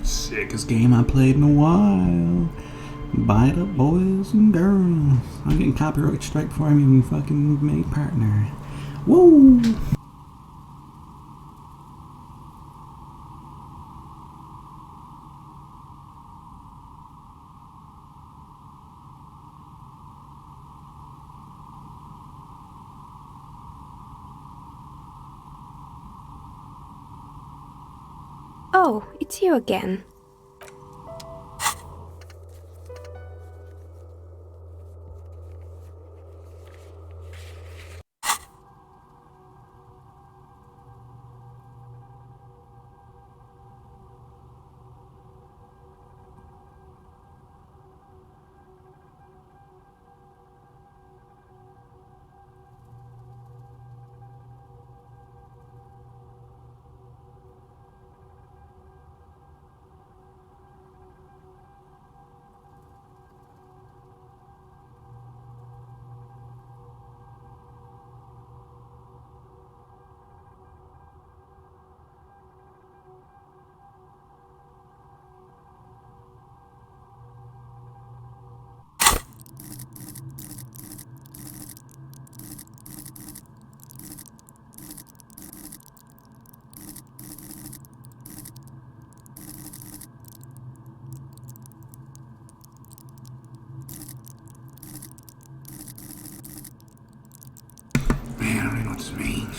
Sickest game I played in a while. Buy it up, boys and girls. I'm getting copyright strike before I'm even fucking made partner. Woo! Oh, it's you again. Man, I don't even know what this means.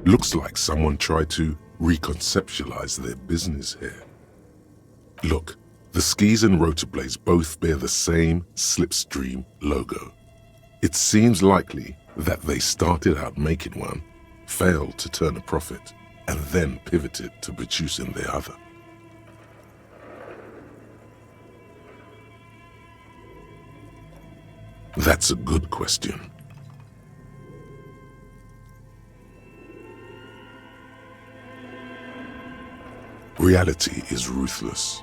Looks like someone tried to reconceptualize their business here. Look, the skis and rotor blades both bear the same slipstream logo. It seems likely that they started out making one, failed to turn a profit, and then pivoted to producing the other. That's a good question. Reality is ruthless.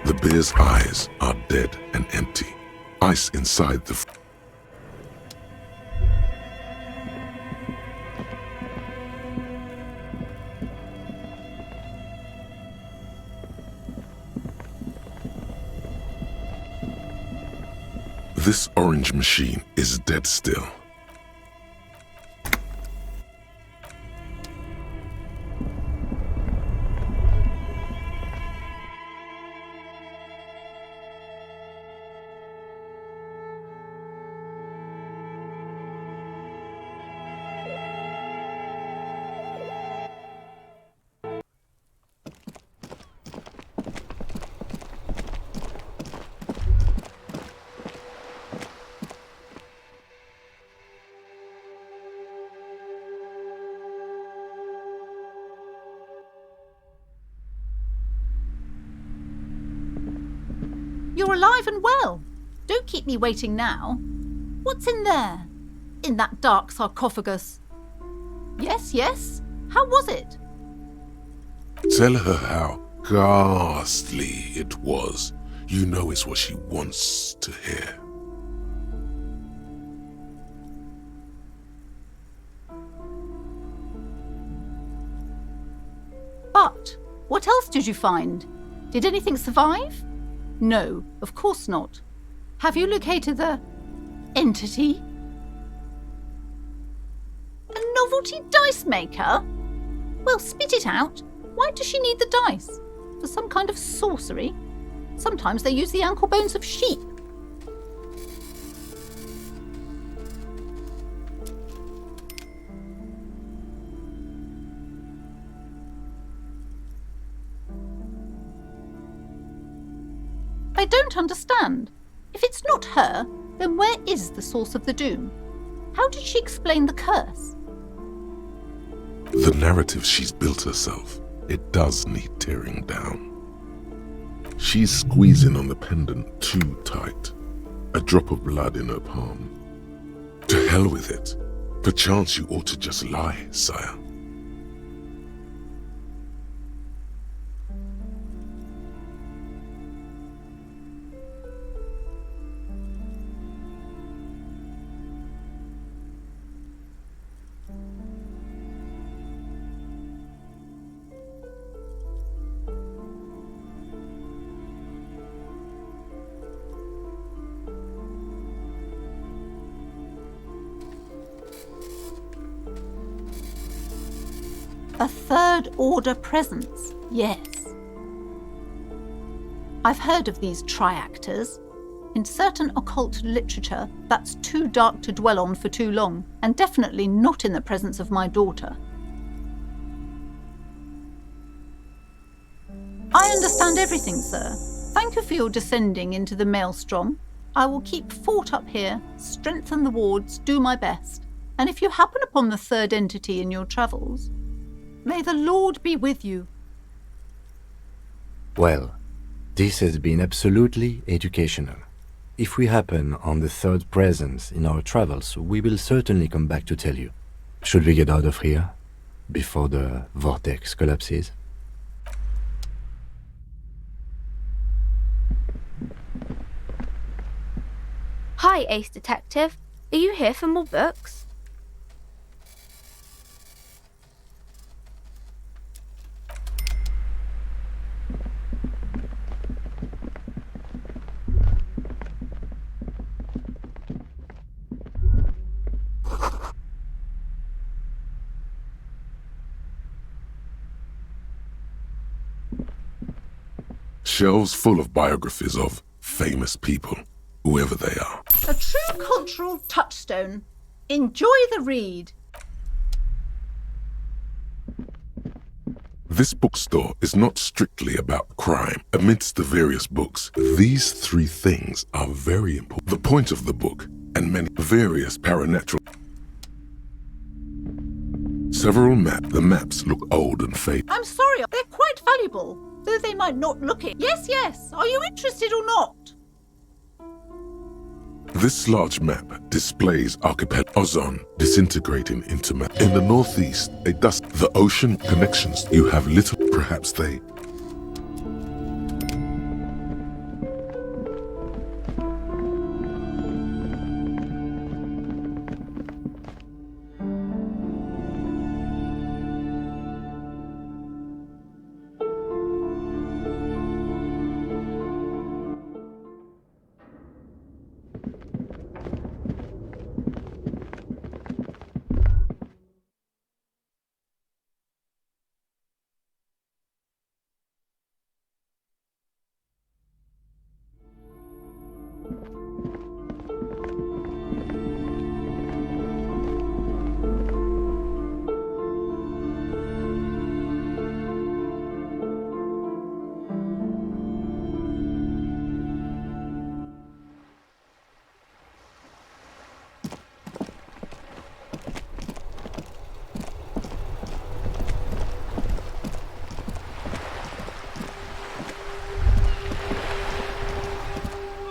The bear's eyes are dead and empty. Ice inside the... This orange machine is dead still. You're alive and well. Don't keep me waiting now. What's in there? In that dark sarcophagus? Yes, yes. How was it? Tell her how ghastly it was. You know it's what she wants to hear. But what else did you find? Did anything survive? No, of course not. Have you located the entity? novelty dice maker? Well, spit it out. Why does she need the dice? For some kind of sorcery? Sometimes they use the ankle bones of sheep. I don't understand. If it's not her, then where is the source of the doom? How did she explain the curse? The narrative she's built herself, it does need tearing down. She's squeezing on the pendant too tight. A drop of blood in her palm. To hell with it. Perchance you ought to just lie, sire. A third-order presence, yes. I've heard of these triactors. In certain occult literature, that's too dark to dwell on for too long, and definitely not in the presence of my daughter. I understand everything, sir. Thank you for your descending into the maelstrom. I will keep fort up here, strengthen the wards, do my best. And if you happen upon the third entity in your travels, may the Lord be with you. Well, this has been absolutely educational. If we happen on the third presence in our travels, we will certainly come back to tell you. Should we get out of here before the vortex collapses? Hi, Ace Detective. Are you here for more books? Shelves full of biographies of famous people, whoever they are. A true cultural touchstone. Enjoy the read. This bookstore is not strictly about crime. Amidst the various books, these three things are very important. The point of the book, and many various paranatural. Several the maps look old and faded. I'm sorry, they're quite valuable, though they might not look it. Yes, yes. Are you interested or not? This large map displays archipelago ozone disintegrating into map. In the northeast, a dust. The ocean connections you have little. Perhaps they.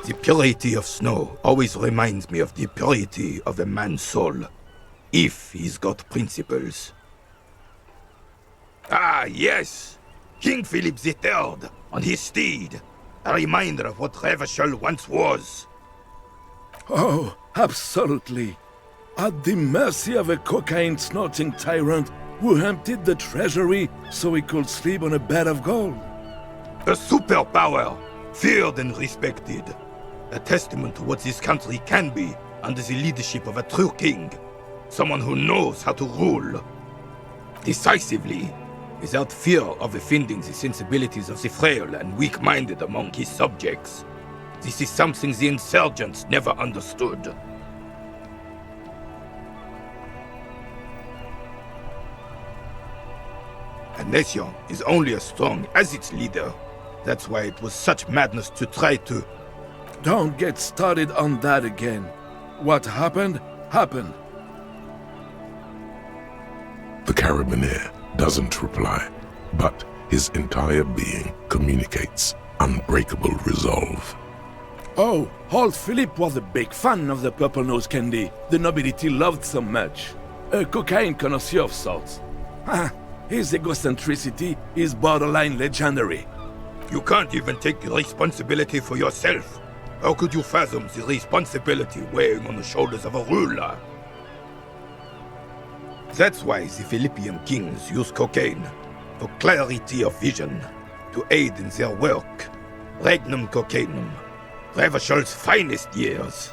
The purity of snow always reminds me of the purity of a man's soul, if he's got principles. Ah, yes! King Philip III, on his steed, a reminder of what Revachol once was. Oh, absolutely. At the mercy of a cocaine-snorting tyrant who emptied the treasury so he could sleep on a bed of gold. A superpower, feared and respected. A testament to what this country can be under the leadership of a true king. Someone who knows how to rule. Decisively, without fear of offending the sensibilities of the frail and weak-minded among his subjects. This is something the insurgents never understood. Elysium is only as strong as its leader. That's why it was such madness to try to... Don't get started on that again. What happened, happened. The Carabiner doesn't reply, but his entire being communicates unbreakable resolve. Oh, old Philip was a big fan of the purple nose candy the nobility loved so much. A cocaine connoisseur of sorts. His egocentricity is borderline legendary. You can't even take responsibility for yourself. How could you fathom the responsibility weighing on the shoulders of a ruler? That's why the Philippian kings use cocaine, for clarity of vision, to aid in their work. Regnum cocainum, Revachol's finest years.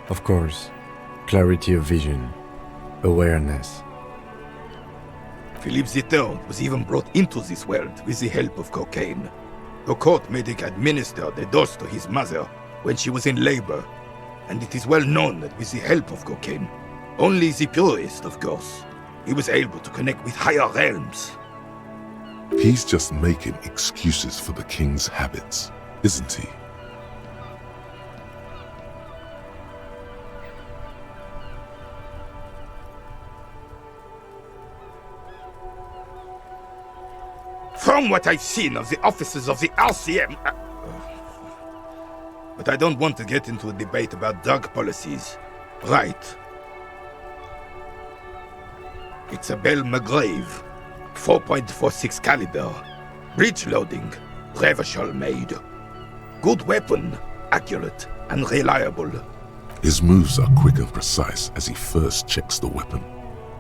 Of course, clarity of vision, awareness. Philippe III was even brought into this world with the help of cocaine. The court made him administer the dose to his mother when she was in labor, and it is well known that with the help of cocaine, only the purest, of course, he was able to connect with higher realms. He's just making excuses for the king's habits, isn't he? From what I've seen of the officers of the Elysium... But I don't want to get into a debate about drug policies. Right. It's a Bell McGrave, 4.46 caliber, breech loading, Revachol made. Good weapon, accurate and reliable. His moves are quick and precise as he first checks the weapon,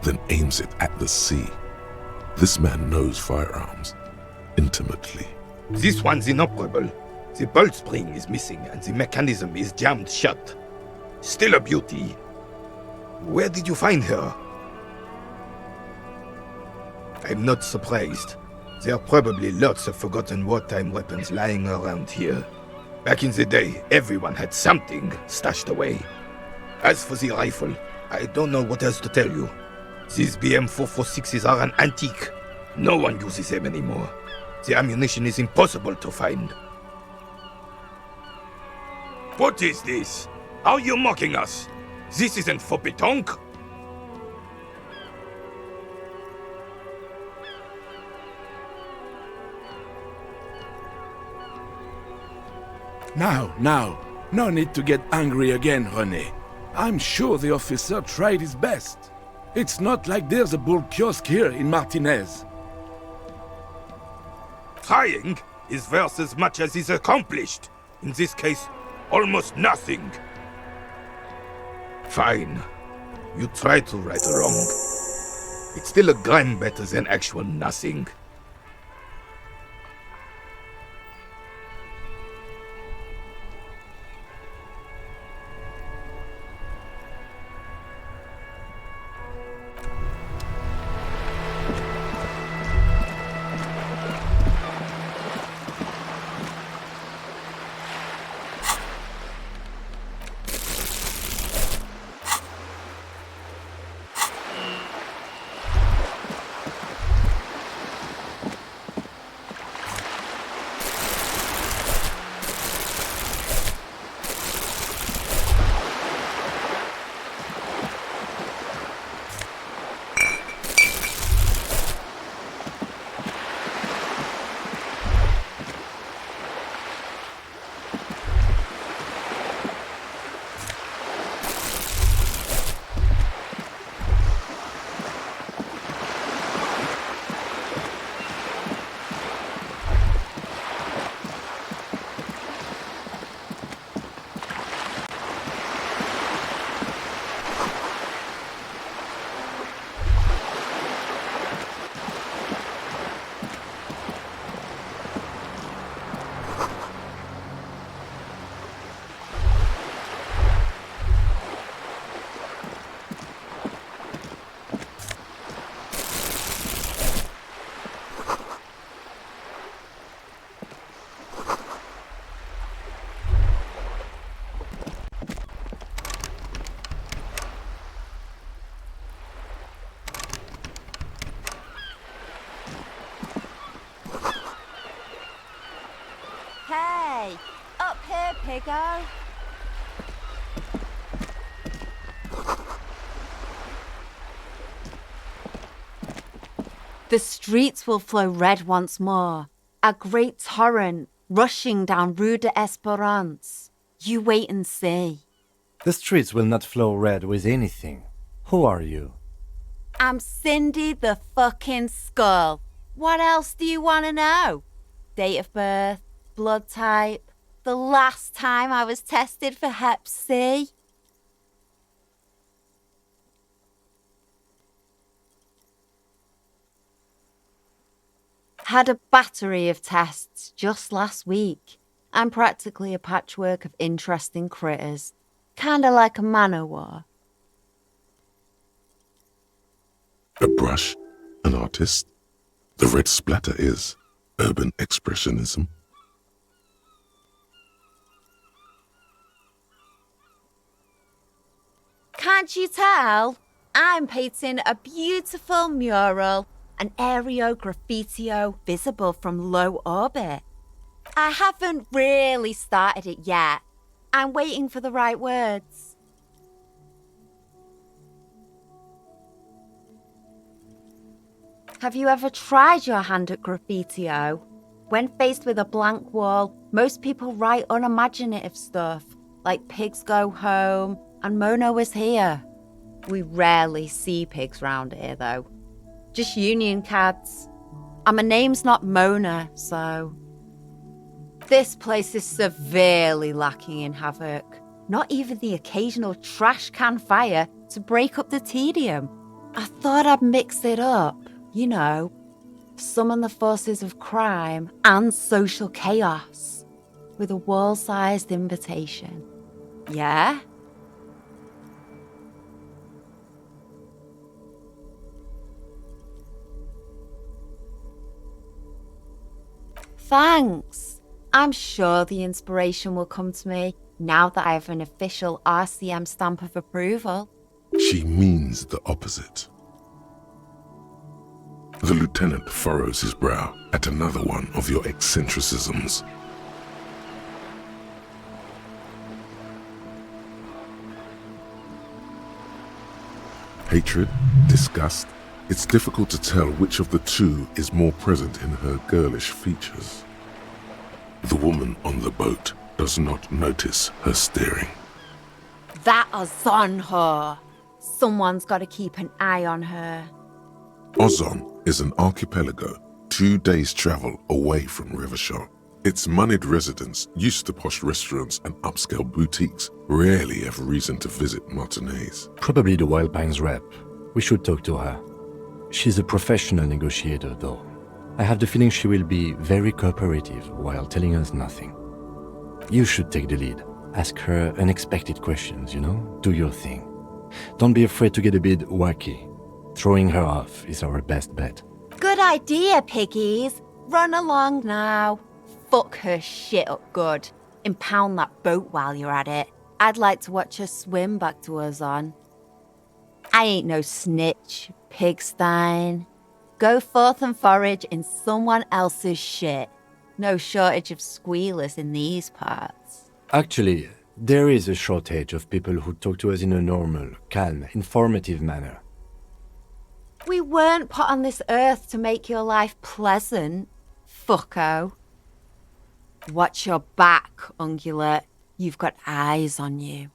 then aims it at the sea. This man knows firearms intimately. This one's inoperable. The bolt spring is missing and the mechanism is jammed shut. Still a beauty. Where did you find her? I'm not surprised. There are probably lots of forgotten wartime weapons lying around here. Back in the day, everyone had something stashed away. As for the rifle, I don't know what else to tell you. These BM-446s are an antique. No one uses them anymore. The ammunition is impossible to find. What is this? Are you mocking us? This isn't for pétanque. Now, no need to get angry again, René. I'm sure the officer tried his best. It's not like there's a bull kiosk here in Martinez. Trying is worth as much as is accomplished. In this case, almost nothing. Fine. You try to right a wrong. It's still a gram better than actual nothing. go. The streets will flow red once more. A great torrent rushing down Rue de Esperance. You wait and see. The streets will not flow red with anything. Who are you? I'm Cindy the fucking Skull. What else do you want to know? Date of birth, blood type, the last time I was tested for Hep C. Had a battery of tests just last week. I'm practically a patchwork of interesting critters. Kinda like a manowar. A brush? An artist? The red splatter is urban expressionism. Can't you tell? I'm painting a beautiful mural, an aereo graffitio visible from low orbit. I haven't really started it yet. I'm waiting for the right words. Have you ever tried your hand at graffitio? When faced with a blank wall, most people write unimaginative stuff, like pigs go home and Mona was here. We rarely see pigs round here, though. Just union cads. And my name's not Mona, so... This place is severely lacking in havoc. Not even the occasional trash can fire to break up the tedium. I thought I'd mix it up, you know. Summon the forces of crime and social chaos with a wall-sized invitation. Yeah? Thanks. I'm sure the inspiration will come to me now that I have an official RCM stamp of approval. She means the opposite. The lieutenant furrows his brow at another one of your eccentricisms. Hatred? Disgust? It's difficult to tell which of the two is more present in her girlish features. The woman on the boat does not notice her staring. That is on her. Someone's got to keep an eye on her. Ozon is an archipelago 2 days' travel away from Rivershore. Its moneyed residents, used to posh restaurants and upscale boutiques, rarely have reason to visit Martinez. Probably the Wild Pines rep. We should talk to her. She's a professional negotiator, though. I have the feeling she will be very cooperative while telling us nothing. You should take the lead. Ask her unexpected questions, you know? Do your thing. Don't be afraid to get a bit wacky. Throwing her off is our best bet. Good idea, piggies. Run along now. Fuck her shit up good. Impound that boat while you're at it. I'd like to watch her swim back to Ozon. I ain't no snitch, pigstein. Go forth and forage in someone else's shit. No shortage of squealers in these parts. Actually, there is a shortage of people who talk to us in a normal, calm, informative manner. We weren't put on this earth to make your life pleasant, fucko. Watch your back, ungulate. You've got eyes on you.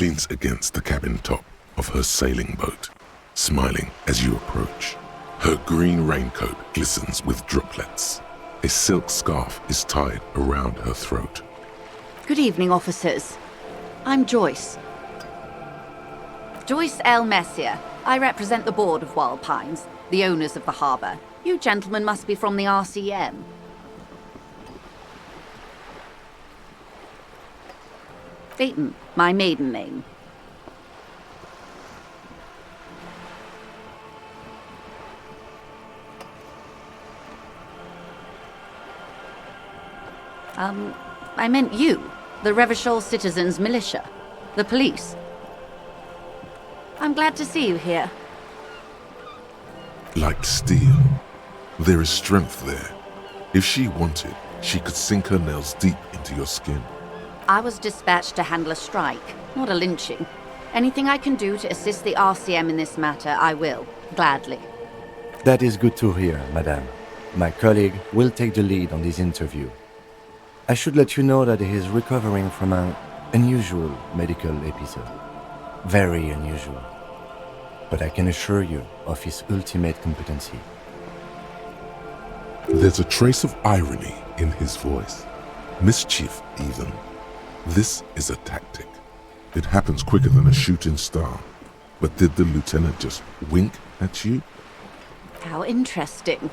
leans against the cabin top of her sailing boat, smiling as you approach. Her green raincoat glistens with droplets. A silk scarf is tied around her throat. Good evening, officers. I'm Joyce. Joyce L. Messier. I represent the board of Wild Pines, the owners of the harbour. You gentlemen must be from the RCM. Phaeton, my maiden name. I meant you, the Revachol Citizens Militia, the police. I'm glad to see you here. Like steel, there is strength there. If she wanted, she could sink her nails deep into your skin. I was dispatched to handle a strike, not a lynching. Anything I can do to assist the RCM in this matter, I will, gladly. That is good to hear, madame. My colleague will take the lead on this interview. I should let you know that he is recovering from an unusual medical episode. Very unusual. But I can assure you of his ultimate competency. There's a trace of irony in his voice. Mischief, even. This is a tactic. It happens quicker than a shooting star. But did the lieutenant just wink at you? How interesting.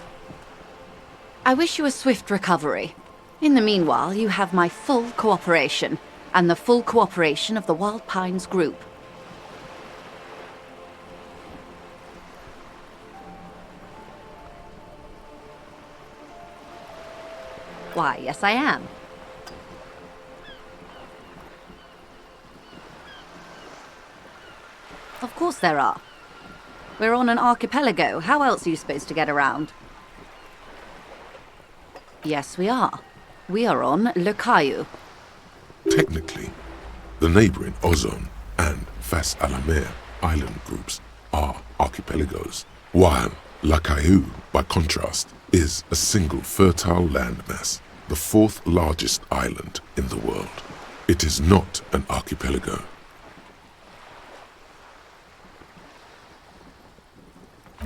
I wish you a swift recovery. In the meanwhile, you have my full cooperation, and the full cooperation of the Wild Pines Group. Why, yes I am. Of course there are. We're on an archipelago. How else are you supposed to get around? Yes, we are. We are on Le Caillou. Technically, the neighboring Ozone and Face à la Mer island groups are archipelagos, while La Caillou, by contrast, is a single fertile landmass, the fourth largest island in the world. It is not an archipelago.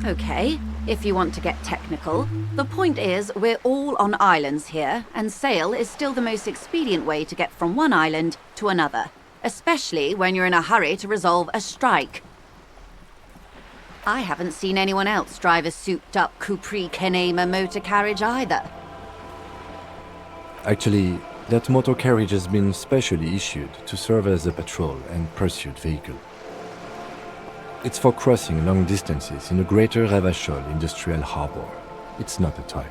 Okay, if you want to get technical, the point is we're all on islands here, and sail is still the most expedient way to get from one island to another, especially when you're in a hurry to resolve a strike. I haven't seen anyone else drive a souped-up Capri Kenema motor carriage either. Actually, that motor carriage has been specially issued to serve as a patrol and pursuit vehicle. It's for crossing long distances in the greater Revachol industrial harbor. It's not a toy.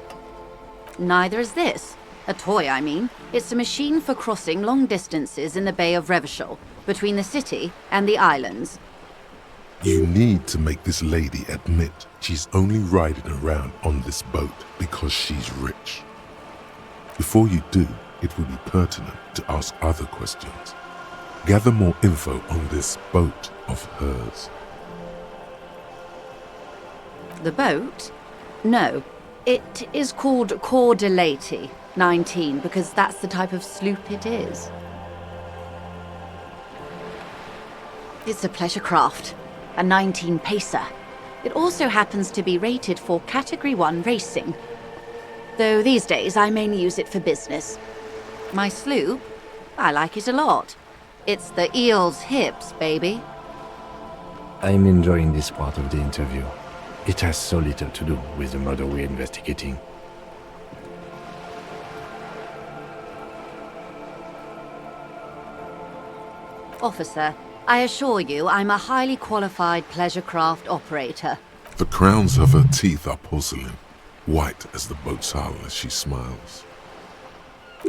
Neither is this. A toy, I mean. It's a machine for crossing long distances in the Bay of Revachol, between the city and the islands. You need to make this lady admit she's only riding around on this boat because she's rich. Before you do, it will be pertinent to ask other questions. Gather more info on this boat of hers. The boat? No. It is called Cor de Leyte 19 because that's the type of sloop it is. It's a pleasure craft, a 19 pacer. It also happens to be rated for Category 1 racing. Though these days I mainly use it for business. My sloop? I like it a lot. It's the eel's hips, baby. I'm enjoying this part of the interview. It has so little to do with the murder we're investigating. Officer, I assure you I'm a highly qualified pleasure craft operator. The crowns of her teeth are porcelain, white as the boat's hull as she smiles.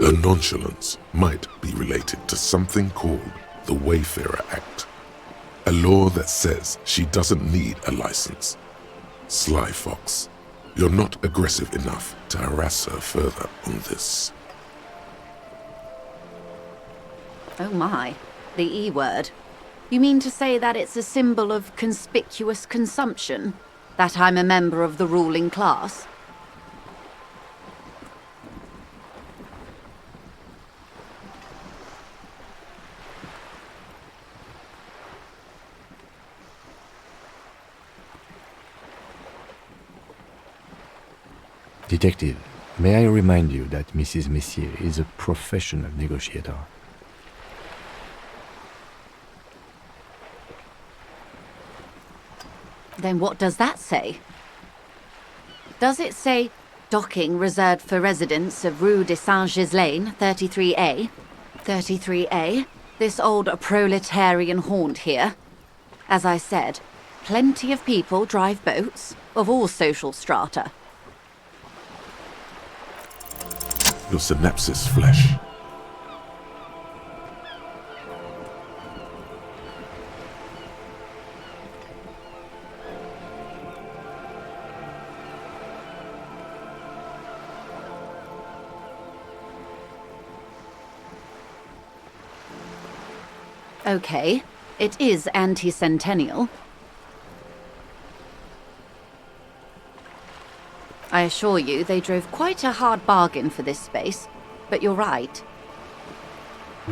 Her nonchalance might be related to something called the Wayfarer Act, a law that says she doesn't need a license. Sly fox, you're not aggressive enough to harass her further on this. Oh my, the E word. You mean to say that it's a symbol of conspicuous consumption? That I'm a member of the ruling class? Detective, may I remind you that Mrs. Messier is a professional negotiator. Then what does that say? Does it say docking reserved for residents of Rue de Saint-Ghislain, 33A? 33A? This old proletarian haunt here? As I said, plenty of people drive boats, of all social strata. Your synapses flesh. Okay, it is anti-centennial. I assure you, they drove quite a hard bargain for this space, but you're right.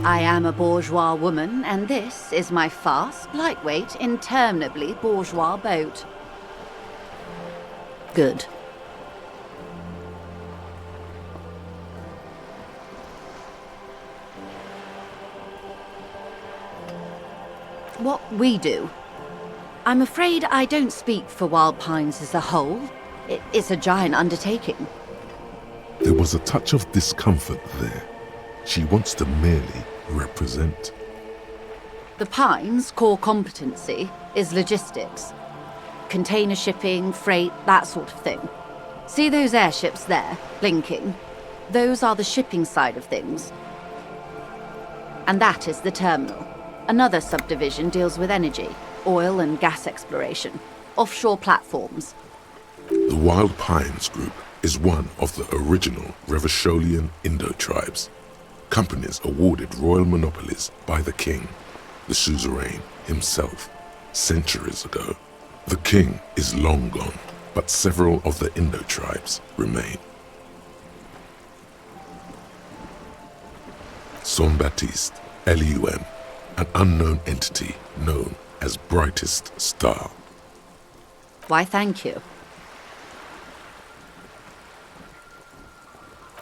I am a bourgeois woman, and this is my fast, lightweight, interminably bourgeois boat. Good. What we do. I'm afraid I don't speak for Wild Pines as a whole. It's a giant undertaking. There was a touch of discomfort there. She wants to merely represent. The Pines' core competency is logistics. Container shipping, freight, that sort of thing. See those airships there, blinking? Those are the shipping side of things. And that is the terminal. Another subdivision deals with energy, oil and gas exploration, offshore platforms. The Wild Pines Group is one of the original Revacholian Indo-tribes. Companies awarded royal monopolies by the king, the suzerain himself, centuries ago. The king is long gone, but several of the Indo-tribes remain. Saint-Baptiste, Elysium, an unknown entity known as Brightest Star. Why, thank you.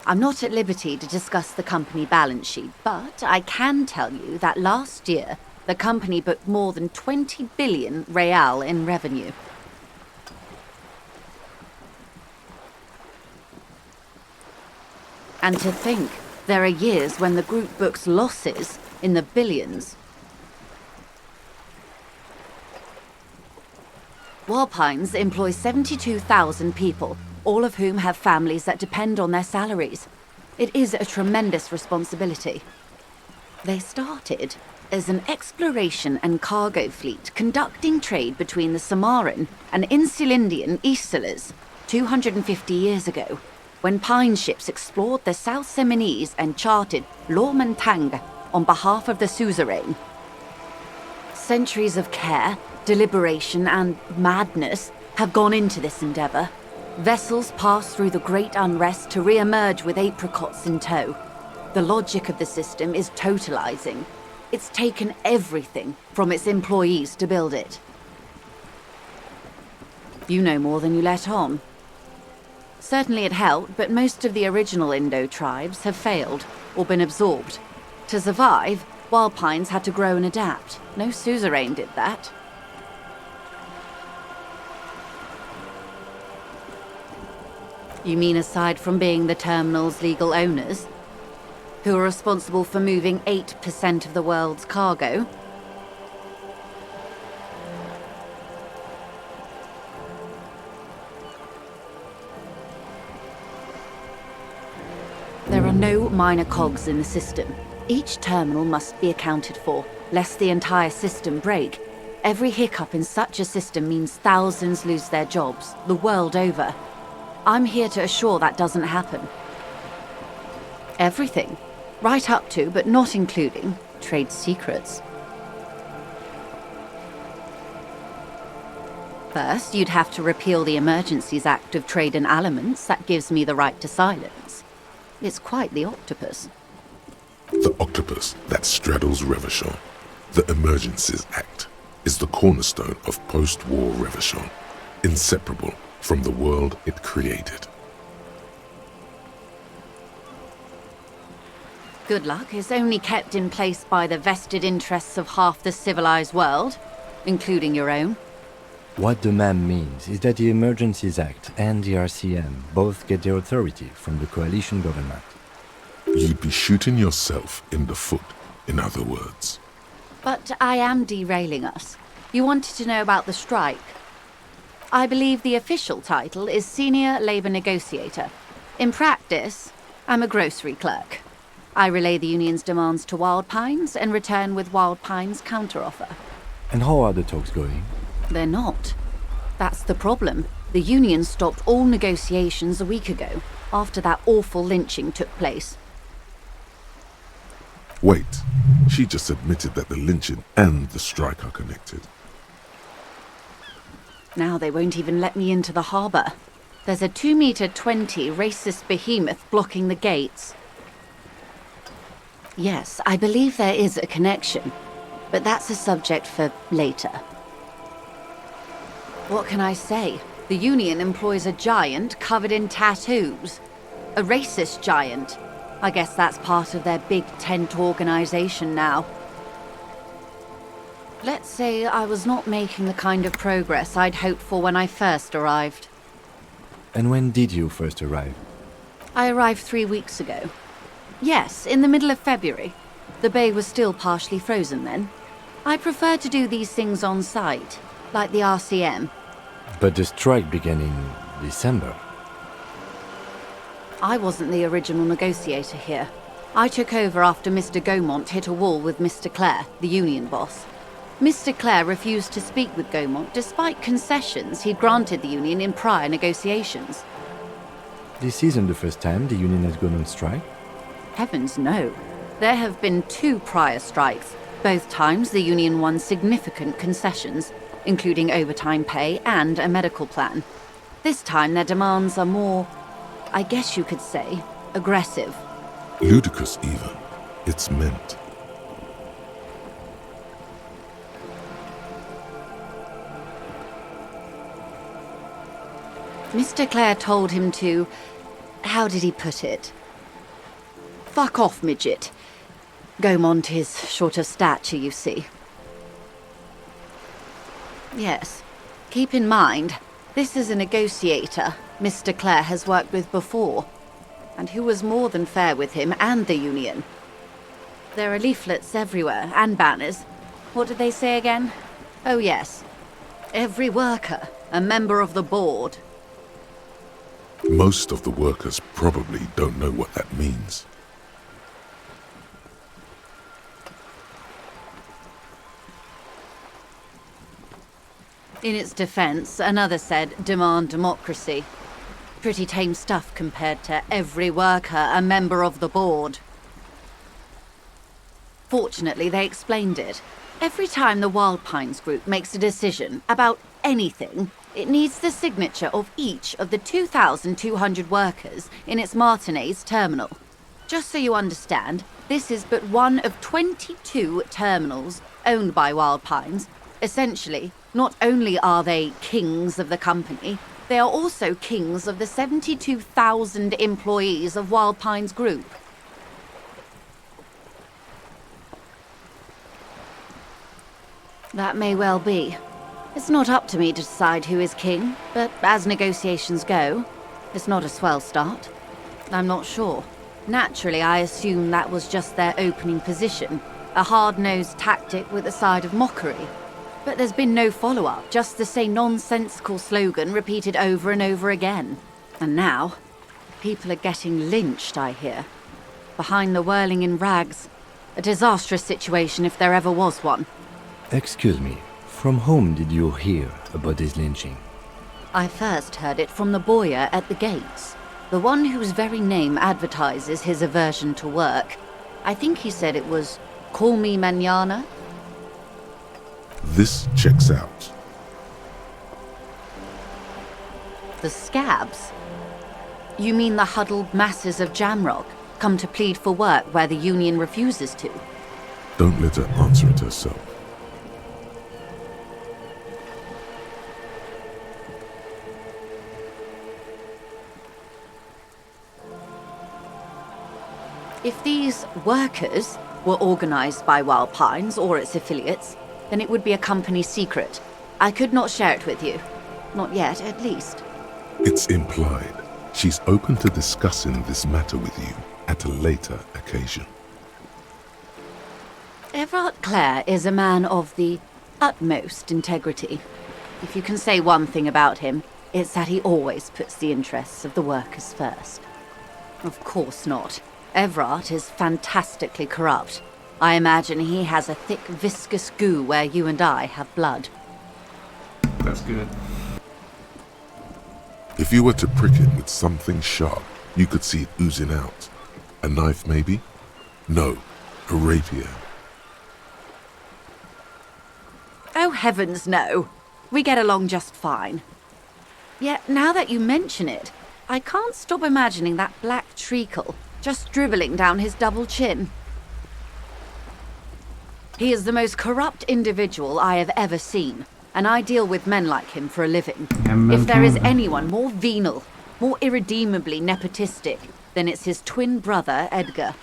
I'm not at liberty to discuss the company balance sheet, but I can tell you that last year, the company booked more than 20 billion real in revenue. And to think, there are years when the group books losses in the billions. Wild Pines employs 72,000 people, all of whom have families that depend on their salaries. It is a tremendous responsibility. They started as an exploration and cargo fleet conducting trade between the Samaran and Insulindian Isolas 250 years ago, when pine ships explored the South Seminese and charted Lomantang on behalf of the suzerain. Centuries of care, deliberation and madness have gone into this endeavor. Vessels pass through the great unrest to re-emerge with apricots in tow. The logic of the system is totalizing. It's taken everything from its employees to build it. You know more than you let on. Certainly it helped, but most of the original Indo tribes have failed or been absorbed. To survive, Wild Pines had to grow and adapt. No suzerain did that. You mean aside from being the terminal's legal owners, who are responsible for moving 8% of the world's cargo? There are no minor cogs in the system. Each terminal must be accounted for, lest the entire system break. Every hiccup in such a system means thousands lose their jobs, the world over. I'm here to assure that doesn't happen. Everything. Right up to, but not including, trade secrets. First, you'd have to repeal the Emergencies Act of Trade and Aliments that gives me the right to silence. It's quite the octopus. The octopus that straddles Revachol, the Emergencies Act, is the cornerstone of post-war Revachol, inseparable from the world it created. Good luck is only kept in place by the vested interests of half the civilized world, including your own. What the ma'am means is that the Emergencies Act and the RCM both get their authority from the coalition government. You'd be shooting yourself in the foot, in other words. But I am derailing us. You wanted to know about the strike. I believe the official title is Senior Labour Negotiator. In practice, I'm a grocery clerk. I relay the union's demands to Wild Pines and return with Wild Pines' counteroffer. And how are the talks going? They're not. That's the problem. The union stopped all negotiations a week ago, after that awful lynching took place. Wait, she just admitted that the lynching and the strike are connected. Now they won't even let me into the harbour. There's a 2-meter 20 racist behemoth blocking the gates. Yes, I believe there is a connection, but that's a subject for later. What can I say? The union employs a giant covered in tattoos. A racist giant. I guess that's part of their big tent organization now. Let's say I was not making the kind of progress I'd hoped for when I first arrived. And when did you first arrive? I arrived 3 weeks ago. Yes, in the middle of February. The bay was still partially frozen then. I prefer to do these things on site, like the RCM. But the strike began in December. I wasn't the original negotiator here. I took over after Mr. Gaumont hit a wall with Mr. Clare, the union boss. Mr. Clare refused to speak with Gaumont despite concessions he'd granted the union in prior negotiations. This isn't the first time the union has gone on strike? Heavens no. There have been 2 prior strikes. Both times the union won significant concessions, including overtime pay and a medical plan. This time their demands are more, I guess you could say, aggressive. Ludicrous even. It's meant. Mr. Clare told him to... how did he put it? Fuck off, midget. Gaumont is short of stature, you see. Yes. Keep in mind, this is a negotiator Mr. Clare has worked with before, and who was more than fair with him and the union. There are leaflets everywhere, and banners. What did they say again? Oh yes. Every worker, a member of the board. Most of the workers probably don't know what that means. In its defense, another said, demand democracy. Pretty tame stuff compared to every worker a member of the board. Fortunately, they explained it. Every time the Wild Pines group makes a decision about anything, it needs the signature of each of the 2,200 workers in its Martinez terminal. Just so you understand, this is but one of 22 terminals owned by Wild Pines. Essentially, not only are they kings of the company, they are also kings of the 72,000 employees of Wild Pines Group. That may well be. It's not up to me to decide who is king, but as negotiations go, it's not a swell start. I'm not sure. Naturally, I assume that was just their opening position, a hard-nosed tactic with a side of mockery. But there's been no follow-up, just the same nonsensical slogan repeated over and over again. And now, people are getting lynched, I hear. Behind the whirling in rags. A disastrous situation if there ever was one. Excuse me, from whom did you hear about this lynching? I first heard it from the bowyer at the gates. The one whose very name advertises his aversion to work. I think he said it was, "Call me mañana." This checks out. The scabs? You mean the huddled masses of Jamrock, come to plead for work where the union refuses to? Don't let her answer it herself. If these workers were organized by Wild Pines or its affiliates, then it would be a company secret. I could not share it with you. Not yet, at least. It's implied. She's open to discussing this matter with you at a later occasion. Everard Clare is a man of the utmost integrity. If you can say one thing about him, it's that he always puts the interests of the workers first. Of course not. Everard is fantastically corrupt. I imagine he has a thick, viscous goo where you and I have blood. That's good. If you were to prick it with something sharp, you could see it oozing out. A knife, maybe? No, a rapier. Oh, heavens no. We get along just fine. Yet, now that you mention it, I can't stop imagining that black treacle just dribbling down his double chin. He is the most corrupt individual I have ever seen, and I deal with men like him for a living. If there is anyone more venal, more irredeemably nepotistic, then it's his twin brother, Edgar.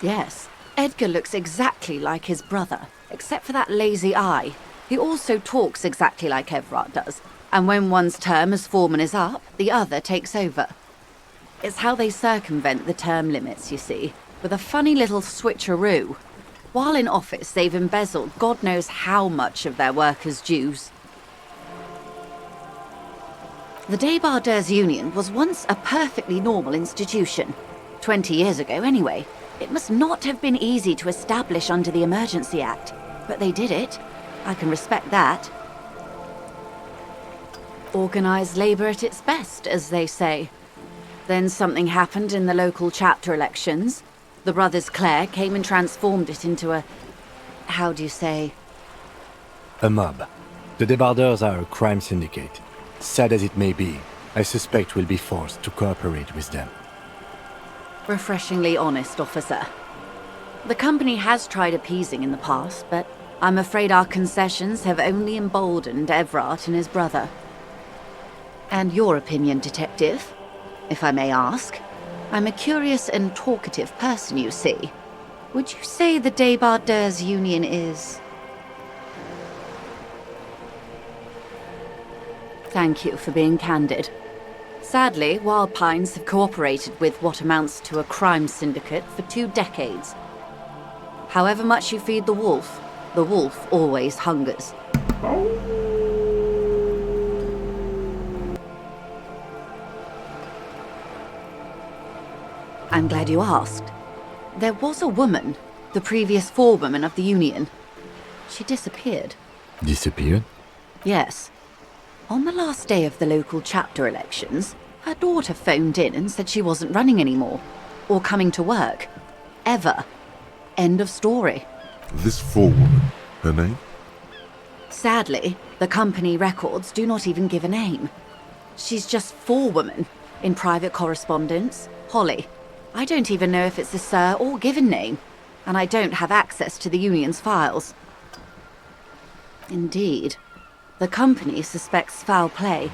Yes, Edgar looks exactly like his brother, except for that lazy eye. He also talks exactly like Everard does, and when one's term as foreman is up, the other takes over. It's how they circumvent the term limits, you see, with a funny little switcheroo. While in office, they've embezzled God knows how much of their workers' dues. The Débardeurs Union was once a perfectly normal institution. 20 years ago, anyway. It must not have been easy to establish under the Emergency Act, but they did it. I can respect that. Organised labour at its best, as they say. Then something happened in the local chapter elections. The brothers Clare came and transformed it into a... how do you say? A mob. The Débardeurs are a crime syndicate. Sad as it may be, I suspect we'll be forced to cooperate with them. Refreshingly honest, officer. The company has tried appeasing in the past, but I'm afraid our concessions have only emboldened Everard and his brother. And your opinion, detective, if I may ask? I'm a curious and talkative person, you see. Would you say the Débardeurs Union is... Thank you for being candid. Sadly, Wild Pines have cooperated with what amounts to a crime syndicate for 2 decades. However much you feed the wolf always hungers. I'm glad you asked. There was a woman, the previous forewoman of the Union. She disappeared. Disappeared? Yes. On the last day of the local chapter elections, her daughter phoned in and said she wasn't running anymore, or coming to work. Ever. End of story. This forewoman, her name? Sadly, the company records do not even give a name. She's just forewoman in private correspondence, Holly. I don't even know if it's a sir or given name, and I don't have access to the Union's files. Indeed. The company suspects foul play,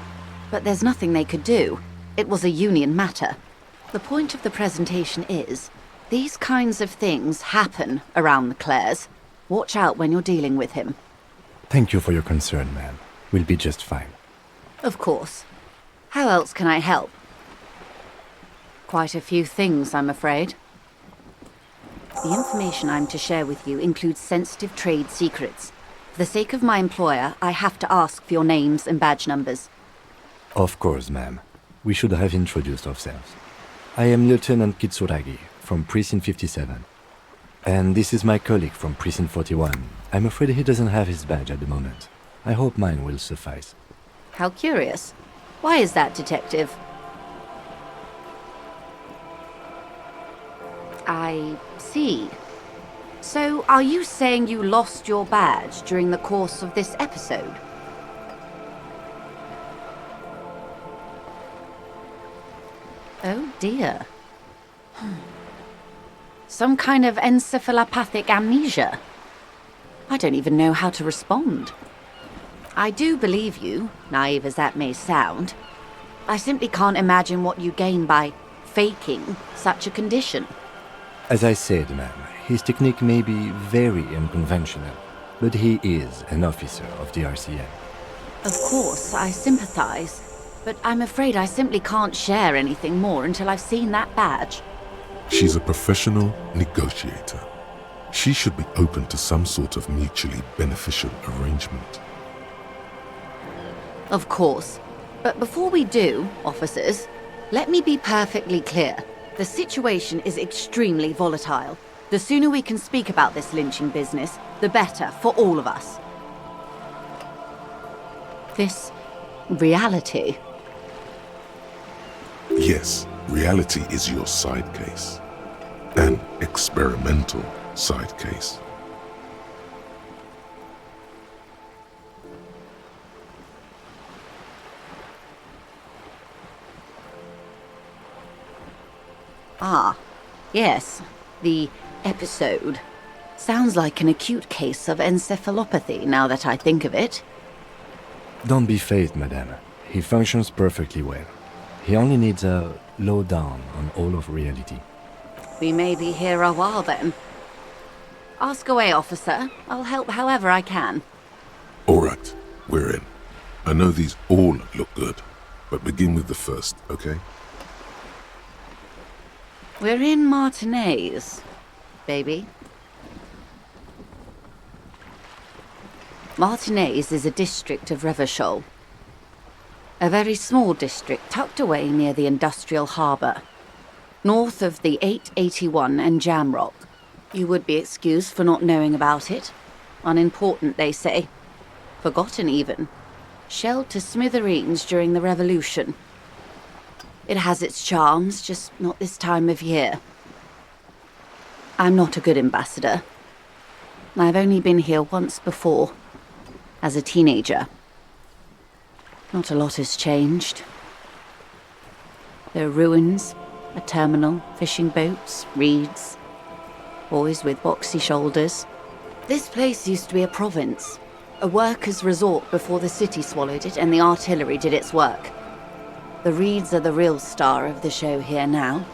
but there's nothing they could do. It was a Union matter. The point of the presentation is, these kinds of things happen around the Clares. Watch out when you're dealing with him. Thank you for your concern, ma'am. We'll be just fine. Of course. How else can I help? Quite a few things, I'm afraid. The information I'm to share with you includes sensitive trade secrets. For the sake of my employer, I have to ask for your names and badge numbers. Of course, ma'am. We should have introduced ourselves. I am Lieutenant Kitsuragi, from Precinct 57. And this is my colleague from Precinct 41. I'm afraid he doesn't have his badge at the moment. I hope mine will suffice. How curious. Why is that, Detective? I see. So, are you saying you lost your badge during the course of this episode? Oh dear. Some kind of encephalopathic amnesia. I don't even know how to respond. I do believe you, naive as that may sound. I simply can't imagine what you gain by faking such a condition. As I said, ma'am, his technique may be very unconventional, but he is an officer of the RCM. Of course, I sympathize, but I'm afraid I simply can't share anything more until I've seen that badge. She's a professional negotiator. She should be open to some sort of mutually beneficial arrangement. Of course. But before we do, officers, let me be perfectly clear. The situation is extremely volatile. The sooner we can speak about this lynching business, the better for all of us. This reality. Yes, reality is your side case. An experimental side case. Ah, yes, the episode. Sounds like an acute case of encephalopathy now that I think of it. Don't be phased, madame. He functions perfectly well. He only needs a lowdown on all of reality. We may be here a while then. Ask away, officer. I'll help however I can. All right, we're in. I know these all look good, but begin with the first, okay? We're in Martinez, baby. Martinez is a district of Revachol. A very small district tucked away near the industrial harbour, north of the 881 and Jamrock. You would be excused for not knowing about it. Unimportant, they say. Forgotten, even. Shelled to smithereens during the Revolution. It has its charms, just not this time of year. I'm not a good ambassador. I've only been here once before, as a teenager. Not a lot has changed. There are ruins, a terminal, fishing boats, reeds, boys with boxy shoulders. This place used to be a province, a workers' resort before the city swallowed it and the artillery did its work. The reeds are the real star of the show here now.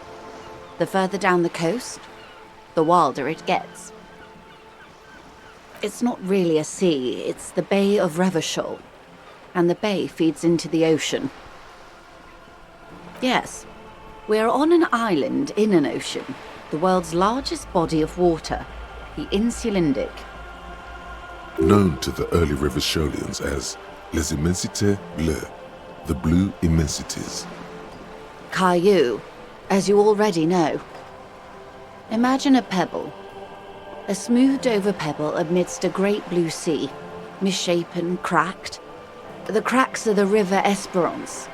The further down the coast, the wilder it gets. It's not really a sea, it's the Bay of Revachol, and the bay feeds into the ocean. Yes, we're on an island in an ocean, the world's largest body of water, the Insulindic. Known to the early Revacholians as Les Immensités Bleues, the Blue Immensities. Caillou, as you already know. Imagine a pebble. A smoothed-over pebble amidst a great blue sea, misshapen, cracked. The cracks are the River Esperance.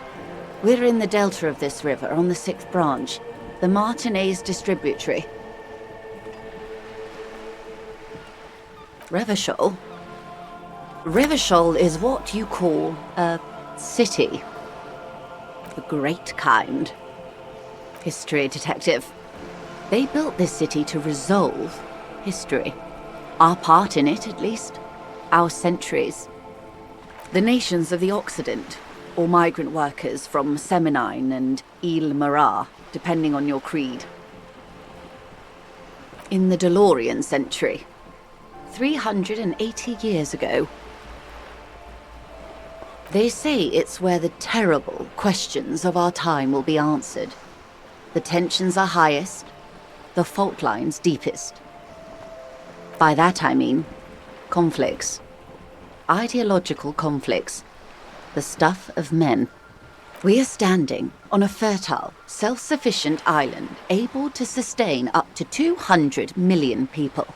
We're in the delta of this river, on the 6th branch, the Martinez distributary. Revachol? Revachol is what you call a city. The great kind. History detective. They built this city to resolve history. Our part in it, at least. Our centuries. The nations of the Occident, or migrant workers from Seminine and Ile Marat, depending on your creed. In the DeLorean century, 380 years ago. They say it's where the terrible questions of our time will be answered. The tensions are highest, the fault lines deepest. By that I mean conflicts. Ideological conflicts. The stuff of men. We are standing on a fertile, self-sufficient island able to sustain up to 200 million people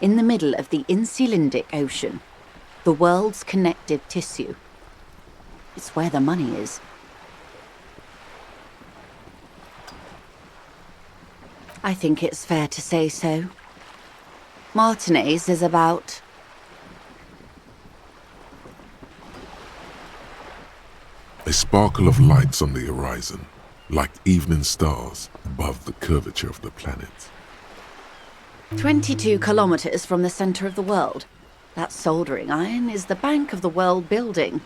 in the middle of the Insulindic Ocean, the world's connective tissue. It's where the money is. I think it's fair to say so. Martinez is about... A sparkle of lights on the horizon, like evening stars above the curvature of the planet. 22 kilometers from the center of the world. That soldering iron is the Bank of the World building.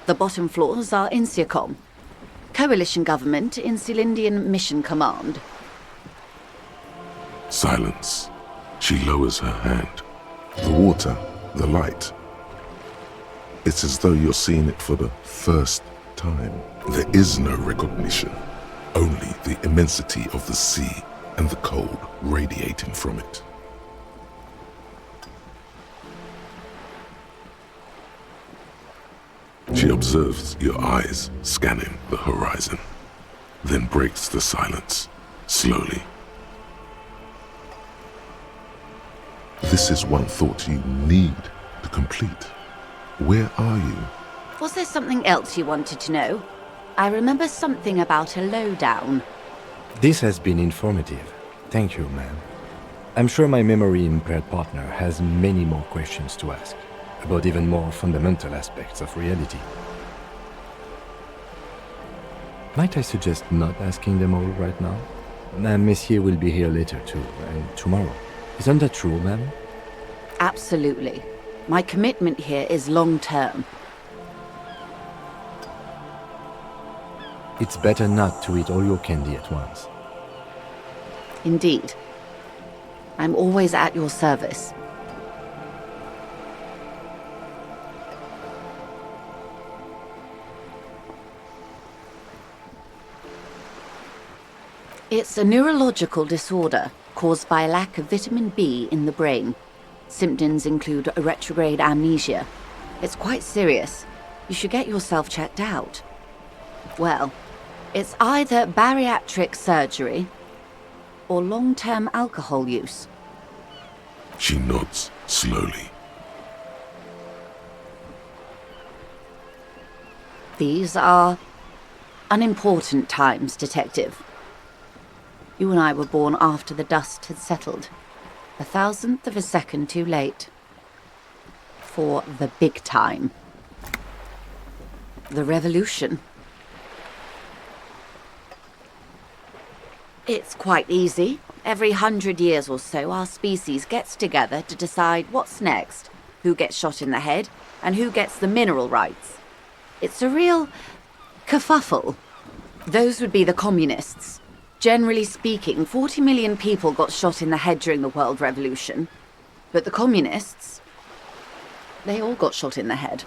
The bottom floors are Insiacom, Coalition Government Insulindian Mission Command. Silence. She lowers her hand. The water, the light. It's as though you're seeing it for the first time. There is no recognition, only the immensity of the sea and the cold radiating from it. She observes your eyes scanning the horizon, then breaks the silence, slowly. This is one thought you need to complete. Where are you? Was there something else you wanted to know? I remember something about a lowdown. This has been informative. Thank you, ma'am. I'm sure my memory-impaired partner has many more questions to ask, about even more fundamental aspects of reality. Might I suggest not asking them all right now? Monsieur will be here later too, and tomorrow. Isn't that true, ma'am? Absolutely. My commitment here is long-term. It's better not to eat all your candy at once. Indeed. I'm always at your service. It's a neurological disorder caused by a lack of vitamin B in the brain. Symptoms include a retrograde amnesia. It's quite serious. You should get yourself checked out. Well, it's either bariatric surgery or long-term alcohol use. She nods slowly. These are unimportant times, Detective. You and I were born after the dust had settled. 1,000th of a second too late. For the big time. The revolution. It's quite easy. Every 100 years or so, our species gets together to decide what's next, who gets shot in the head, and who gets the mineral rights. It's a real kerfuffle. Those would be the communists. Generally speaking, 40 million people got shot in the head during the World Revolution. But the communists, they all got shot in the head.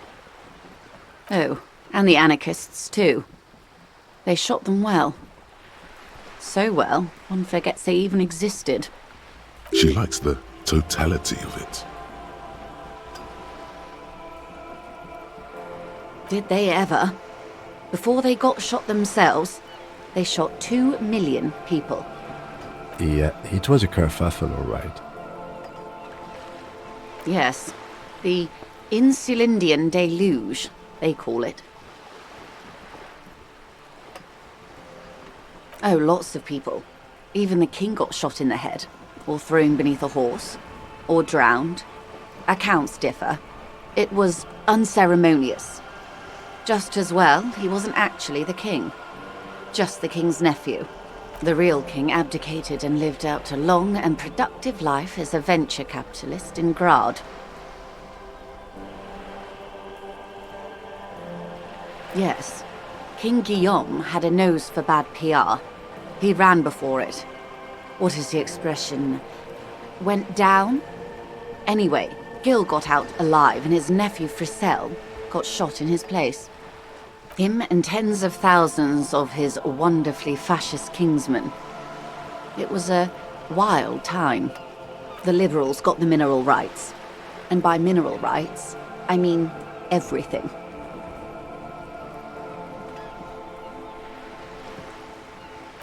Oh, and the anarchists too. They shot them well. So well, one forgets they even existed. She likes the totality of it. Did they ever? Before they got shot themselves, they shot 2 million people. Yeah, it was a kerfuffle, all right. Yes, the Insulindian deluge, they call it. Oh, lots of people. Even the king got shot in the head, or thrown beneath a horse, or drowned. Accounts differ. It was unceremonious. Just as well, he wasn't actually the king. Just the king's nephew. The real king abdicated and lived out a long and productive life as a venture capitalist in Grad. Yes, King Guillaume had a nose for bad PR. He ran before it. What is the expression? Went down? Anyway, Gil got out alive and his nephew Frisell got shot in his place. Him and tens of thousands of his wonderfully fascist kingsmen. It was a wild time. The liberals got the mineral rights. And by mineral rights, I mean everything.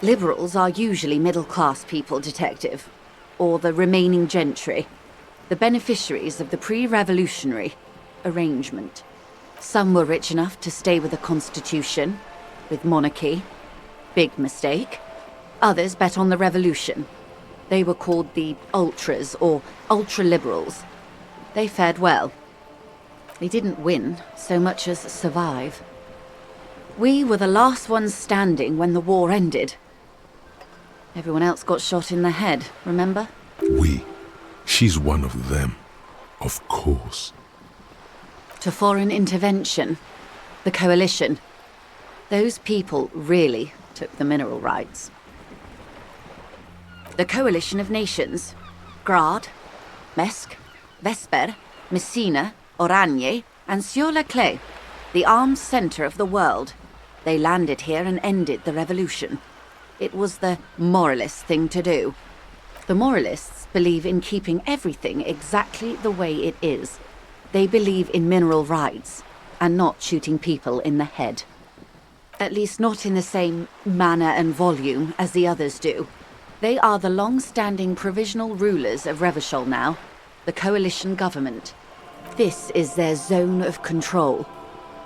Liberals are usually middle-class people, Detective. Or the remaining gentry. The beneficiaries of the pre-revolutionary arrangement. Some were rich enough to stay with the Constitution, with monarchy. Big mistake. Others bet on the revolution. They were called the ultras, or ultra-liberals. They fared well. They didn't win so much as survive. We were the last ones standing when the war ended. Everyone else got shot in the head, remember? We. She's one of them. Of course. To foreign intervention. The coalition. Those people really took the mineral rights. The Coalition of Nations. Grad, Mesk, Vesper, Messina, Oranje, and Sur-la-Clay, the armed center of the world. They landed here and ended the revolution. It was the moralist thing to do. The moralists believe in keeping everything exactly the way it is. They believe in mineral rights, and not shooting people in the head. At least not in the same manner and volume as the others do. They are the long-standing provisional rulers of Revachol now, the coalition government. This is their zone of control.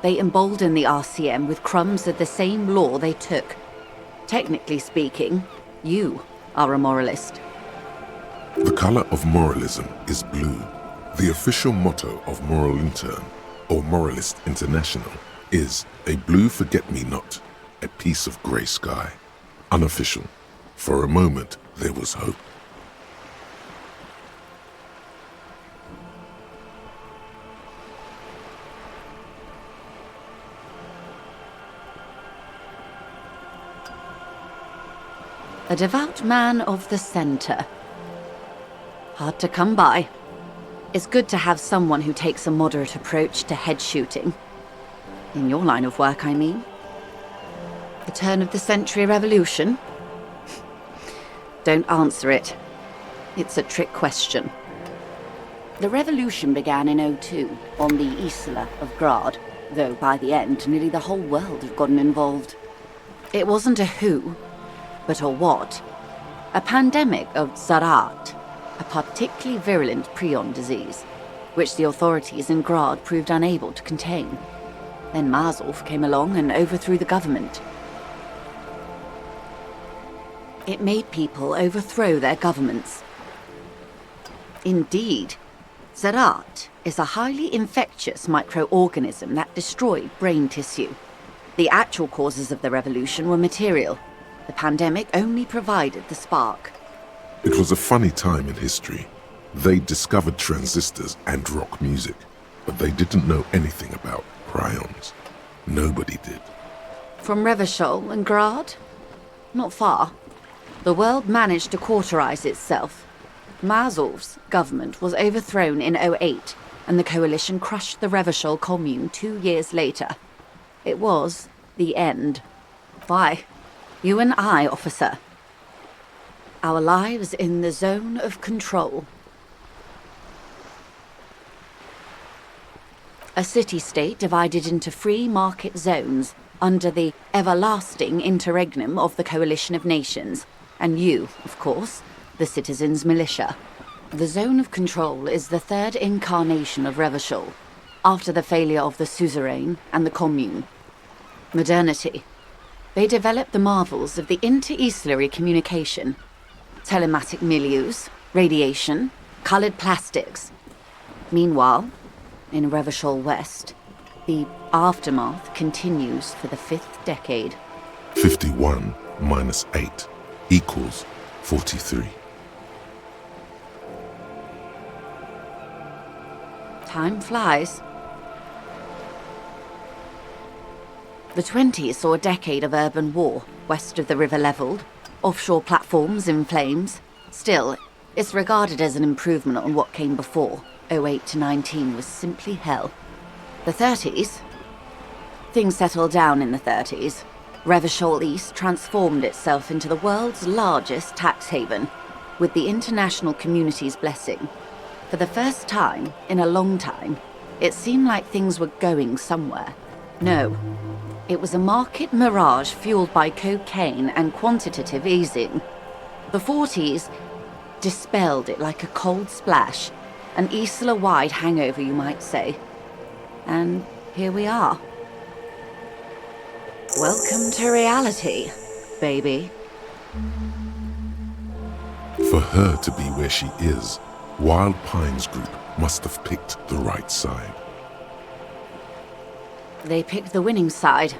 They embolden the RCM with crumbs of the same law they took. Technically speaking, you are a moralist. The color of moralism is blue. The official motto of Moral Intern, or Moralist International, is a blue forget-me-not, a piece of grey sky. Unofficial. For a moment, there was hope. A devout man of the center. Hard to come by. It's good to have someone who takes a moderate approach to head shooting. In your line of work, I mean. The turn of the century revolution? Don't answer it. It's a trick question. The revolution began in '02 on the Isla of Grad, though by the end, nearly the whole world had gotten involved. It wasn't a who, but a what. A pandemic of Zarat, a particularly virulent prion disease, which the authorities in Grad proved unable to contain. Then Mazov came along and overthrew the government. It made people overthrow their governments. Indeed, Zarat is a highly infectious microorganism that destroyed brain tissue. The actual causes of the revolution were material. The pandemic only provided the spark. It was a funny time in history. They discovered transistors and rock music, but they didn't know anything about prions. Nobody did. From Revachol and Grad? Not far. The world managed to cauterize itself. Mazov's government was overthrown in '08, and the coalition crushed the Revachol commune 2 years later. It was the end. Why? You and I, officer. Our lives in the zone of control. A city-state divided into free market zones under the everlasting interregnum of the Coalition of Nations, and you, of course, the citizens' militia. The zone of control is the third incarnation of Revachol, after the failure of the suzerain and the commune. Modernity. They developed the marvels of the inter-easlary communication, telematic milieus, radiation, colored plastics. Meanwhile, in Revachol West, the aftermath continues for the 5th decade. 51 minus 8 equals 43. Time flies. The 20s saw a decade of urban war, west of the river leveled, offshore platforms in flames. Still, it's regarded as an improvement on what came before. '08 to '19 was simply hell. The 30s? Things settled down in the 30s. Revachol East transformed itself into the world's largest tax haven, with the international community's blessing. For the first time in a long time, it seemed like things were going somewhere. No. It was a market mirage fueled by cocaine and quantitative easing. The 40s dispelled it like a cold splash, an Isla-wide hangover, you might say. And here we are. Welcome to reality, baby. For her to be where she is, Wild Pines Group must have picked the right side. They picked the winning side.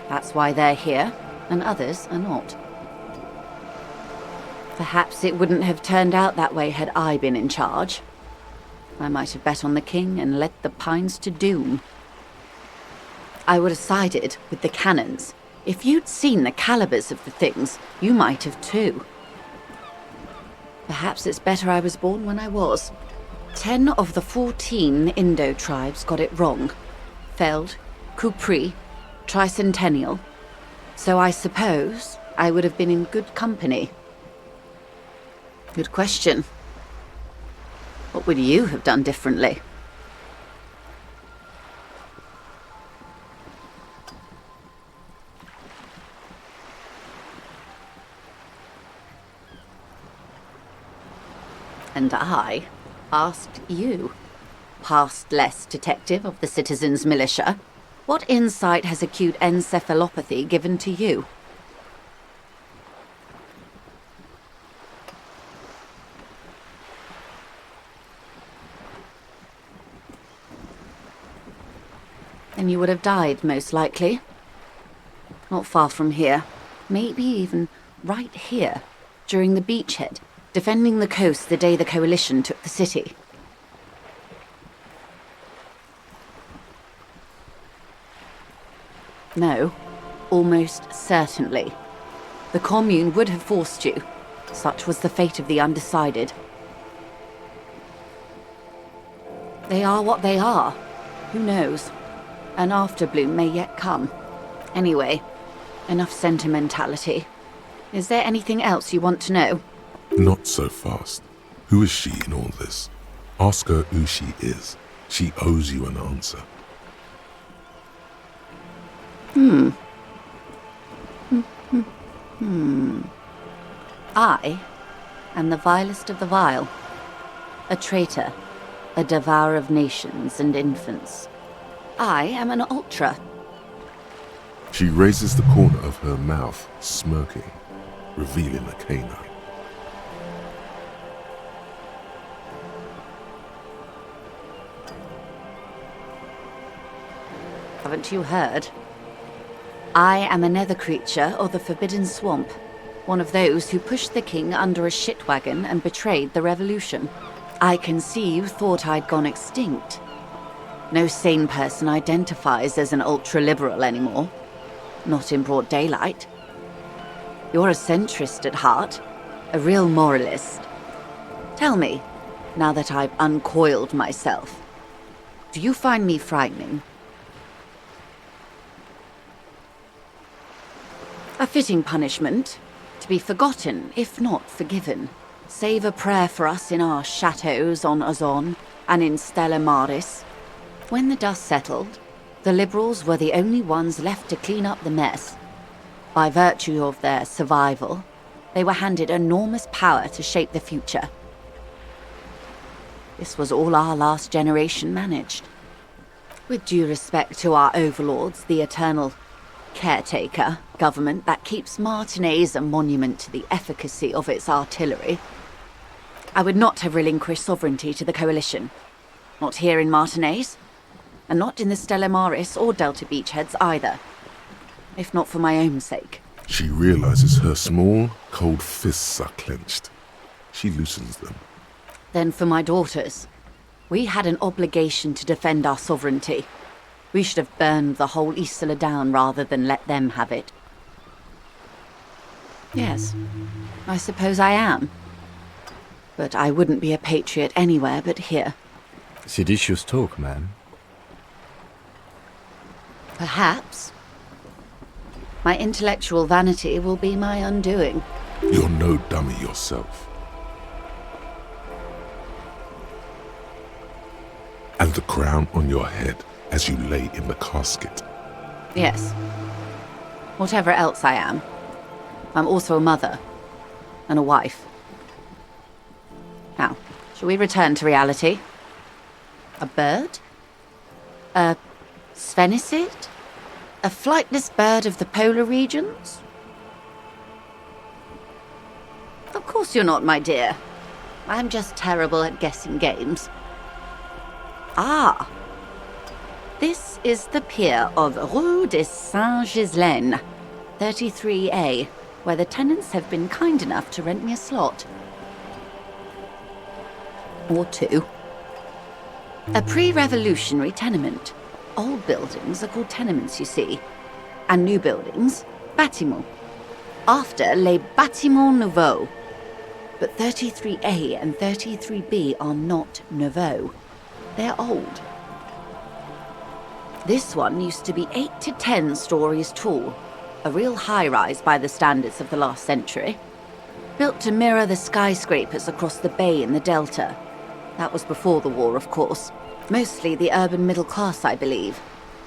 That's why they're here, and others are not. Perhaps it wouldn't have turned out that way had I been in charge. I might have bet on the king and led the Pines to doom. I would have sided with the cannons. If you'd seen the calibers of the things, you might have too. Perhaps it's better I was born when I was. 10 of the 14 Indo tribes got it wrong. Feld, Kupri, Tricentennial. So I suppose I would have been in good company. Good question. What would you have done differently? And I asked you, past-less detective of the Citizens Militia, what insight has acute encephalopathy given to you? Then you would have died, most likely. Not far from here. Maybe even right here, during the beachhead, defending the coast the day the Coalition took the city. No, almost certainly. The Commune would have forced you. Such was the fate of the undecided. They are what they are. Who knows? An afterbloom may yet come. Anyway, enough sentimentality. Is there anything else you want to know? Not so fast. Who is she in all this? Ask her who she is. She owes you an answer. I am the vilest of the vile. A traitor. A devourer of nations and infants. I am an ultra. She raises the corner of her mouth, smirking, revealing a canine. Haven't you heard? I am a nether creature of the Forbidden Swamp. One of those who pushed the king under a shit wagon and betrayed the revolution. I can see you thought I'd gone extinct. No sane person identifies as an ultra-liberal anymore. Not in broad daylight. You're a centrist at heart. A real moralist. Tell me, now that I've uncoiled myself, do you find me frightening? A fitting punishment, to be forgotten, if not forgiven. Save a prayer for us in our chateaus on Ozon and in Stella Maris. When the dust settled, the Liberals were the only ones left to clean up the mess. By virtue of their survival, they were handed enormous power to shape the future. This was all our last generation managed. With due respect to our overlords, the eternal caretaker government that keeps Martinez a monument to the efficacy of its artillery, I would not have relinquished sovereignty to the Coalition. Not here in Martinez, and not in the Stella Maris or Delta Beachheads either. If not for my own sake. She realizes her small, cold fists are clenched. She loosens them. Then for my daughters. We had an obligation to defend our sovereignty. We should have burned the whole Isola down rather than let them have it. Yes, I suppose I am. But I wouldn't be a patriot anywhere but here. Seditious talk, ma'am. Perhaps. My intellectual vanity will be my undoing. You're no dummy yourself. And the crown on your head as you lay in the casket. Yes. Whatever else I am, I'm also a mother and a wife. Now, shall we return to reality? A bird? A sphenicid? A flightless bird of the polar regions? Of course you're not, my dear. I'm just terrible at guessing games. Ah! This is the pier of Rue de Saint-Ghislaine, 33A, where the tenants have been kind enough to rent me a slot. Or two. A pre-revolutionary tenement. Old buildings are called tenements, you see. And new buildings, bâtiments. After les bâtiments nouveaux. but 33A and 33B are not nouveau. They're old. This one used to be 8 to 10 stories tall, a real high-rise by the standards of the last century. Built to mirror the skyscrapers across the bay in the Delta. That was before the war, of course. Mostly the urban middle class, I believe.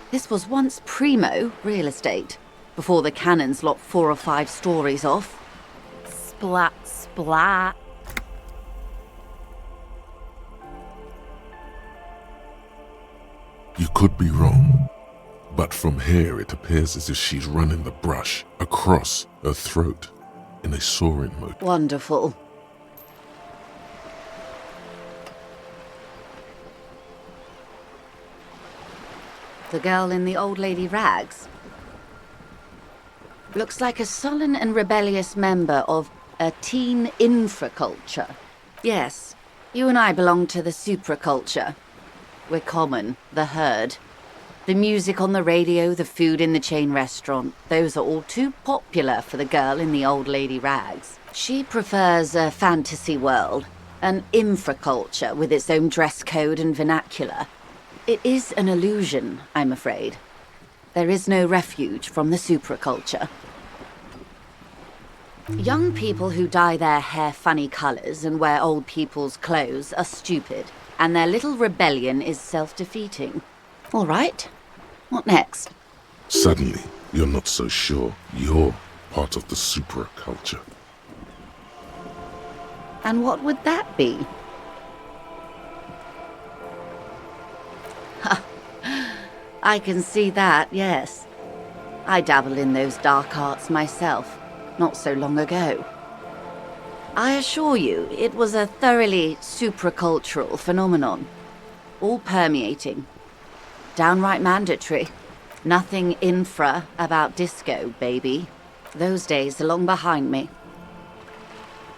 This was once primo real estate, before the cannons lopped 4 or 5 stories off. Splat, splat. You could be wrong, but from here it appears as if she's running the brush across her throat in a soaring motion. Wonderful. The girl in the old lady rags. Looks like a sullen and rebellious member of a teen infraculture. Yes, you and I belong to the supraculture. We're common, the herd. The music on the radio, the food in the chain restaurant, those are all too popular for the girl in the old lady rags. She prefers a fantasy world, an infraculture with its own dress code and vernacular. It is an illusion, I'm afraid. There is no refuge from the supraculture. Young people who dye their hair funny colours and wear old people's clothes are stupid, and their little rebellion is self-defeating. All right, what next? Suddenly, you're not so sure you're part of the supraculture. And what would that be? I can see that, yes. I dabbled in those dark arts myself, not so long ago. I assure you, it was a thoroughly supracultural phenomenon. All permeating. Downright mandatory. Nothing infra about disco, baby. Those days are long behind me.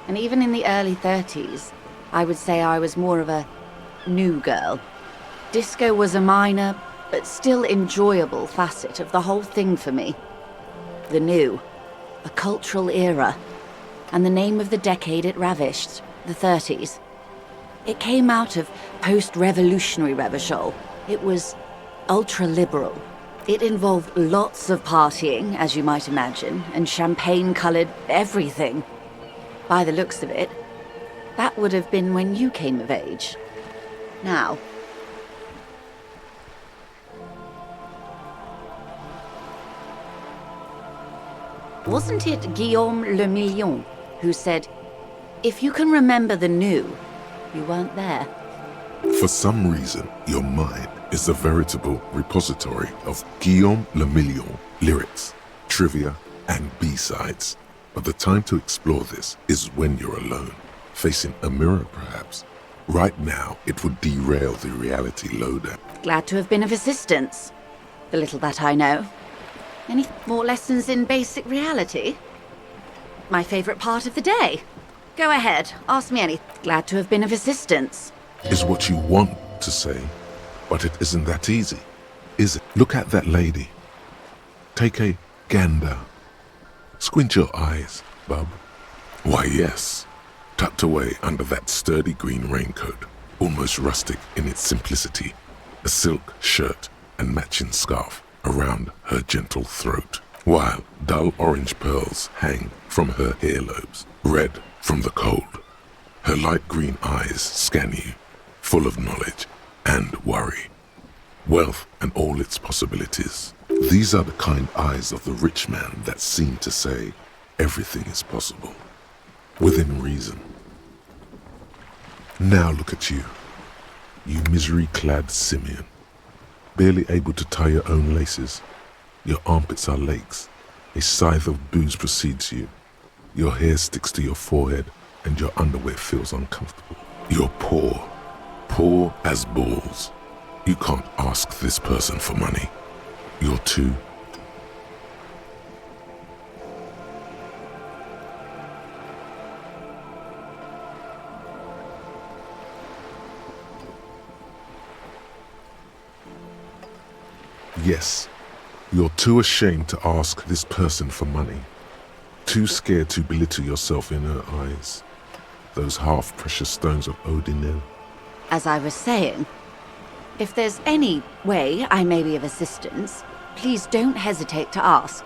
And even in the early 30s, I would say I was more of a new girl. Disco was a minor, but still enjoyable facet of the whole thing for me. The new, a cultural era, and the name of the decade it ravished, the 30s. It came out of post-revolutionary Revachol. It was ultra-liberal. It involved lots of partying, as you might imagine, and champagne-coloured everything. By the looks of it, that would have been when you came of age. Now, wasn't it Guillaume Le Million who said, if you can remember the new, you weren't there? For some reason, your mind is a veritable repository of Guillaume Le Million lyrics, trivia, and B-sides. But the time to explore this is when you're alone, facing a mirror perhaps. Right now, it would derail the reality loader. Glad to have been of assistance. The little that I know. Any more lessons in basic reality? My favourite part of the day. Go ahead, ask me anything. Glad to have been of assistance. Is what you want to say, but it isn't that easy, is it? Look at that lady. Take a gander. Squint your eyes, bub. Why, yes. Tucked away under that sturdy green raincoat, almost rustic in its simplicity, a silk shirt and matching scarf around her gentle throat, while dull orange pearls hang from her earlobes, red from the cold. Her light green eyes scan you, full of knowledge and worry, wealth and all its possibilities. These are the kind eyes of the rich man that seem to say everything is possible, within reason. Now look at you, you misery-clad simian, barely able to tie your own laces. Your armpits are lakes. A scythe of booze precedes you. Your hair sticks to your forehead and your underwear feels uncomfortable. You're poor, poor as balls. You can't ask this person for money. You're too. Yes, you're too ashamed to ask this person for money. Too scared to belittle yourself in her eyes. those half-precious stones of Odinil. As I was saying, if there's any way I may be of assistance, please don't hesitate to ask.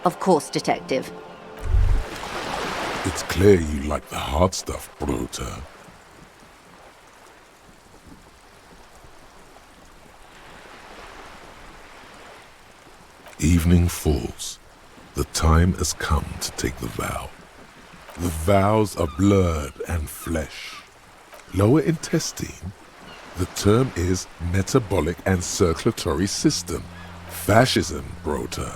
Of course, Detective. It's clear you like the hard stuff, Brota. Evening falls. The time has come to take the vow. The vows are blood and flesh. Lower intestine. The term is metabolic and circulatory system. Fascism, Brota.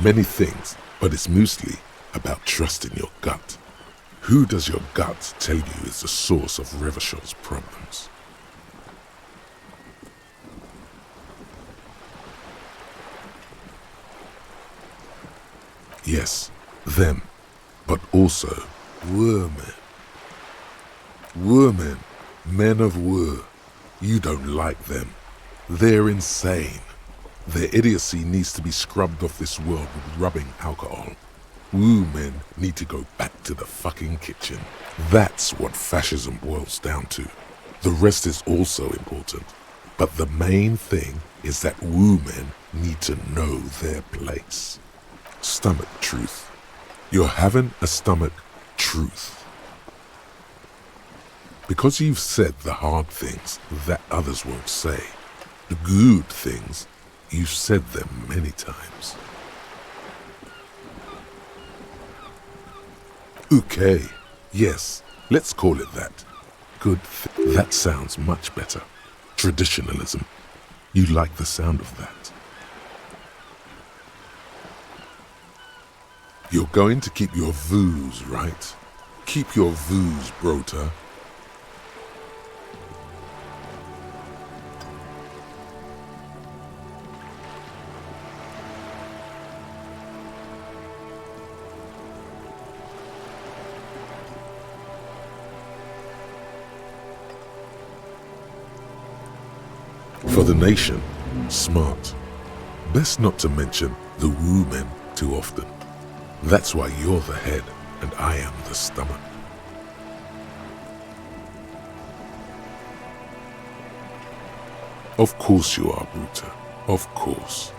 Many things, but it's mostly about trusting your gut. Who does your gut tell you is the source of Revachol's problems? Yes, them, but also Women. Women, men of Wur. You don't like them. They're insane. Their idiocy needs to be scrubbed off this world with rubbing alcohol. Woo men need to go back to the fucking kitchen. That's what fascism boils down to. The rest is also important. But the main thing is that woo men need to know their place. Stomach truth. You're having a stomach truth. Because you've said the hard things that others won't say, the good things, you've said them many times. Okay, yes, let's call it that. Good that sounds much better. Traditionalism. You like the sound of that. You're going to keep your voos, right? Keep your voos, Brota. For the nation, smart. Best not to mention the woo men too often. That's why you're the head and I am the stomach. Of course you are, Bruta. Of course.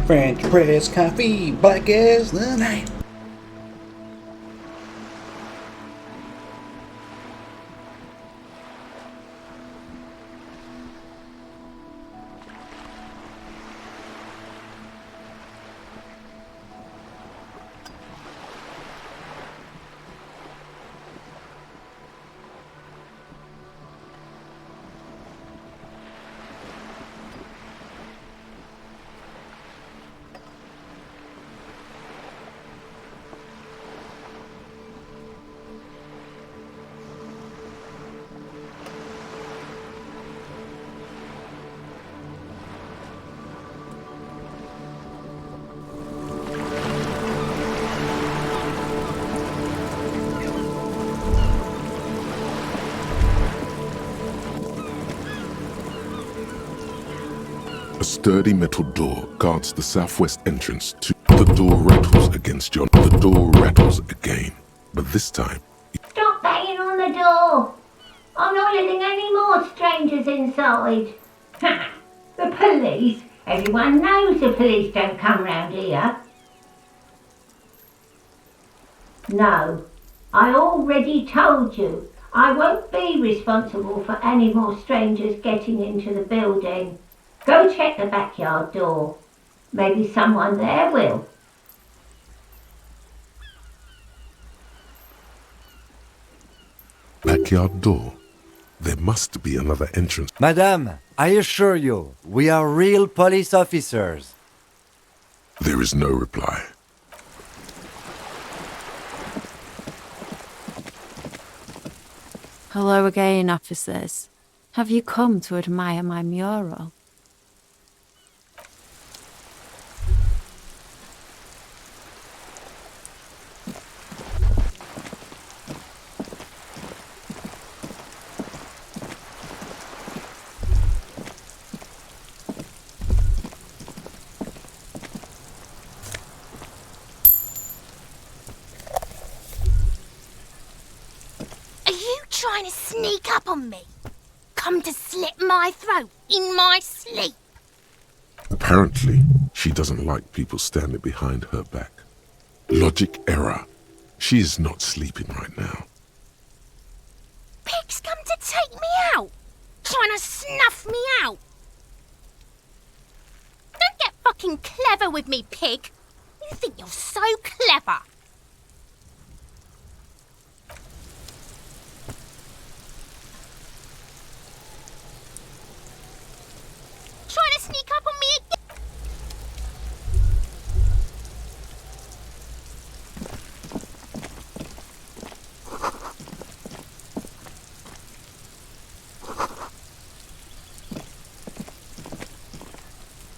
French press coffee, black as the night. A sturdy metal door guards the southwest entrance to the door rattles against John. The door rattles again, but this time... Stop banging on the door! I'm not letting any more strangers inside. Ha! The police? Everyone knows the police don't come round here. No, I already told you. I won't be responsible for any more strangers getting into the building. Go check the backyard door. Maybe someone there will. Backyard door? There must be another entrance. Madame, I assure you, we are real police officers. There is no reply. Hello again, officers. Have you come to admire my mural? Trying to sneak up on me? Come to slit my throat in my sleep? Apparently, she doesn't like people standing behind her back. Logic error. She is not sleeping right now. Pig's come to take me out, trying to snuff me out. Don't get fucking clever with me, pig. You think you're so clever. Trying to sneak up on me again.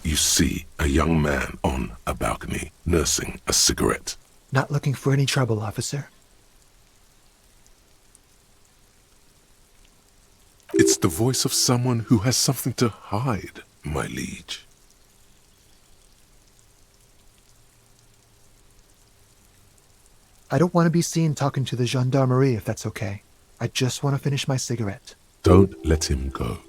You see a young man on a balcony nursing a cigarette. Not looking for any trouble, officer. It's the voice of someone who has something to hide, my liege. I don't want to be seen talking to the gendarmerie, if that's okay. I just want to finish my cigarette. Don't let him go.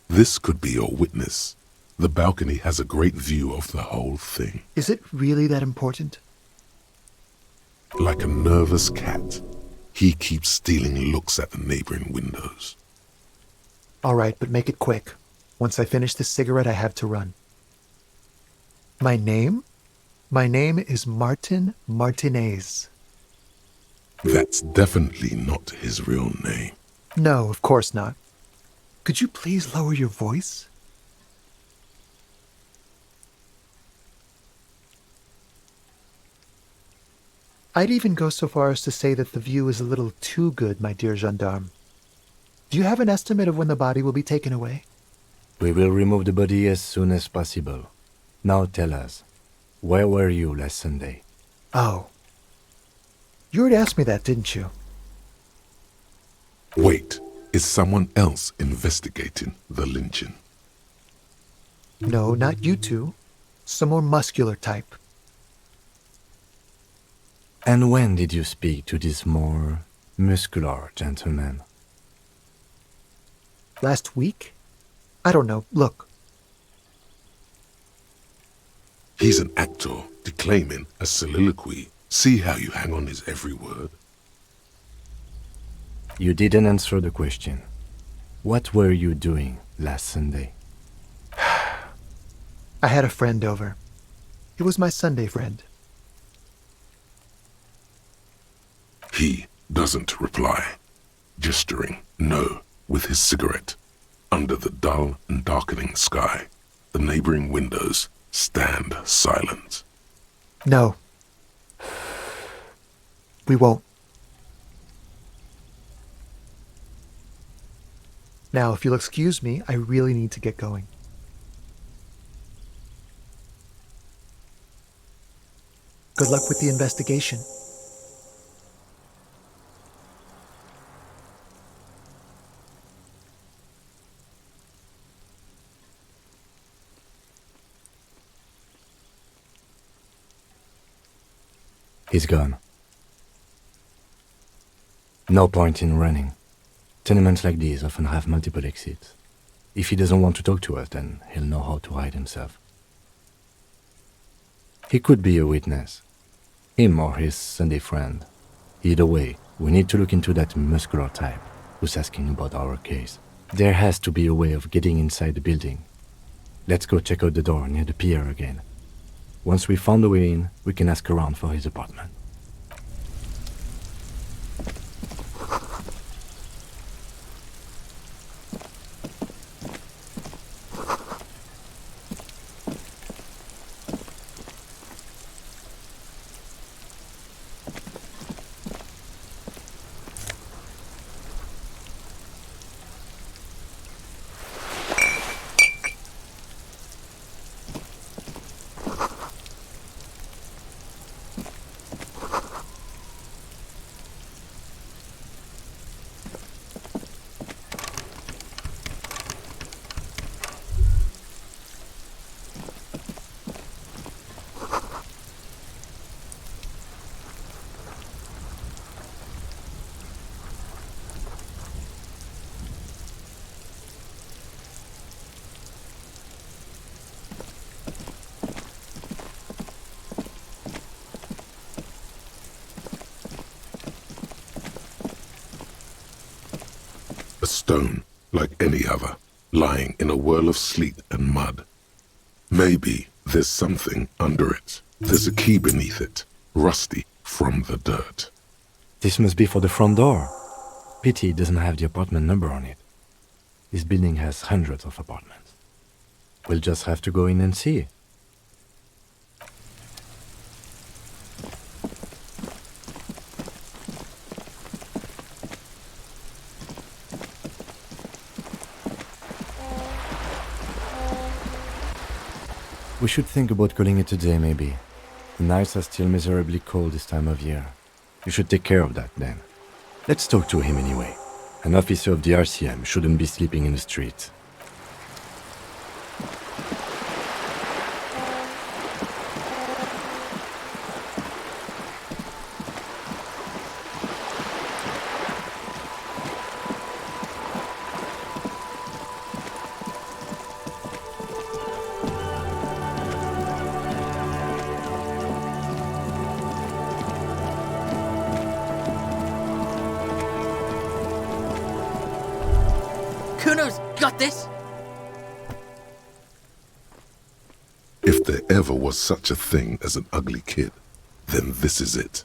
This could be your witness. The balcony has a great view of the whole thing. Is it really that important? Like a nervous cat, he keeps stealing looks at the neighboring windows. All right, but make it quick. Once I finish this cigarette, I have to run. My name? My name is Martin Martinez. That's definitely not his real name. No, of course not. Could you please lower your voice? I'd even go so far as to say that the view is a little too good, my dear gendarme. Do you have an estimate of when the body will be taken away? We will remove the body as soon as possible. Now tell us, where were you last Sunday? Oh. You already asked me that, didn't you? Wait, is someone else investigating the lynching? No, not you two. Some more muscular type. And when did you speak to this more muscular gentleman? Last week? I don't know. Look. He's an actor, declaiming a soliloquy. See how you hang on his every word? You didn't answer the question. What were you doing last Sunday? I had a friend over. It was my Sunday friend. He doesn't reply, gesturing no with his cigarette. Under the dull and darkening sky, the neighboring windows stand silent. No. We won't. Now, if you'll excuse me, I really need to get going. Good luck with the investigation. He's gone. No point in running. Tenements like these often have multiple exits. If he doesn't want to talk to us, then he'll know how to hide himself. He could be a witness. Him or his Sunday friend. Either way, we need to look into that muscular type who's asking about our case. There has to be a way of getting inside the building. Let's go check out the door near the pier again. Once we found a way in, we can ask around for his apartment. A stone, like any other, lying in a whirl of sleet and mud. Maybe there's something under it. There's a key beneath it, rusty from the dirt. This must be for the front door. Pity it doesn't have the apartment number on it. This building has hundreds of apartments. We'll just have to go in and see. We should think about calling it a day, maybe. The nights are still miserably cold this time of year. You should take care of that, then. Let's talk to him anyway. An officer of the RCM shouldn't be sleeping in the street. Kuno's got this! If there ever was such a thing as an ugly kid, then this is it.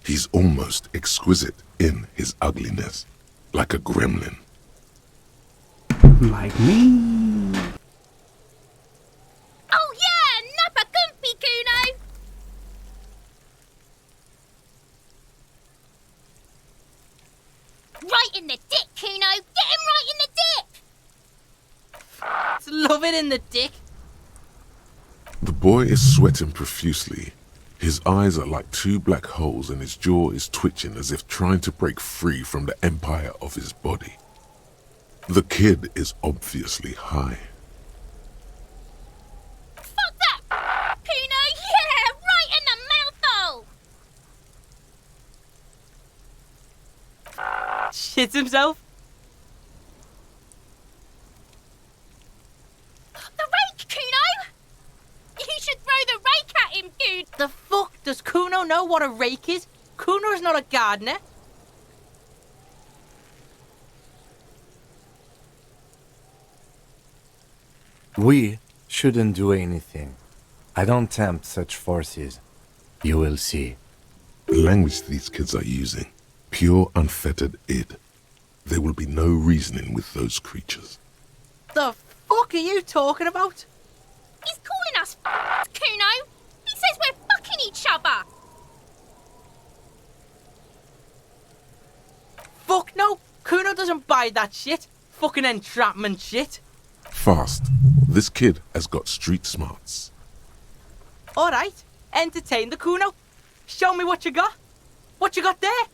He's almost exquisite in his ugliness, like a gremlin. Like me. Oh yeah, nappa gumpy, Kuno! Right in the dick, Kuno! Get him right in the dick! It's loving in the dick. The boy is sweating profusely. His eyes are like two black holes and his jaw is twitching as if trying to break free from the empire of his body. The kid is obviously high. Fuck that! Kuno, yeah! Right in the mouthhole! Shits himself. The rake, Kuno! You should throw the rake don't know what a rake is. Kuno's not a gardener. We shouldn't do anything. I don't tempt such forces. You will see. The language these kids are using, pure unfettered id. There will be no reasoning with those creatures. The fuck are you talking about? He's calling us Kuno. He says we're fucking each other. Fuck no. Kuno doesn't buy that shit. Fucking entrapment shit. Fast. This kid has got street smarts. Alright, entertain the Kuno. Show me what you got. What you got there?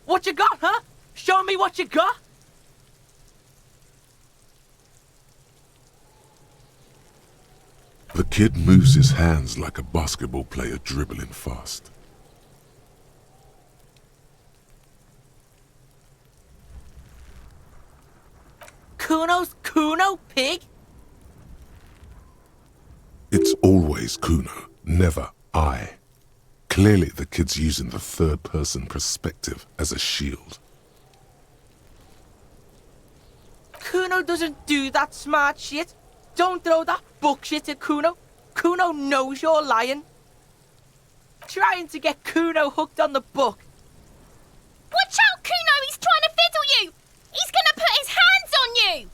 What you got, huh? Show me what you got. The kid moves his hands like a basketball player dribbling fast. Kuno's Kuno, pig? It's always Kuno, never I. Clearly the kid's using the third-person perspective as a shield. Kuno doesn't do that smart shit. Don't throw that bullshit at Kuno. Kuno knows you're lying. Trying to get Kuno hooked on the book. Watch out, Kuno! He's trying to fiddle you! He's gonna put his hands on you!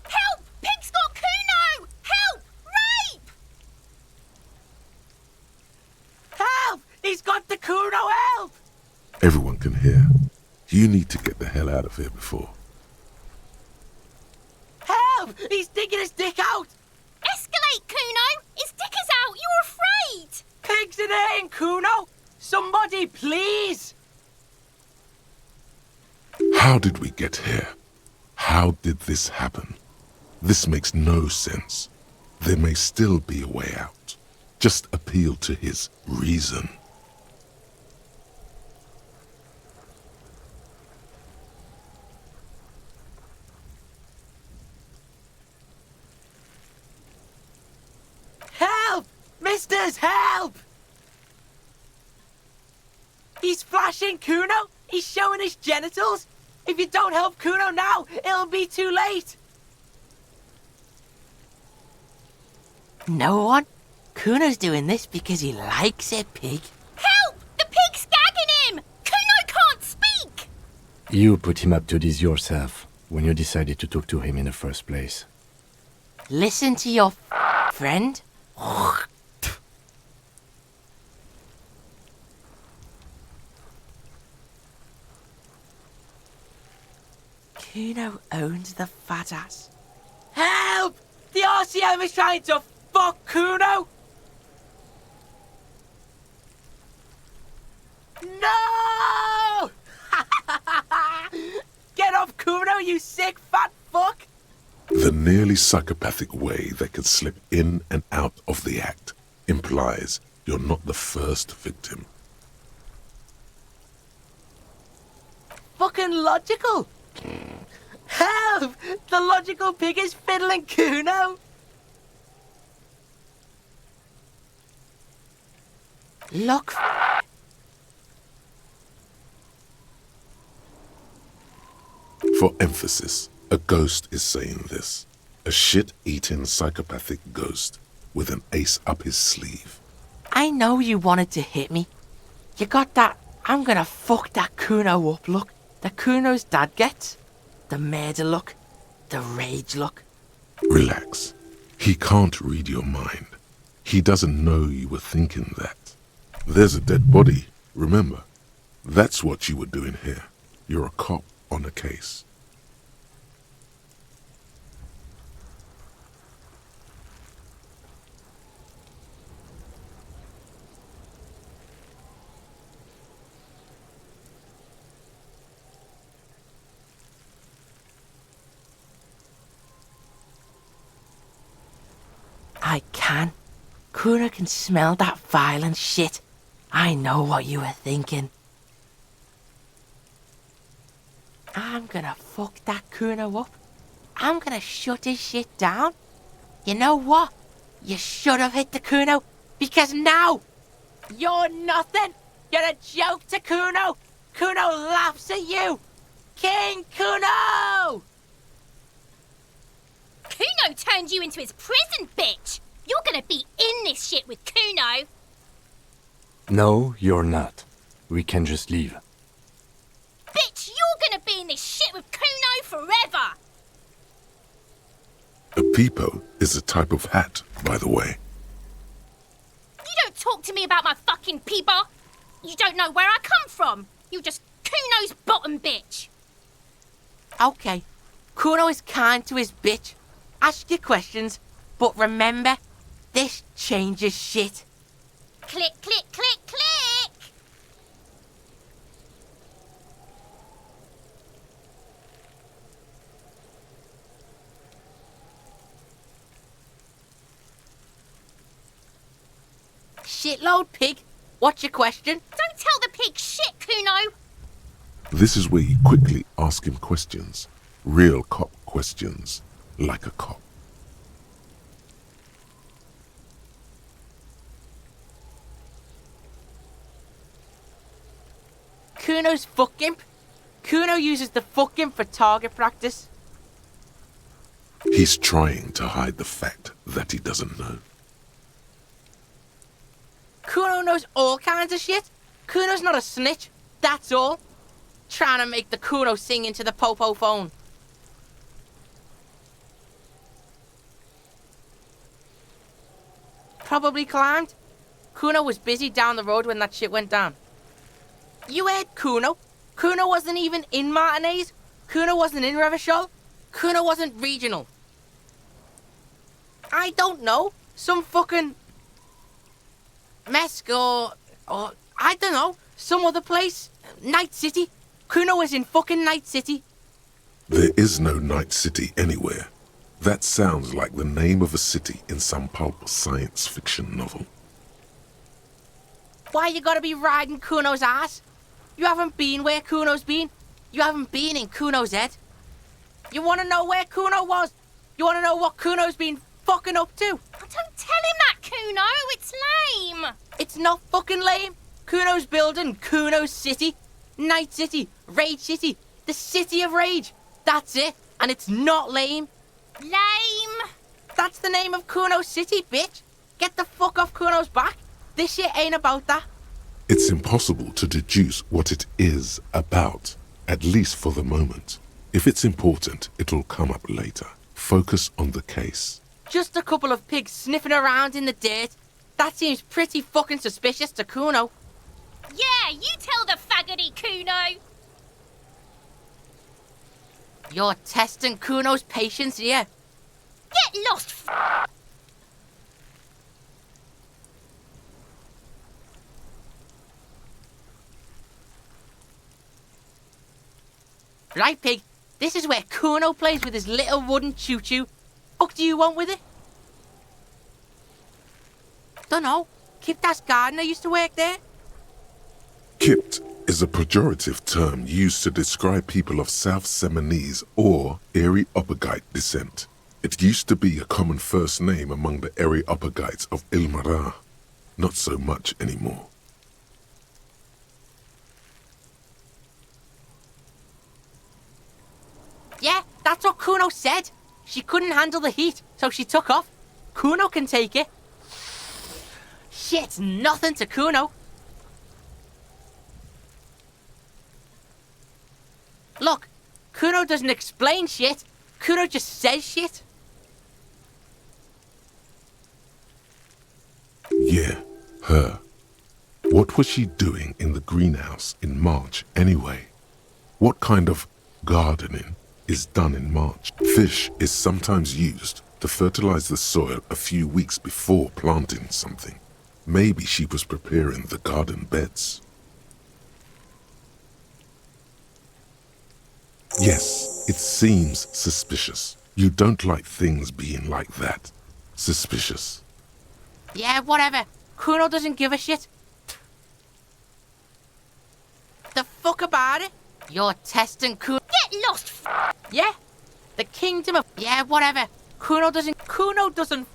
Help! Pig's got Kuno! Help! Rape! Help! He's got the Kuno, help! Everyone can hear. You need to get the hell out of here before. Help! He's digging his dick out! Escalate, Kuno! His dick is out! You're afraid! Pigs in here, Kuno! Somebody, please! How did we get here? How did this happen? This makes no sense. There may still be a way out. Just appeal to his reason. Help! Misters, help! He's flashing Kuno! He's showing his genitals! If you don't help Kuno now, it'll be too late! No one? Kuno's doing this because he likes it, pig. Help! The pig's gagging him! Kuno can't speak! You put him up to this yourself when you decided to talk to him in the first place. Listen to your friend. Kuno owns the fat ass. Help! The RCM is trying to fuck Kuno! No! Get off Kuno, you sick fat fuck! The nearly psychopathic way they could slip in and out of the act implies you're not the first victim. Fucking logical! Help! The logical pig is fiddling Kuno! Look. For emphasis, a ghost is saying this. A shit-eating psychopathic ghost with an ace up his sleeve. I know you wanted to hit me. You got that I'm gonna fuck that Kuno up look that Kuno's dad gets. The murder look. The rage look. Relax. He can't read your mind. He doesn't know you were thinking that. There's a dead body, remember? That's what you were doing here. You're a cop on a case. I can. Kuno can smell that violent shit. I know what you were thinking. I'm gonna fuck that Kuno up. I'm gonna shut his shit down. You know what? You should have hit the Kuno, because now You're nothing! You're a joke to Kuno! Kuno laughs at you! King Kuno! Kuno turned you into his prison, bitch! You're gonna be in this shit with Kuno! No, you're not. We can just leave. Bitch, you're gonna be in this shit with Kuno forever! A peepo is a type of hat, by the way. You don't talk to me about my fucking peeper! You don't know where I come from! You just Kuno's bottom bitch! Okay, Kuno is kind to his bitch. Ask your questions, but remember, this changes shit. Click, click, click, click! Shitload pig. What's your question? Don't tell the pig shit, Kuno! This is where you quickly ask him questions. Real cop questions. Like a cop. Kuno's fuck imp. Kuno uses the fuck imp for target practice. He's trying to hide the fact that he doesn't know. Kuno knows all kinds of shit. Kuno's not a snitch, that's all. Trying to make the Kuno sing into the popo phone. Probably climbed. Kuno was busy down the road when that shit went down. You heard Kuno. Kuno wasn't even in Martinez. Kuno wasn't in Revachol. Kuno wasn't regional. I don't know. Some fucking... Mesk or I don't know. Some other place. Night City. Kuno was in fucking Night City. There is no Night City anywhere. That sounds like the name of a city in some pulp science fiction novel. Why you gotta be riding Kuno's ass? You haven't been where Kuno's been. You haven't been in Kuno's head. You wanna know where Kuno was? You wanna know what Kuno's been fucking up to? Don't tell him that, Kuno! It's lame! It's not fucking lame. Kuno's building Kuno's city. Night City. Rage City. The City of Rage. That's it. And it's not lame. Lame! That's the name of Kuno's city, bitch. Get the fuck off Kuno's back. This shit ain't about that. It's impossible to deduce what it is about, at least for the moment. If it's important, it'll come up later. Focus on the case. Just a couple of pigs sniffing around in the dirt. That seems pretty fucking suspicious to Kuno. Yeah, you tell the faggoty, Kuno! You're testing Kuno's patience here. Get lost, Right, pig. This is where Kuno plays with his little wooden choo-choo. What do you want with it? Dunno. Kiptas gardener used to work there. Kipt is a pejorative term used to describe people of South Seminese or Areopagite descent. It used to be a common first name among the Areopagites of Ilmara. Not so much anymore. Yeah, that's what Kuno said. She couldn't handle the heat, so she took off. Kuno can take it. Shit's nothing to Kuno. Look, Kuno doesn't explain shit. Kuno just says shit. Yeah, her. What was she doing in the greenhouse in March anyway? What kind of gardening is done in March? Fish is sometimes used to fertilize the soil a few weeks before planting something. Maybe she was preparing the garden beds. Yes, it seems suspicious. You don't like things being like that. Suspicious. Yeah, whatever. Kuno doesn't give a shit. The fuck about it? You're testing Kuno. Get lost, Yeah, the kingdom of... Yeah, whatever. Kuno doesn't...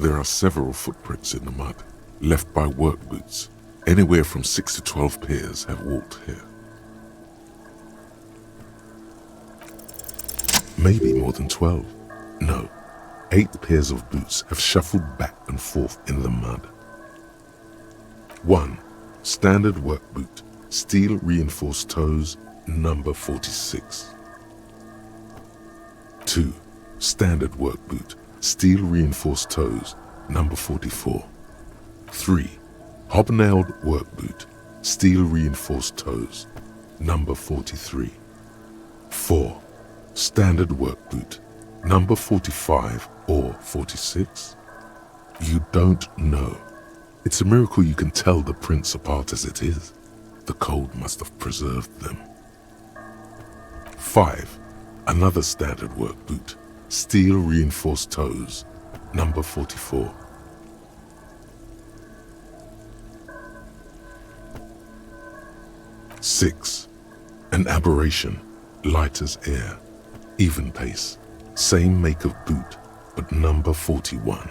There are several footprints in the mud, left by work boots. Anywhere from 6 to 12 pairs have walked here. Maybe more than 12. No, 8 pairs of boots have shuffled back and forth in the mud. 1. Standard work boot, steel reinforced toes, number 46. 2. Standard work boot, steel reinforced toes, number 44. 3. Hobnailed work boot, steel reinforced toes, number 43. 4. Standard work boot, number 45 or 46? You don't know. It's a miracle you can tell the prints apart as it is. The cold must have preserved them. 5. Another standard work boot, steel reinforced toes, number 44. 6. An aberration, light as air, even pace, same make of boot, but number 41.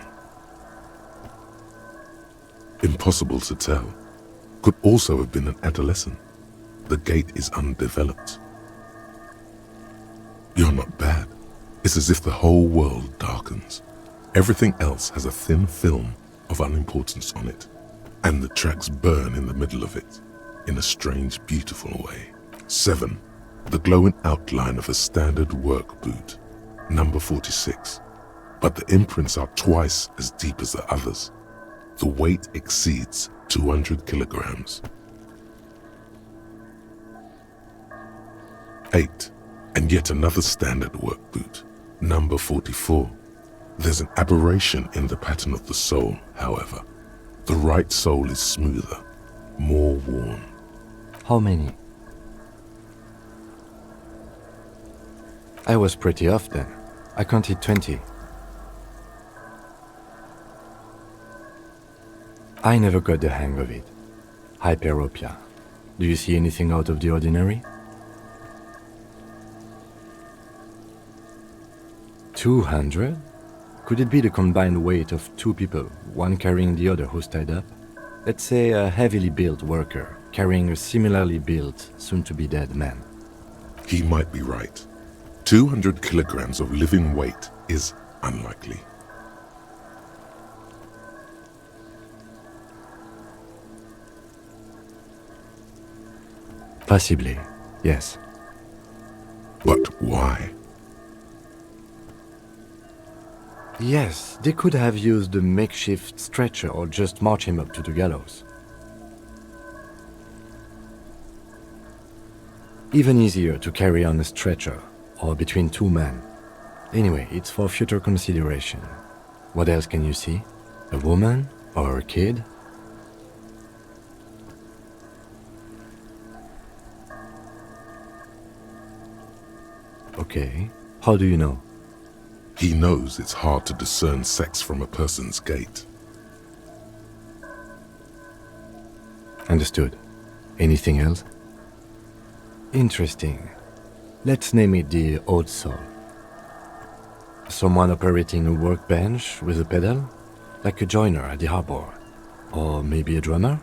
Impossible to tell. Could also have been an adolescent. The gait is undeveloped. You're not bad. It's as if the whole world darkens. Everything else has a thin film of unimportance on it, and the tracks burn in the middle of it, in a strange, beautiful way. 7. The glowing outline of a standard work boot, number 46. But the imprints are twice as deep as the others. The weight exceeds 200 kilograms. 8. And yet another standard work boot, number 44. There's an aberration in the pattern of the sole, however. The right sole is smoother, more worn. How many? I was pretty off then. I counted 20. I never got the hang of it. Hyperopia. Do you see anything out of the ordinary? 200? Could it be the combined weight of 2 people, one carrying the other who's tied up? Let's say a heavily built worker carrying a similarly built, soon-to-be-dead man. He might be right. 200 kilograms of living weight is unlikely. Possibly, yes. But why? Yes, they could have used a makeshift stretcher or just march him up to the gallows. Even easier to carry on a stretcher or between 2 men. Anyway, it's for future consideration. What else can you see? A woman or a kid? Okay, how do you know? He knows it's hard to discern sex from a person's gait. Understood. Anything else? Interesting. Let's name it the odd soul. Someone operating a workbench with a pedal, like a joiner at the harbor. Or maybe a drummer?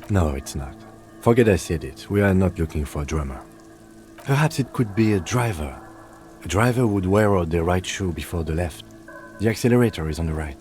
No, it's not. Forget I said it. We are not looking for a drummer. Perhaps it could be a driver. A driver would wear out the right shoe before the left. The accelerator is on the right.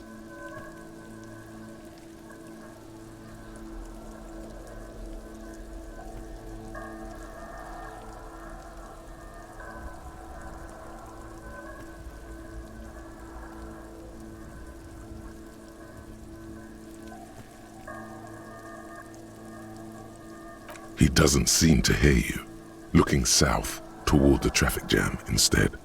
He doesn't seem to hear you, looking south toward the traffic jam instead.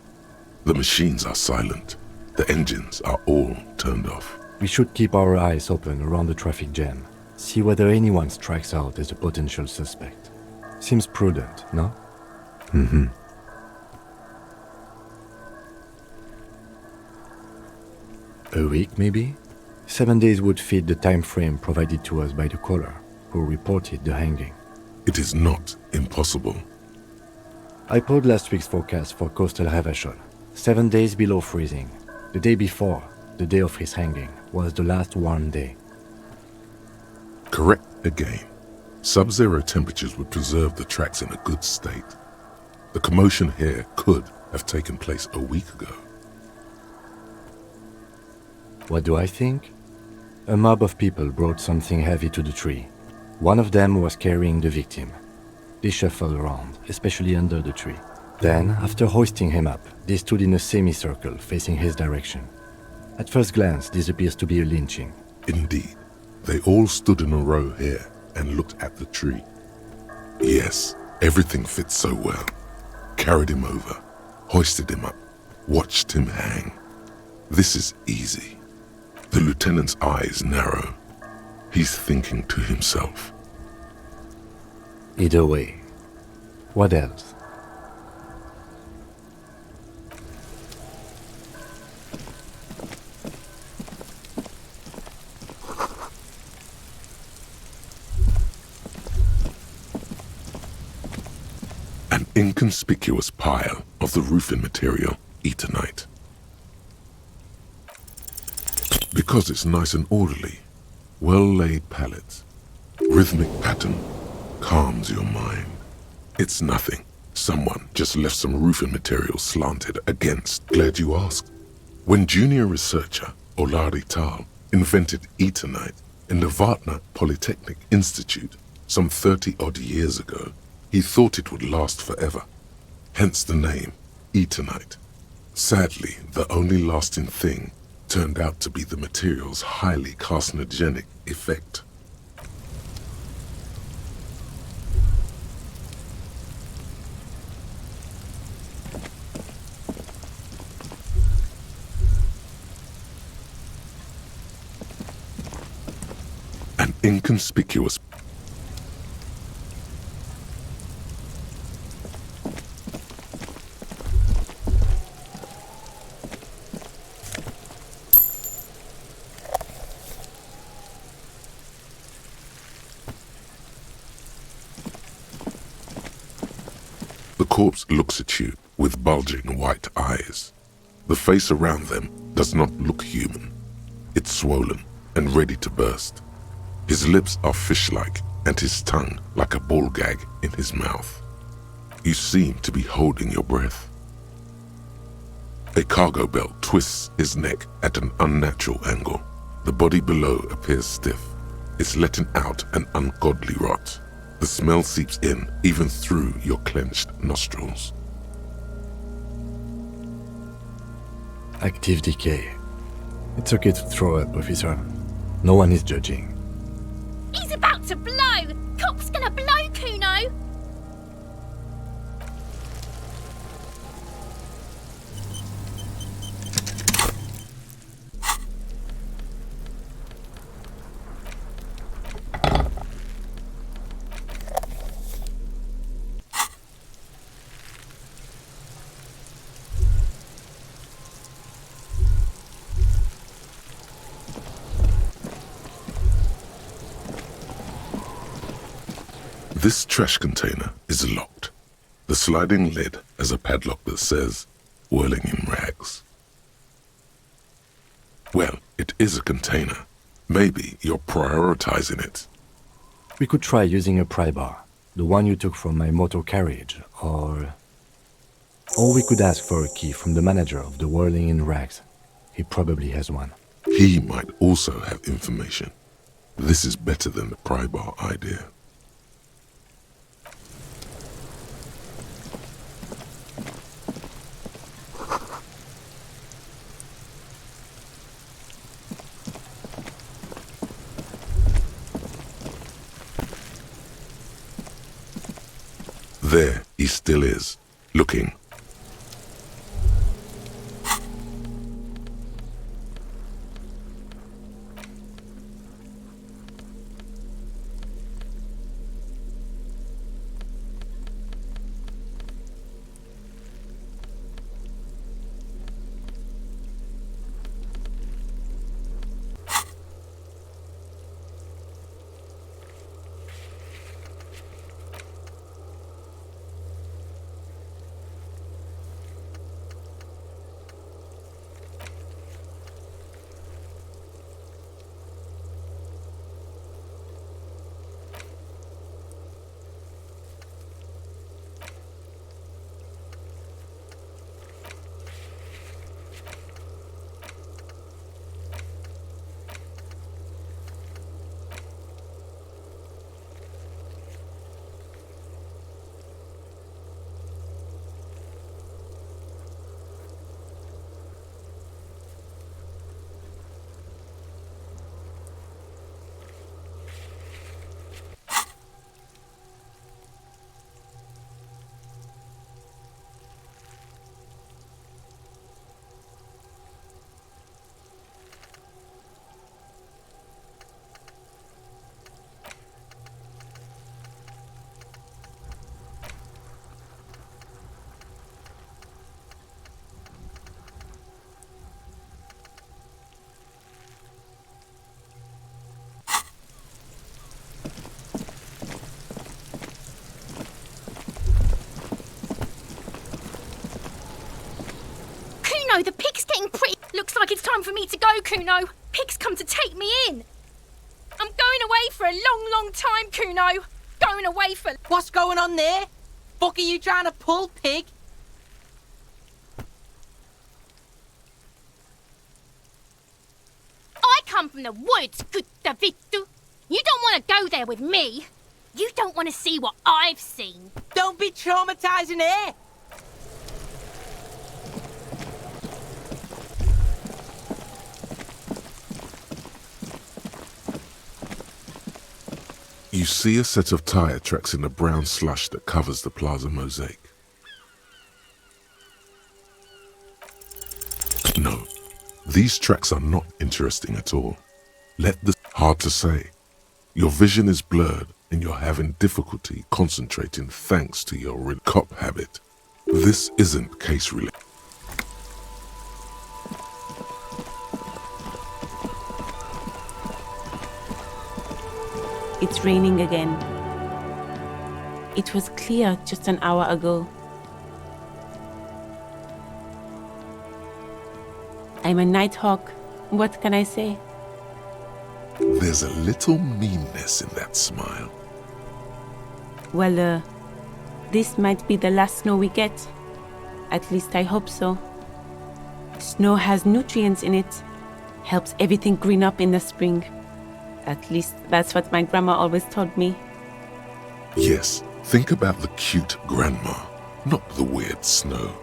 The machines are silent. The engines are all turned off. We should keep our eyes open around the traffic jam. See whether anyone strikes out as a potential suspect. Seems prudent, no? Mm-hmm. A week, maybe? 7 days would fit the time frame provided to us by the caller, who reported the hanging. It is not impossible. I pulled last week's forecast for coastal Revachol. 7 days below freezing. The day before, the day of his hanging, was the last warm day. Correct again. Sub-zero temperatures would preserve the tracks in a good state. The commotion here could have taken place a week ago. What do I think? A mob of people brought something heavy to the tree. One of them was carrying the victim. They shuffled around, especially under the tree. Then, after hoisting him up, they stood in a semicircle facing his direction. At first glance, this appears to be a lynching. Indeed, they all stood in a row here and looked at the tree. Yes, everything fits so well. Carried him over, hoisted him up, watched him hang. This is easy. The lieutenant's eyes narrow. He's thinking to himself. Either way. What else? An inconspicuous pile of the roofing material, Eternite. Because it's nice and orderly, well-laid pallets, rhythmic pattern, calms your mind. It's nothing. Someone just left some roofing material slanted against. Glad you asked. When junior researcher Olari Tal invented Eternite in the Vatna Polytechnic Institute some 30-odd years ago, he thought it would last forever. Hence the name, Eternite. Sadly, the only lasting thing turned out to be the material's highly carcinogenic effect. An inconspicuous The corpse looks at you with bulging white eyes. The face around them does not look human. It's swollen and ready to burst. His lips are fish-like and his tongue like a ball gag in his mouth. You seem to be holding your breath. A cargo belt twists his neck at an unnatural angle. The body below appears stiff. It's letting out an ungodly rot. The smell seeps in even through your clenched nostrils. Active decay. It's okay to throw up, officer. No one is judging. He's about to blow! Cop's gonna blow, Kuno! This trash container is locked. The sliding lid has a padlock that says, "Whirling in rags." Well, it is a container. Maybe you're prioritizing it. We could try using a pry bar, the one you took from my motor carriage, or we could ask for a key from the manager of the Whirling in Rags. He probably has one. He might also have information. This is better than the pry bar idea. There he still is, looking. No, the pig's getting pretty... Looks like it's time for me to go, Kuno. Pig's come to take me in. I'm going away for a long, long time, Kuno. Going away for... What's going on there? Fuck are you trying to pull, pig? I come from the woods, good Davidu. You don't want to go there with me. You don't want to see what I've seen. Don't be traumatizing her. You see a set of tire tracks in the brown slush that covers the plaza mosaic. No, these tracks are not interesting at all. Hard to say. Your vision is blurred and you're having difficulty concentrating thanks to your cop habit. This isn't case related. It's raining again. It was clear just an hour ago. I'm a nighthawk. What can I say? There's a little meanness in that smile. Well, this might be the last snow we get. At least I hope so. Snow has nutrients in it. Helps everything green up in the spring. At least that's what my grandma always told me. Yes, think about the cute grandma, not the weird snow.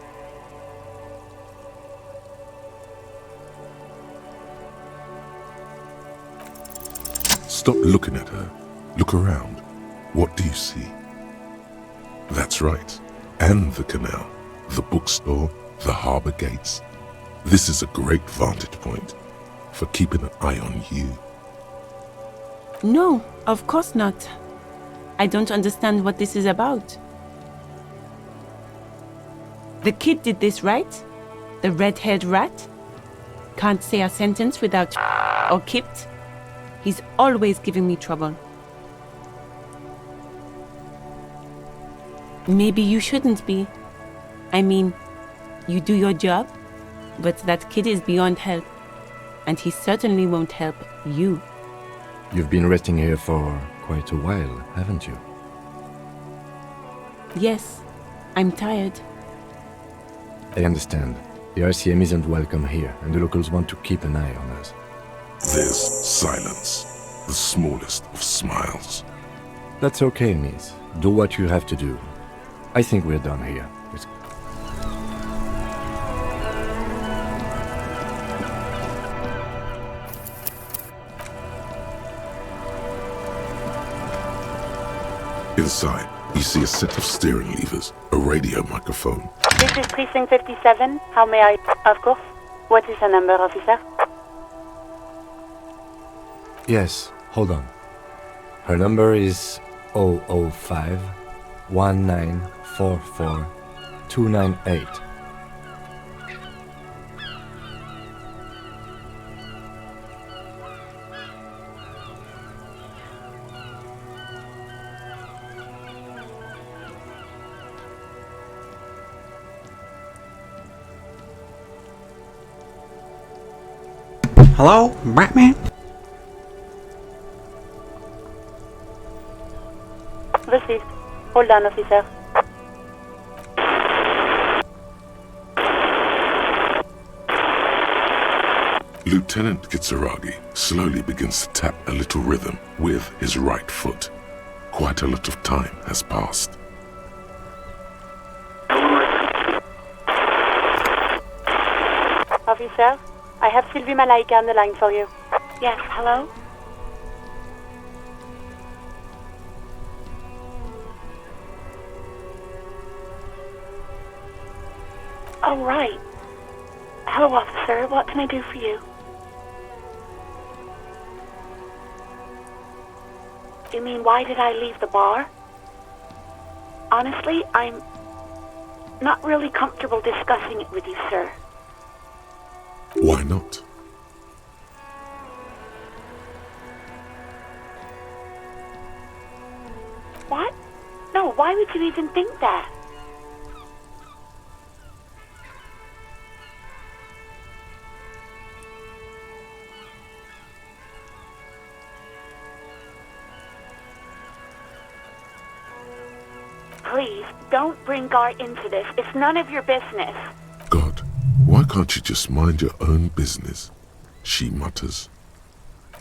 Stop looking at her. Look around. What do you see? That's right. And the canal, the bookstore, the harbour gates. This is a great vantage point for keeping an eye on you. No, of course not. I don't understand what this is about. The kid did this, right? The red-haired rat? Can't say a sentence without or kipped. He's always giving me trouble. Maybe you shouldn't be. I mean, you do your job, but that kid is beyond help. And he certainly won't help you. You've been resting here for quite a while, haven't you? Yes, I'm tired. I understand. The RCM isn't welcome here, and the locals want to keep an eye on us. There's silence, the smallest of smiles. That's okay, miss. Do what you have to do. I think we're done here. Inside, you see a set of steering levers, a radio microphone. This is Precinct 57. How may I... Of course. What is the number, officer? Yes, hold on. Her number is 005 1944 298. Hello, Batman? Received. Hold on, officer. Lieutenant Kitsuragi slowly begins to tap a little rhythm with his right foot. Quite a lot of time has passed. Officer, I have Sylvie Malaika on the line for you. Yes, hello? Oh, right. Hello, officer. What can I do for you? You mean, why did I leave the bar? Honestly, I'm not really comfortable discussing it with you, sir. Why not? What? No, why would you even think that? don't bring Gar into this. It's none of your business. God, why can't you just mind your own business? She mutters.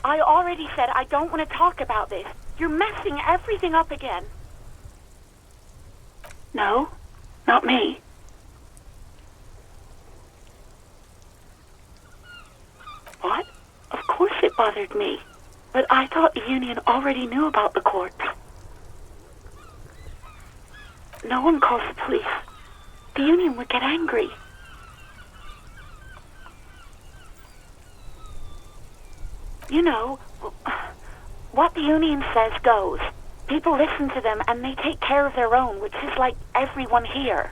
I already said I don't want to talk about this. You're messing everything up again. No, not me. What? Of course it bothered me. But I thought the Union already knew about the corpse. No one calls the police. The Union would get angry. You know, what the Union says goes. People listen to them and they take care of their own, which is like everyone here.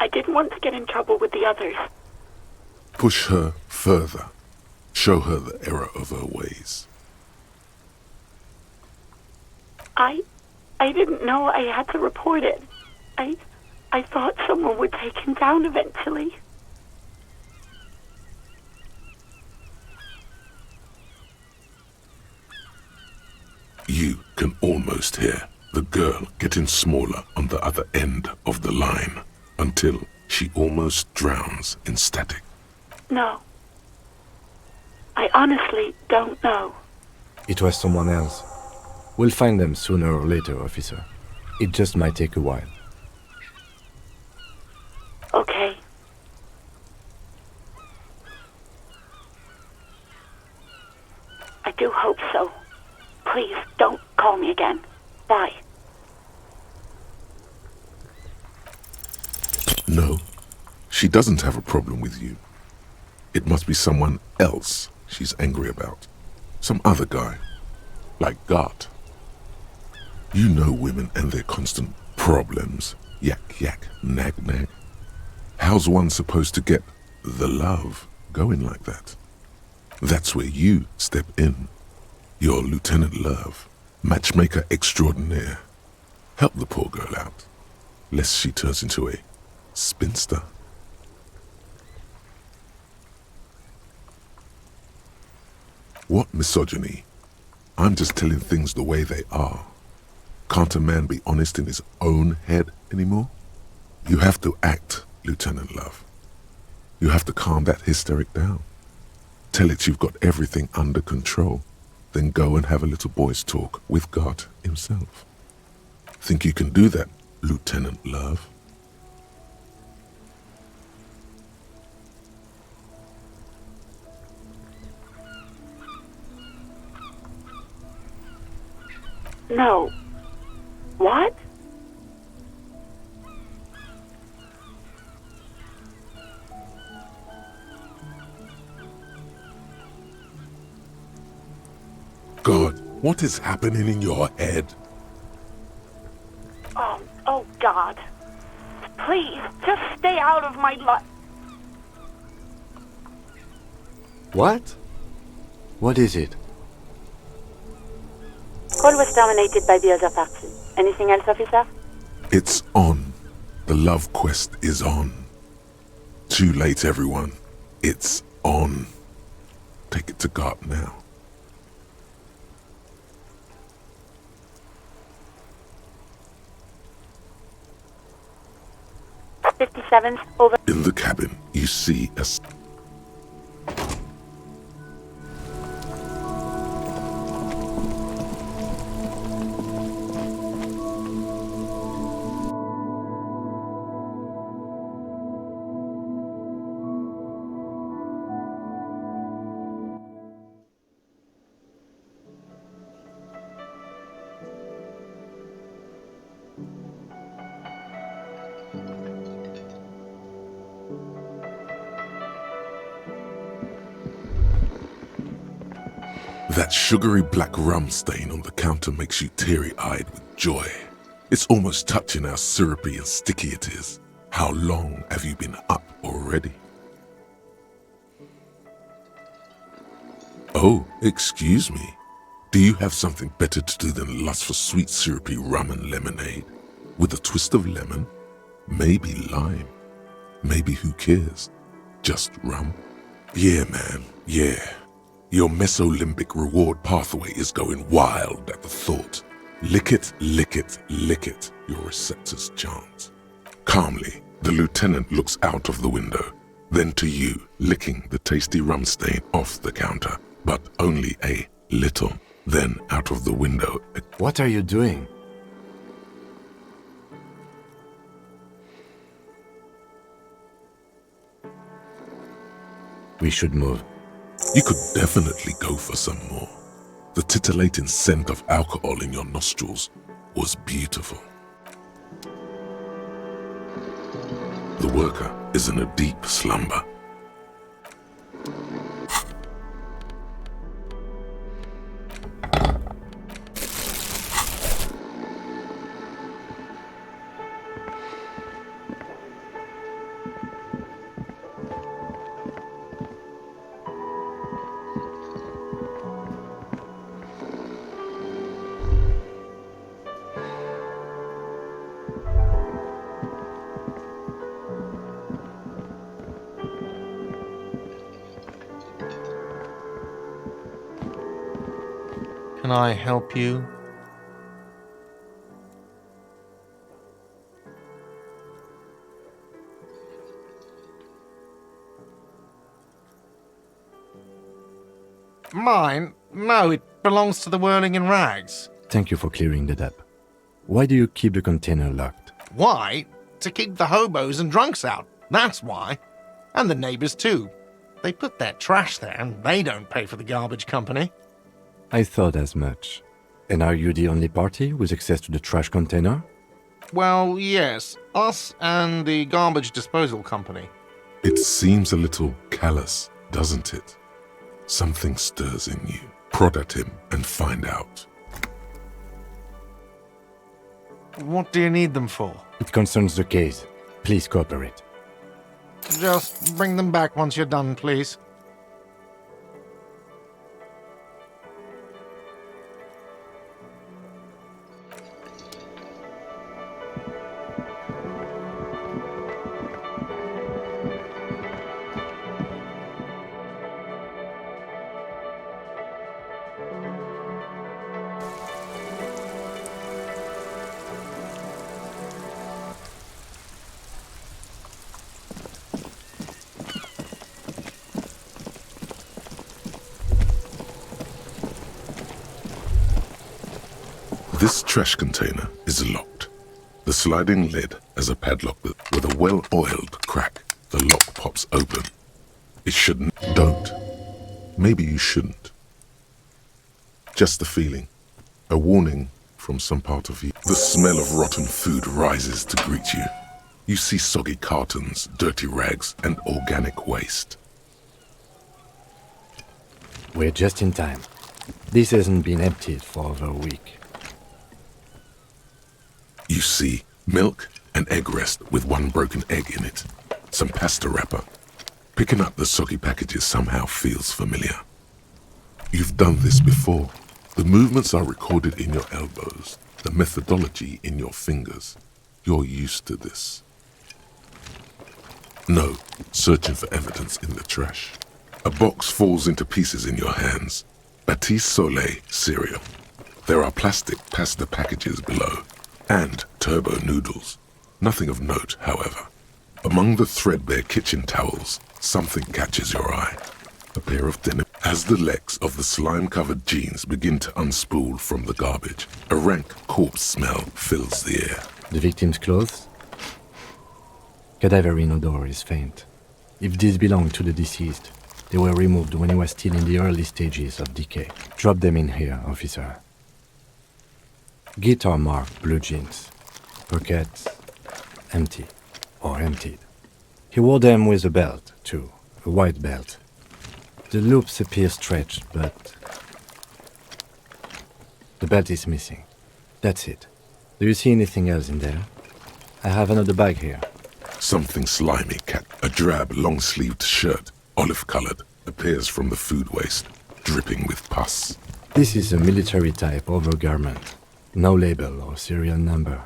I didn't want to get in trouble with the others. Push her further. Show her the error of her ways. I didn't know I had to report it. I thought someone would take him down eventually. You can almost hear the girl getting smaller on the other end of the line until she almost drowns in static. No. I honestly don't know. It was someone else. We'll find them sooner or later, officer. It just might take a while. Okay. I do hope so. Please, don't call me again. Bye. No, she doesn't have a problem with you. It must be someone else she's angry about. Some other guy. Like God. You know women and their constant problems. Yak, yak, nag, nag. How's one supposed to get the love going like that? That's where you step in. You're Lieutenant Love, matchmaker extraordinaire. Help the poor girl out, lest she turns into a spinster. What misogyny? I'm just telling things the way they are. Can't a man be honest in his own head anymore? You have to act, Lieutenant Love. You have to calm that hysteric down. Tell it you've got everything under control. Then go and have a little boy's talk with God himself. Think you can do that, Lieutenant Love? No. What? God, what is happening in your head? Oh God. Please, just stay out of my life. What? What is it? Call was dominated by the other party. Anything else, officer? It's on. The love quest is on. Too late, everyone. It's on. Take it to God now. 57's over. In the cabin, you see a... That sugary black rum stain on the counter makes you teary-eyed with joy. It's almost touching how syrupy and sticky it is. How long have you been up already? Oh, excuse me. Do you have something better to do than lust for sweet syrupy rum and lemonade? With a twist of lemon? Maybe lime? maybe who cares? Just rum? Yeah, man, yeah. Your Mesolimbic reward pathway is going wild at the thought. Lick it, lick it, lick it, your receptors chant. Calmly, the lieutenant looks out of the window, then to you, licking the tasty rum stain off the counter, but only a little. Then out of the window. What are you doing? We should move. You could definitely go for some more. The titillating scent of alcohol in your nostrils was beautiful. The worker is in a deep slumber. Can I help you? Mine? No, it belongs to the Whirling in Rags. Thank you for clearing that up. Why do you keep the container locked? Why? To keep the hobos and drunks out. That's why. And the neighbors too. They put their trash there and they don't pay for the garbage company. I thought as much. And are you the only party with access to the trash container? Well, yes. Us and the garbage disposal company. It seems a little callous, doesn't it? Something stirs in you. Prod at him and find out. What do you need them for? It concerns the case. Please cooperate. Just bring them back once you're done, please. This trash container is locked. The sliding lid has a padlock with a well-oiled crack. The lock pops open. It shouldn't. Don't. Maybe you shouldn't. Just a feeling. A warning from some part of you. The smell of rotten food rises to greet you. You see soggy cartons, dirty rags, and organic waste. We're just in time. This hasn't been emptied for over a week. You see milk and egg rest with one broken egg in it. Some pasta wrapper. Picking up the soggy packages somehow feels familiar. You've done this before. The movements are recorded in your elbows, the methodology in your fingers. You're used to this. No, searching for evidence in the trash. A box falls into pieces in your hands. Batiste Soleil cereal. There are plastic pasta packages below. And turbo noodles. Nothing of note, however. Among the threadbare kitchen towels, something catches your eye. A pair of denim. As the legs of the slime-covered jeans begin to unspool from the garbage, a rank corpse smell fills the air. The victim's clothes? Cadaverine odor is faint. If these belong to the deceased, they were removed when he was still in the early stages of decay. Drop them in here, officer. Guitar marked blue jeans. Pockets empty or emptied. He wore them with a belt, too. A white belt. The loops appear stretched, but the belt is missing. That's it. Do you see anything else in there? I have another bag here. Something slimy, a drab, long-sleeved shirt, olive-colored, appears from the food waste, dripping with pus. This is a military-type overgarment. No label or serial number.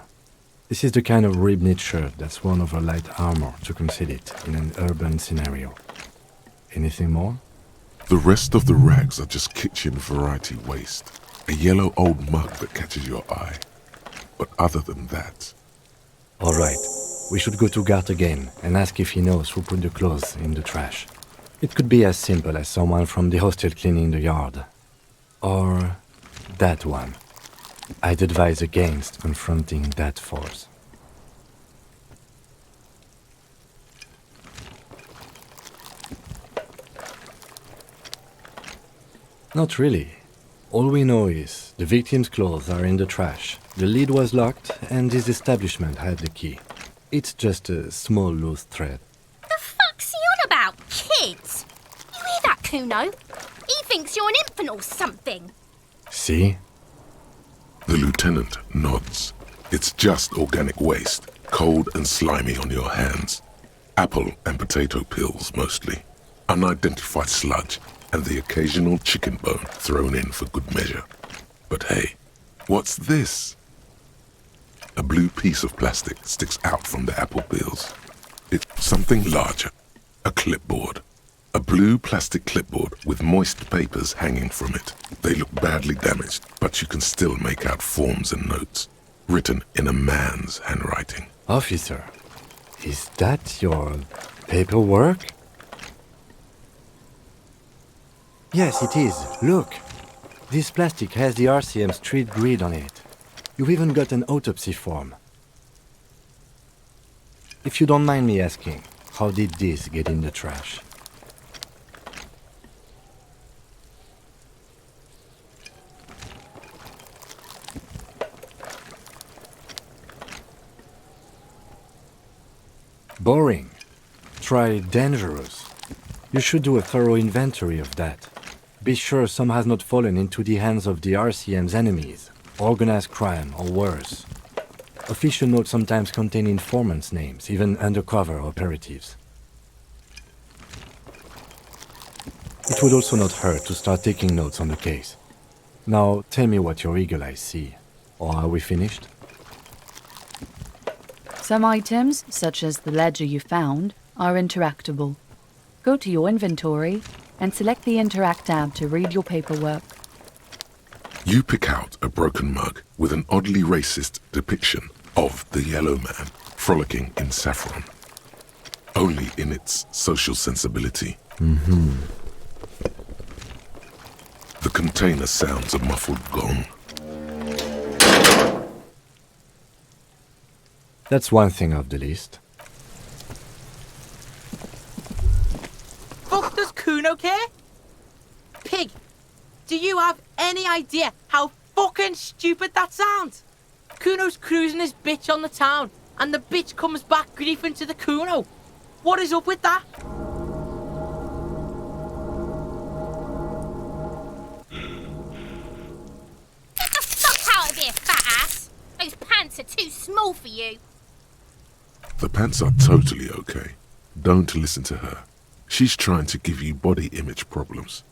This is the kind of ribbed shirt that's worn over light armor to conceal it in an urban scenario. Anything more? The rest of the rags are just kitchen variety waste. A yellow old mug that catches your eye. But other than that... All right. We should go to Gart again and ask if he knows who put the clothes in the trash. It could be as simple as someone from the hostel cleaning the yard. Or that one. I'd advise against confronting that force. Not really. All we know is the victim's clothes are in the trash, the lid was locked, and this establishment had the key. It's just a small loose thread. The fuck's he on about? Kids? You hear that, Kuno? He thinks you're an infant or something. See? The lieutenant nods. It's just organic waste, cold and slimy on your hands. Apple and potato peels, mostly. Unidentified sludge, and the occasional chicken bone thrown in for good measure. But hey, what's this? A blue piece of plastic sticks out from the apple peels. It's something larger. A clipboard. A blue plastic clipboard with moist papers hanging from it. They look badly damaged, but you can still make out forms and notes, written in a man's handwriting. Officer, is that your paperwork? Yes, it is. Look. This plastic has the RCM street grid on it. You've even got an autopsy form. If you don't mind me asking, how did this get in the trash? Boring. Try dangerous. You should do a thorough inventory of that. Be sure some has not fallen into the hands of the RCM's enemies, organized crime or worse. Official notes sometimes contain informants' names, even undercover operatives. It would also not hurt to start taking notes on the case. Now, tell me what your eagle eyes see. Or are we finished? Some items, such as the ledger you found, are interactable. Go to your inventory and select the Interact tab to read your paperwork. You pick out a broken mug with an oddly racist depiction of the yellow man frolicking in saffron. Only in its social sensibility. The container sounds a muffled gong. That's one thing off the list. Fuck does Kuno care? Pig, do you have any idea how fucking stupid that sounds? Kuno's cruising his bitch on the town, and the bitch comes back griefing to the Kuno. What is up with that? Get the fuck out of here, fat ass! Those pants are too small for you. The pants are totally okay. Don't listen to her. She's trying to give you body image problems.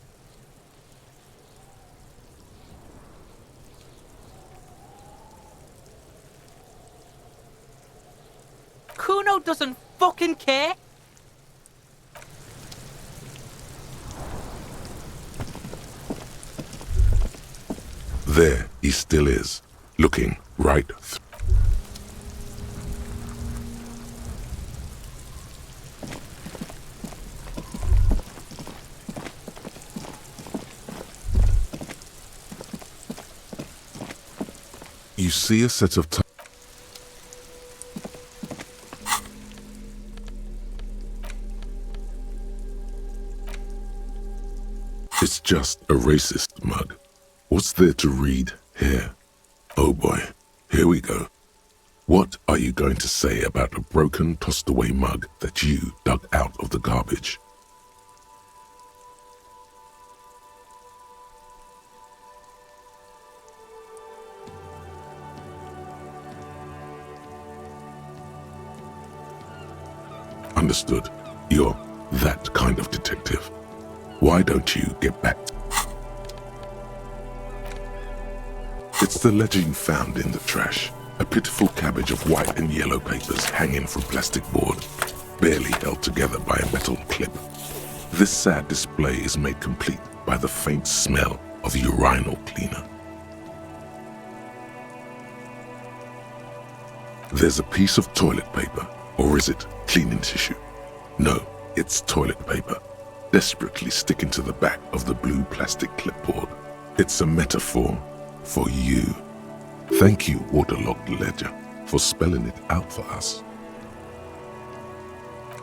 Kuno doesn't fucking care. There he still is, looking right through. You see a set of It's just a racist mug. What's there to read here? Oh boy, here we go. What are you going to say about a broken, tossed-away mug that you dug out of the garbage? Understood. You're that kind of detective. Why don't you get back to... It's the ledger you found in the trash. A pitiful cabbage of white and yellow papers hanging from plastic board, barely held together by a metal clip. This sad display is made complete by the faint smell of urinal cleaner. There's a piece of toilet paper, or is it cleaning tissue? No, it's toilet paper, desperately sticking to the back of the blue plastic clipboard. It's a metaphor for you. Thank you, waterlogged ledger, for spelling it out for us.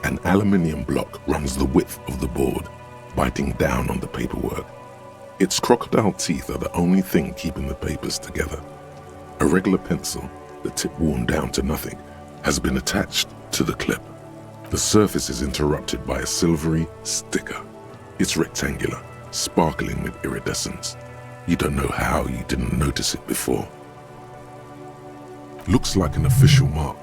An aluminium block runs the width of the board, biting down on the paperwork. Its crocodile teeth are the only thing keeping the papers together. A regular pencil, the tip worn down to nothing, has been attached to the clip. The surface is interrupted by a silvery sticker. It's rectangular, sparkling with iridescence. You don't know how you didn't notice it before. Looks like an official mark,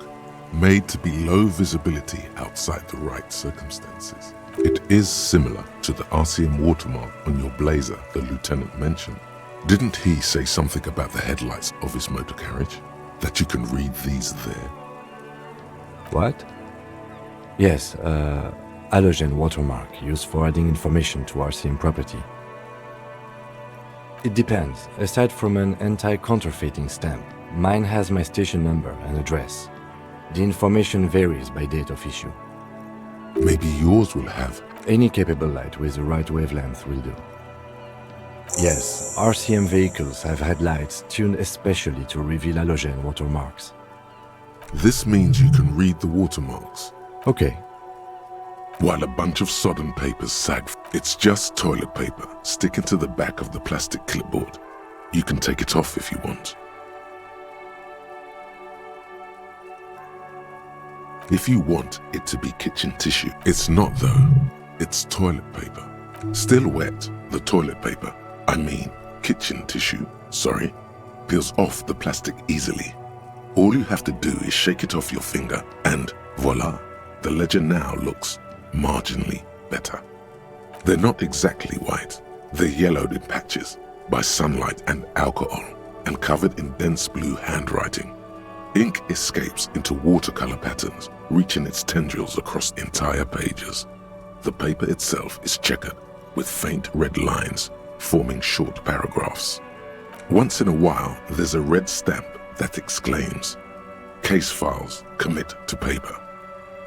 made to be low visibility outside the right circumstances. It is similar to the Elysium watermark on your blazer the lieutenant mentioned. Didn't he say something about the headlights of his motor carriage? That you can read these there? What? Yes, halogen watermark used for adding information to RCM property. It depends. Aside from an anti-counterfeiting stamp, mine has my station number and address. The information varies by date of issue. Maybe yours will have. Any capable light with the right wavelength will do. Yes, RCM vehicles have headlights tuned especially to reveal halogen watermarks. This means you can read the watermarks. Okay. While a bunch of sodden papers sag, it's just toilet paper sticking to the back of the plastic clipboard. You can take it off if you want. If you want it to be kitchen tissue, it's not though. It's toilet paper. Still wet, the toilet paper, kitchen tissue, peels off the plastic easily. All you have to do is shake it off your finger and voila, the ledger now looks marginally better. They're not exactly white. They're yellowed in patches by sunlight and alcohol and covered in dense blue handwriting. Ink escapes into watercolor patterns, reaching its tendrils across entire pages. The paper itself is checkered with faint red lines forming short paragraphs. Once in a while, there's a red stamp that exclaims, "Case files commit to paper."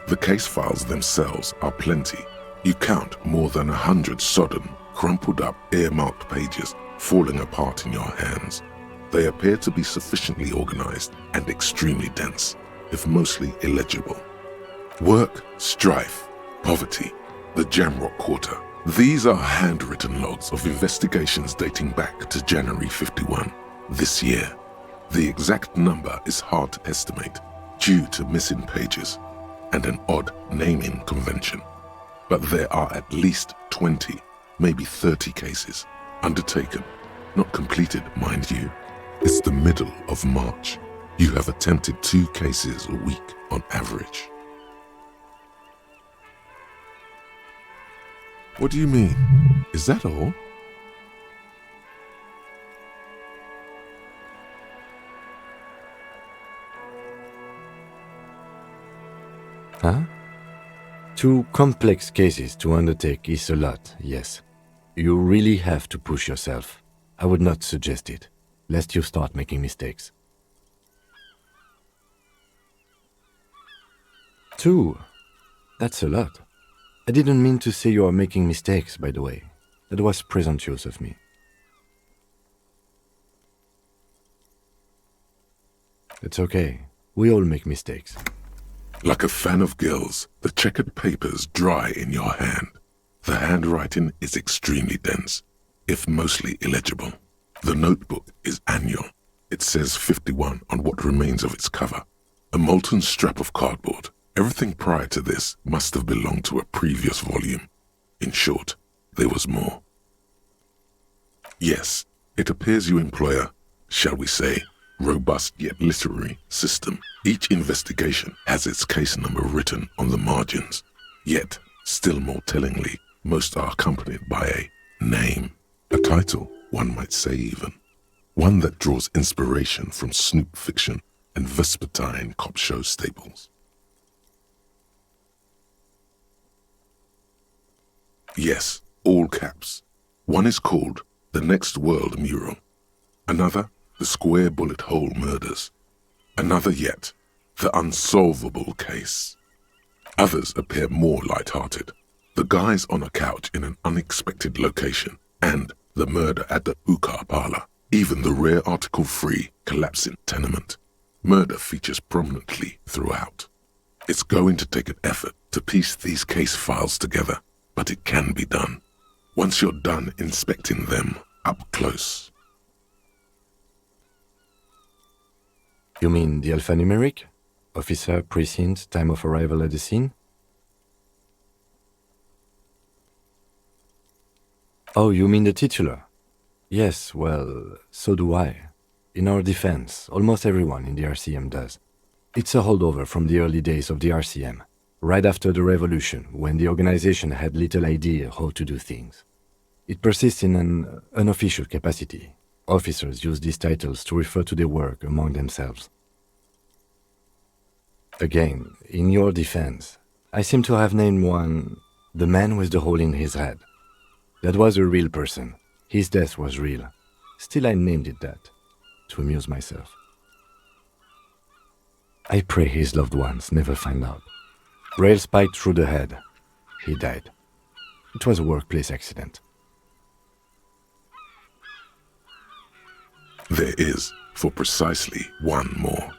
The case files themselves are plenty. You count more than 100 sodden, crumpled up, earmarked pages falling apart in your hands. They appear to be sufficiently organized and extremely dense, if mostly illegible. Work, strife, poverty, the Jamrock Quarter. These are handwritten logs of investigations dating back to January 51, this year. The exact number is hard to estimate due to missing pages and an odd naming convention. But there are at least 20, maybe 30 cases undertaken, not completed, mind you. It's the middle of March. You have attempted 2 cases a week on average. What do you mean? Is that all? Huh? 2 complex cases to undertake is a lot, yes. You really have to push yourself. I would not suggest it, lest you start making mistakes. 2? That's a lot. I didn't mean to say you are making mistakes, by the way. That was presumptuous of me. It's okay. We all make mistakes. Like a fan of gills, the checkered papers dry in your hand. The handwriting is extremely dense, if mostly illegible. The notebook is annual. It says 51 on what remains of its cover. A molten strap of cardboard. Everything prior to this must have belonged to a previous volume. In short, there was more. Yes, it appears you employ a, shall we say, robust yet literary system. Each investigation has its case number written on the margins. Yet, still more tellingly, most are accompanied by a name, a title, one might say even. One that draws inspiration from snoop fiction and Vespertine cop show staples. Yes, all caps. One is called The Next World Mural. Another, The Square Bullet Hole Murders. Another yet, The Unsolvable Case. Others appear more light-hearted. The guys on a couch in an unexpected location, and The Murder at the Hookah Parlor. Even the rare article-free Collapsing Tenement. Murder features prominently throughout. It's going to take an effort to piece these case files together, but it can be done. Once you're done inspecting them up close. You mean the alphanumeric? Officer, precinct, time of arrival at the scene? Oh, you mean the titular? Yes, well, so do I. In our defense, almost everyone in the RCM does. It's a holdover from the early days of the RCM, right after the revolution, when the organization had little idea how to do things. It persists in an unofficial capacity. Officers use these titles to refer to their work among themselves. Again, in your defense, I seem to have named one the man with the hole in his head. That was a real person. His death was real. Still, I named it that, to amuse myself. I pray his loved ones never find out. Rail spiked through the head. He died. It was a workplace accident. There is, for precisely one more.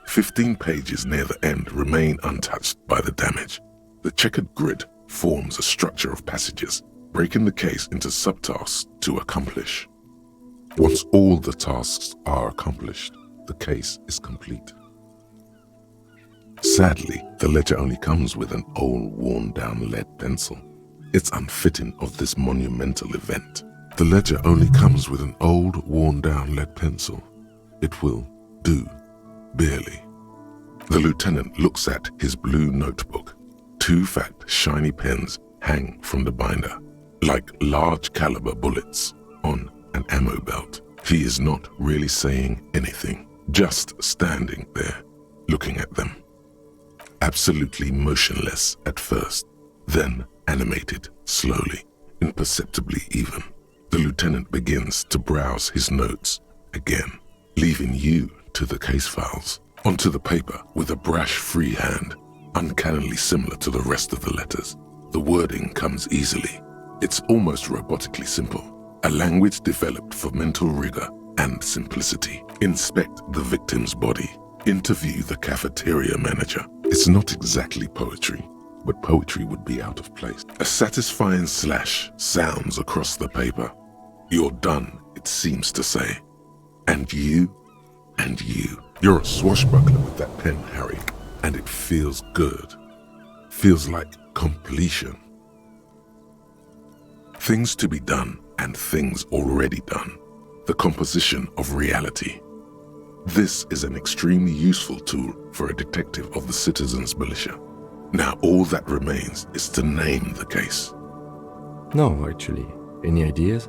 15 pages near the end remain untouched by the damage. The checkered grid forms a structure of passages, breaking the case into subtasks to accomplish. Once all the tasks are accomplished, the case is complete. Sadly, the ledger only comes with an old, worn-down lead pencil. It's unfitting of this monumental event. The ledger only comes with an old, worn-down lead pencil. It will do, barely. The lieutenant looks at his blue notebook. 2 fat, shiny pens hang from the binder, like large-caliber bullets on an ammo belt. He is not really saying anything, just standing there, looking at them. Absolutely motionless at first, then animated slowly, imperceptibly even. The lieutenant begins to browse his notes again, leaving you to the case files, onto the paper with a brash free hand, uncannily similar to the rest of the letters. The wording comes easily. It's almost robotically simple, a language developed for mental rigor and simplicity. Inspect the victim's body. Interview the cafeteria manager. It's not exactly poetry, but poetry would be out of place. A satisfying slash sounds across the paper. You're done, it seems to say. And you, and you. You're a swashbuckler with that pen, Harry, and it feels good. Feels like completion. Things to be done and things already done. The composition of reality. This is an extremely useful tool for a detective of the citizens' militia. Now all that remains is to name the case. No, actually. Any ideas?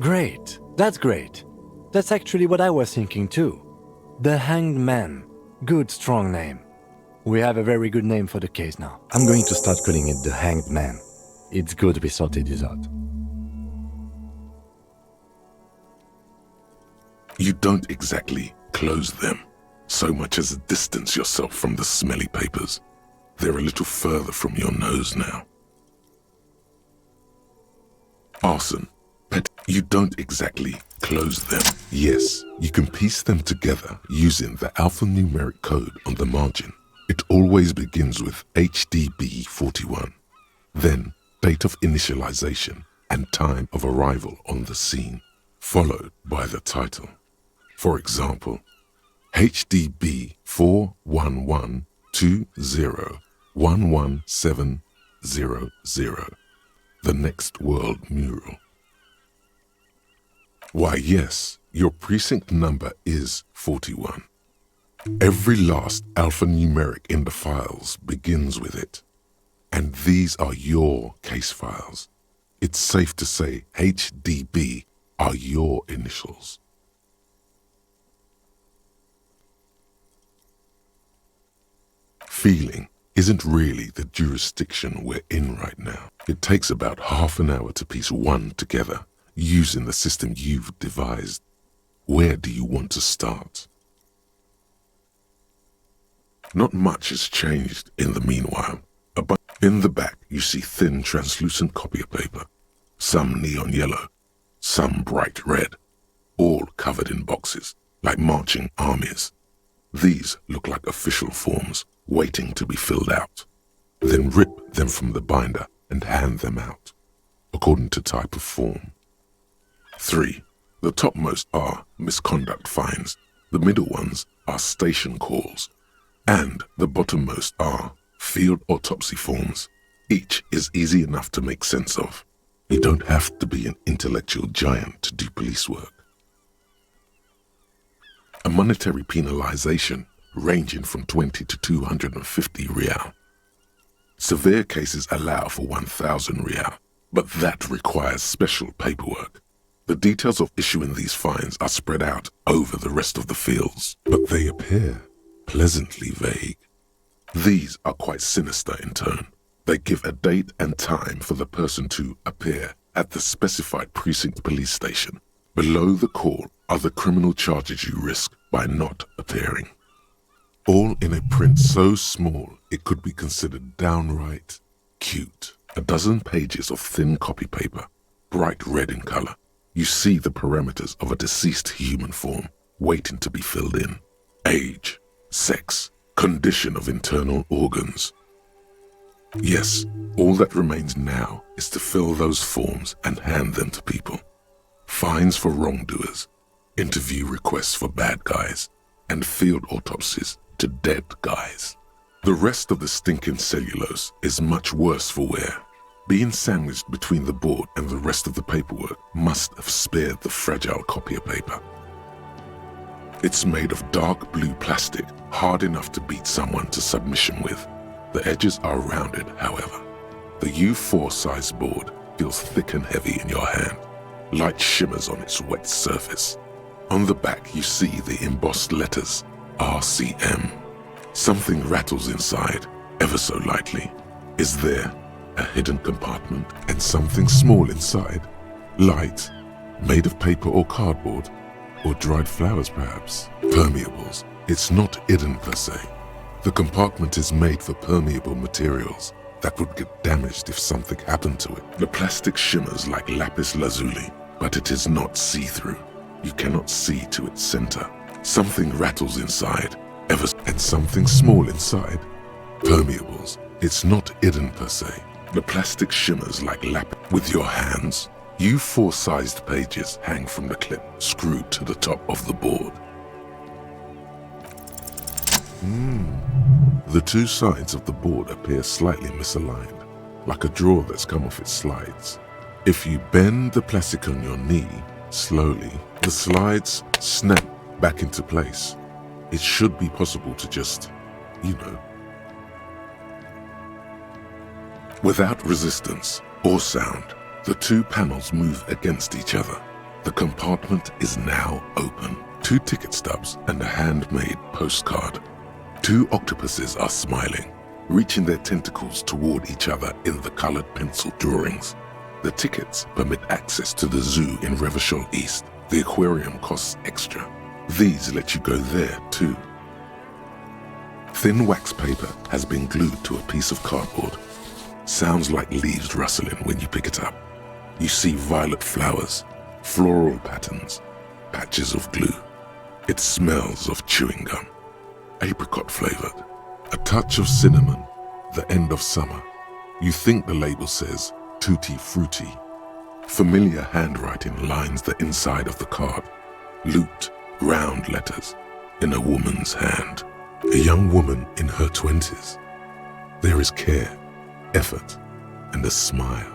Great. That's great. That's actually what I was thinking too. The Hanged Man. Good, strong name. We have a very good name for the case now. I'm going to start calling it the Hanged Man. It's good we sorted this out. You don't exactly close them, so much as distance yourself from the smelly papers. They're a little further from your nose now. Arson. You don't exactly close them. Yes, you can piece them together using the alphanumeric code on the margin. It always begins with HDB 41, then date of initialization and time of arrival on the scene, followed by the title. For example, HDB 41120111700, the Next World Mural. Why, yes, your precinct number is 41. Every last alphanumeric in the files begins with it. And these are your case files. It's safe to say HDB are your initials. Feeling isn't really the jurisdiction we're in right now. It takes about half an hour to piece one together using the system you've devised. Where do you want to start? Not much has changed in the meanwhile. In the back, you see thin, translucent copier paper, some neon yellow, some bright red, all covered in boxes, like marching armies. These look like official forms, waiting to be filled out. Then rip them from the binder and hand them out, according to type of form. 3. The topmost are misconduct fines, the middle ones are station calls, and the bottommost are field autopsy forms. Each is easy enough to make sense of. You don't have to be an intellectual giant to do police work. A monetary penalization ranging from 20 to 250 real. Severe cases allow for 1,000 real, but that requires special paperwork. The details of issuing these fines are spread out over the rest of the fields, but they appear pleasantly vague. These are quite sinister in tone. They give a date and time for the person to appear at the specified precinct police station. Below the call are the criminal charges you risk by not appearing. All in a print so small it could be considered downright cute. A dozen pages of thin copy paper, bright red in color. You see the parameters of a deceased human form waiting to be filled in. Age, sex, condition of internal organs. Yes, all that remains now is to fill those forms and hand them to people. Fines for wrongdoers, interview requests for bad guys, and field autopsies to dead guys. The rest of the stinking cellulose is much worse for wear. Being sandwiched between the board and the rest of the paperwork must have spared the fragile copier paper. It's made of dark blue plastic, hard enough to beat someone to submission with. The edges are rounded, however. The U4 size board feels thick and heavy in your hand. Light shimmers on its wet surface. On the back you see the embossed letters, RCM. Something rattles inside, ever so lightly. Is there a hidden compartment and something small inside? Light, made of paper or cardboard, or dried flowers perhaps? Permeables. It's not hidden per se. The compartment is made for permeable materials that would get damaged if something happened to it. The plastic shimmers like lapis lazuli, but it is not see-through. You cannot see to its center. Something rattles inside, and something small inside. Permeables. It's not hidden per se. The plastic shimmers like lapis. With your hands, U4-sized pages hang from the clip screwed to the top of the board. The two sides of the board appear slightly misaligned, like a drawer that's come off its slides. If you bend the plastic on your knee slowly, the slides snap back into place. It should be possible to just, without resistance or sound, the two panels move against each other. The compartment is now open. 2 ticket stubs and a handmade postcard. 2 octopuses are smiling, reaching their tentacles toward each other in the colored pencil drawings. The tickets permit access to the zoo in Revachol East. The aquarium costs extra. These let you go there too. Thin wax paper has been glued to a piece of cardboard. Sounds like leaves rustling when you pick it up. You see violet flowers, floral patterns, patches of glue. It smells of chewing gum, apricot flavored, a touch of cinnamon, the end of summer. You think the label says tutti frutti. Familiar handwriting lines the inside of the card. Looped, round letters in a woman's hand. A young woman in her 20s. There is care, effort, and a smile,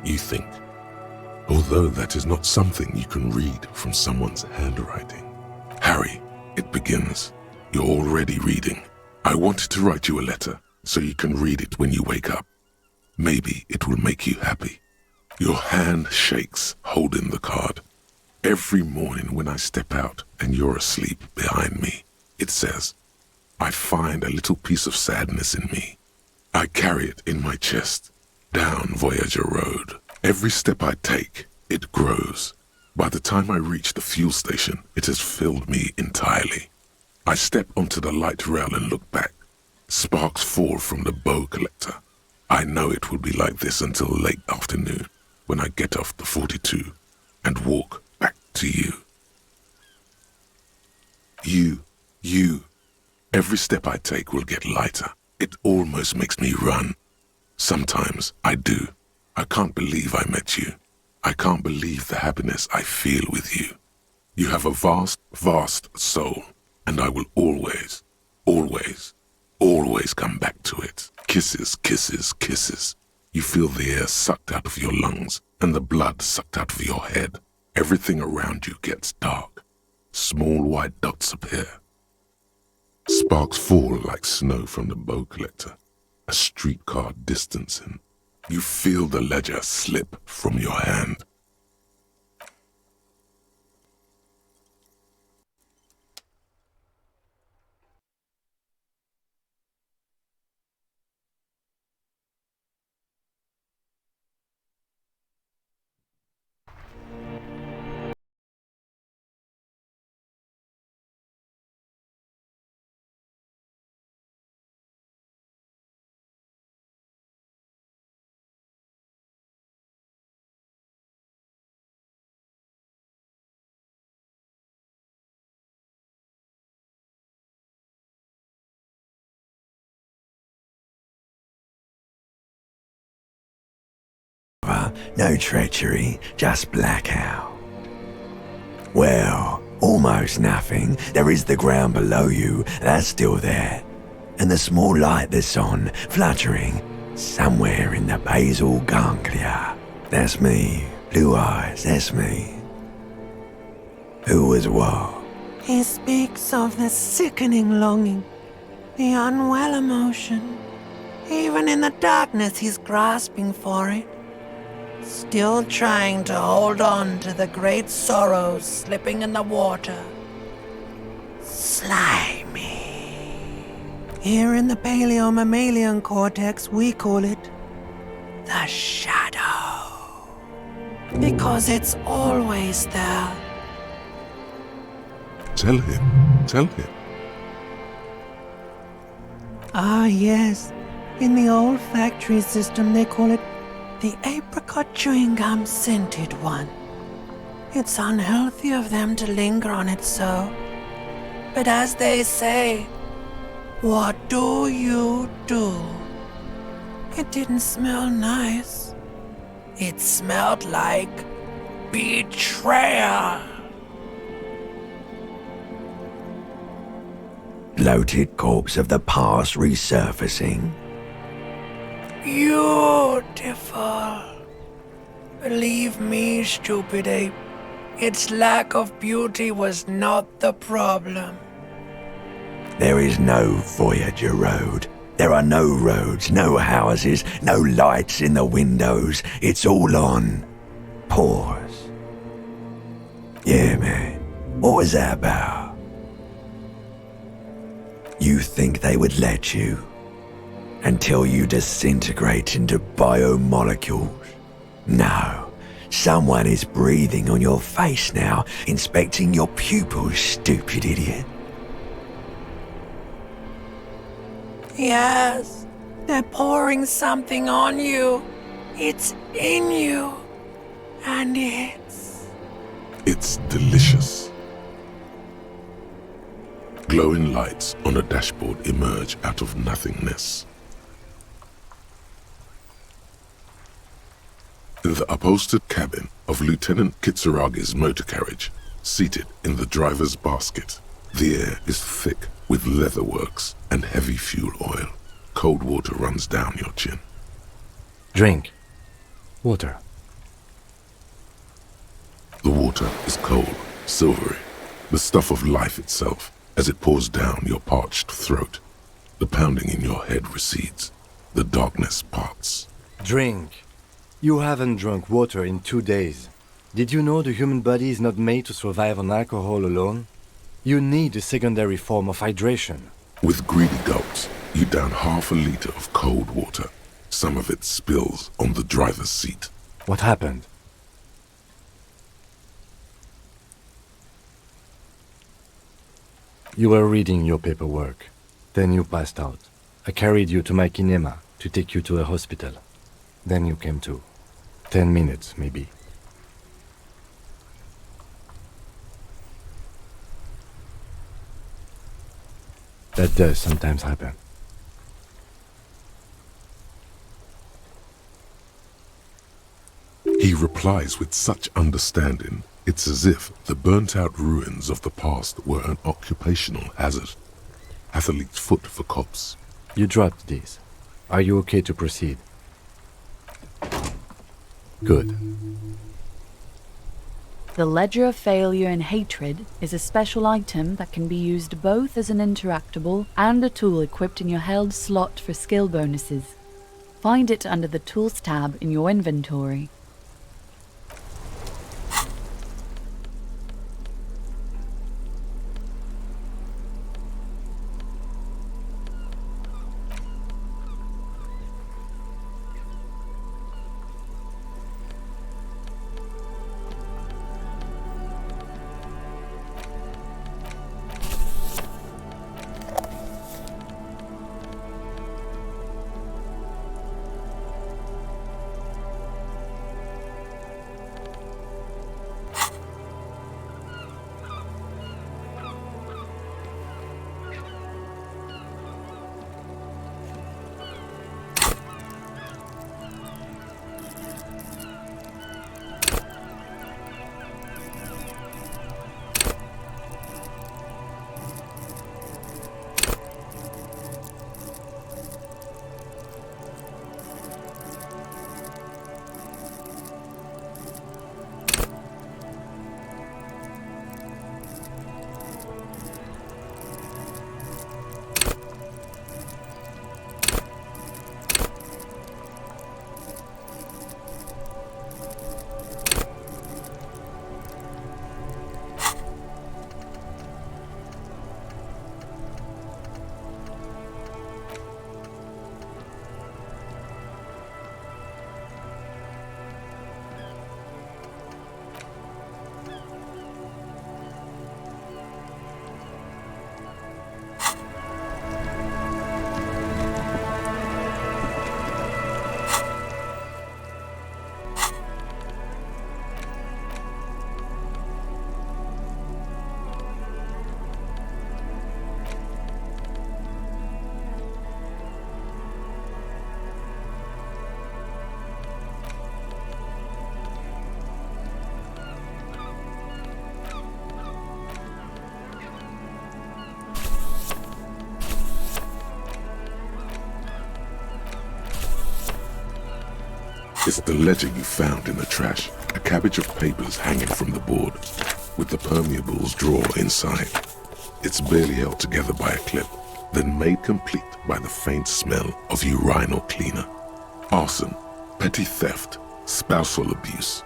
you think. Although that is not something you can read from someone's handwriting. Harry, it begins. You're already reading. I wanted to write you a letter so you can read it when you wake up. Maybe it will make you happy. Your hand shakes holding the card. Every morning when I step out and you're asleep behind me, it says, I find a little piece of sadness in me. I carry it in my chest, down Voyager Road. Every step I take, it grows. By the time I reach the fuel station, it has filled me entirely. I step onto the light rail and look back. Sparks fall from the bow collector. I know it will be like this until late afternoon, when I get off the 42 and walk back to you. You. Every step I take will get lighter. It almost makes me run. Sometimes I do. I can't believe I met you. I can't believe the happiness I feel with you. You have a vast, vast soul, and I will always, always, always come back to it. Kisses, kisses, kisses. You feel the air sucked out of your lungs and the blood sucked out of your head. Everything around you gets dark. Small white dots appear. Sparks fall like snow from the bow collector. A streetcar distancing. You feel the ledger slip from your hand. No treachery, just blackout. Well, almost nothing. There is the ground below you, that's still there. And the small light that's on, fluttering, somewhere in the basal ganglia. That's me. Blue eyes, that's me. Who was what? He speaks of the sickening longing, the unwell emotion. Even in the darkness, he's grasping for it. Still trying to hold on to the great sorrows slipping in the water. Slimy. Here in the paleo-mammalian cortex, we call it the shadow. Because it's always there. Tell him. Ah, yes. In the old factory system, they call it the apricot chewing gum scented one. It's unhealthy of them to linger on it so. But as they say, what do you do? It didn't smell nice. It smelled like betrayal. Bloated corpse of the past resurfacing. Beautiful. Believe me, stupid ape, its lack of beauty was not the problem. There is no Voyager Road. There are no roads, no houses, no lights in the windows. It's all on pause. Yeah, man. What was that about? You think they would let you? Until you disintegrate into biomolecules? No. Someone is breathing on your face now, inspecting your pupils, stupid idiot. Yes, they're pouring something on you. It's in you. And It's delicious. Glowing lights on a dashboard emerge out of nothingness. In the upholstered cabin of Lieutenant Kitsuragi's motor carriage, seated in the driver's basket, the air is thick with leatherworks and heavy fuel oil. Cold water runs down your chin. Drink. Water. The water is cold, silvery, the stuff of life itself as it pours down your parched throat. The pounding in your head recedes. The darkness parts. Drink. You haven't drunk water in 2 days. Did you know the human body is not made to survive on alcohol alone? You need a secondary form of hydration. With greedy gulps, you down half a liter of cold water. Some of it spills on the driver's seat. What happened? You were reading your paperwork. Then you passed out. I carried you to my kinema to take you to a hospital. Then you came to. 10 minutes, maybe. That does sometimes happen. He replies with such understanding, it's as if the burnt-out ruins of the past were an occupational hazard. Athlete's foot for cops. You dropped these. Are you okay to proceed? Good. The Ledger of Failure and Hatred is a special item that can be used both as an interactable and a tool equipped in your held slot for skill bonuses. Find it under the Tools tab in your inventory. It's the ledger you found in the trash. A cabbage of papers hanging from the board, with the permeables drawer inside. It's barely held together by a clip, then made complete by the faint smell of urinal cleaner. Arson, petty theft, spousal abuse.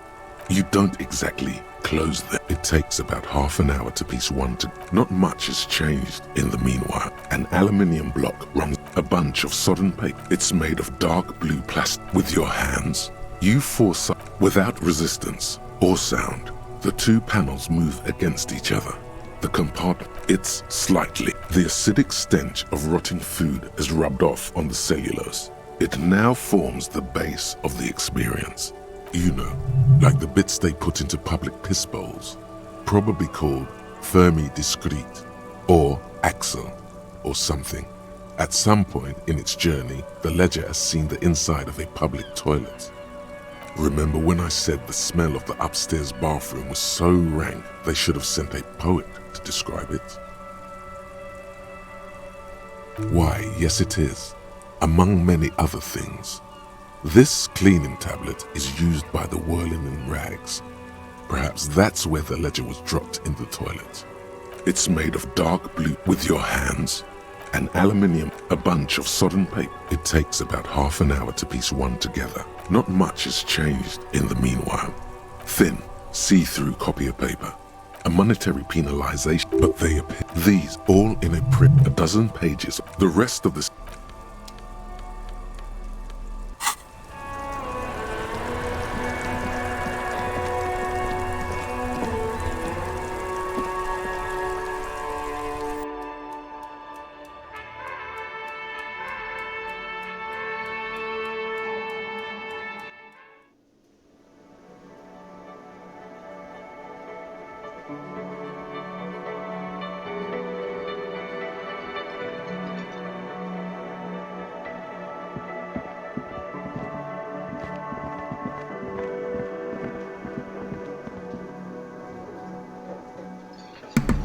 You don't exactly close them. It takes about half an hour to piece one to. Not much has changed in the meanwhile. An aluminium block runs a bunch of sodden paper. It's made of dark blue plastic. With your hands, you force up without resistance or sound. The two panels move against each other. The compartment, it's slightly. The acidic stench of rotting food is rubbed off on the cellulose. It now forms the base of the experience. You know, like the bits they put into public piss bowls, probably called Fermi Discrete or Axle or something. At some point in its journey, the ledger has seen the inside of a public toilet. Remember when I said the smell of the upstairs bathroom was so rank they should have sent a poet to describe it? Why, yes it is, among many other things. This cleaning tablet is used by the whirling in rags. Perhaps that's where the ledger was dropped in the toilet. It's made of dark blue with your hands, and aluminium, a bunch of sodden paper. It takes about half an hour to piece one together. Not much has changed in the meanwhile. Thin, see-through copy of paper. A monetary penalization, but they appear. These all in a print, a dozen pages. The rest of the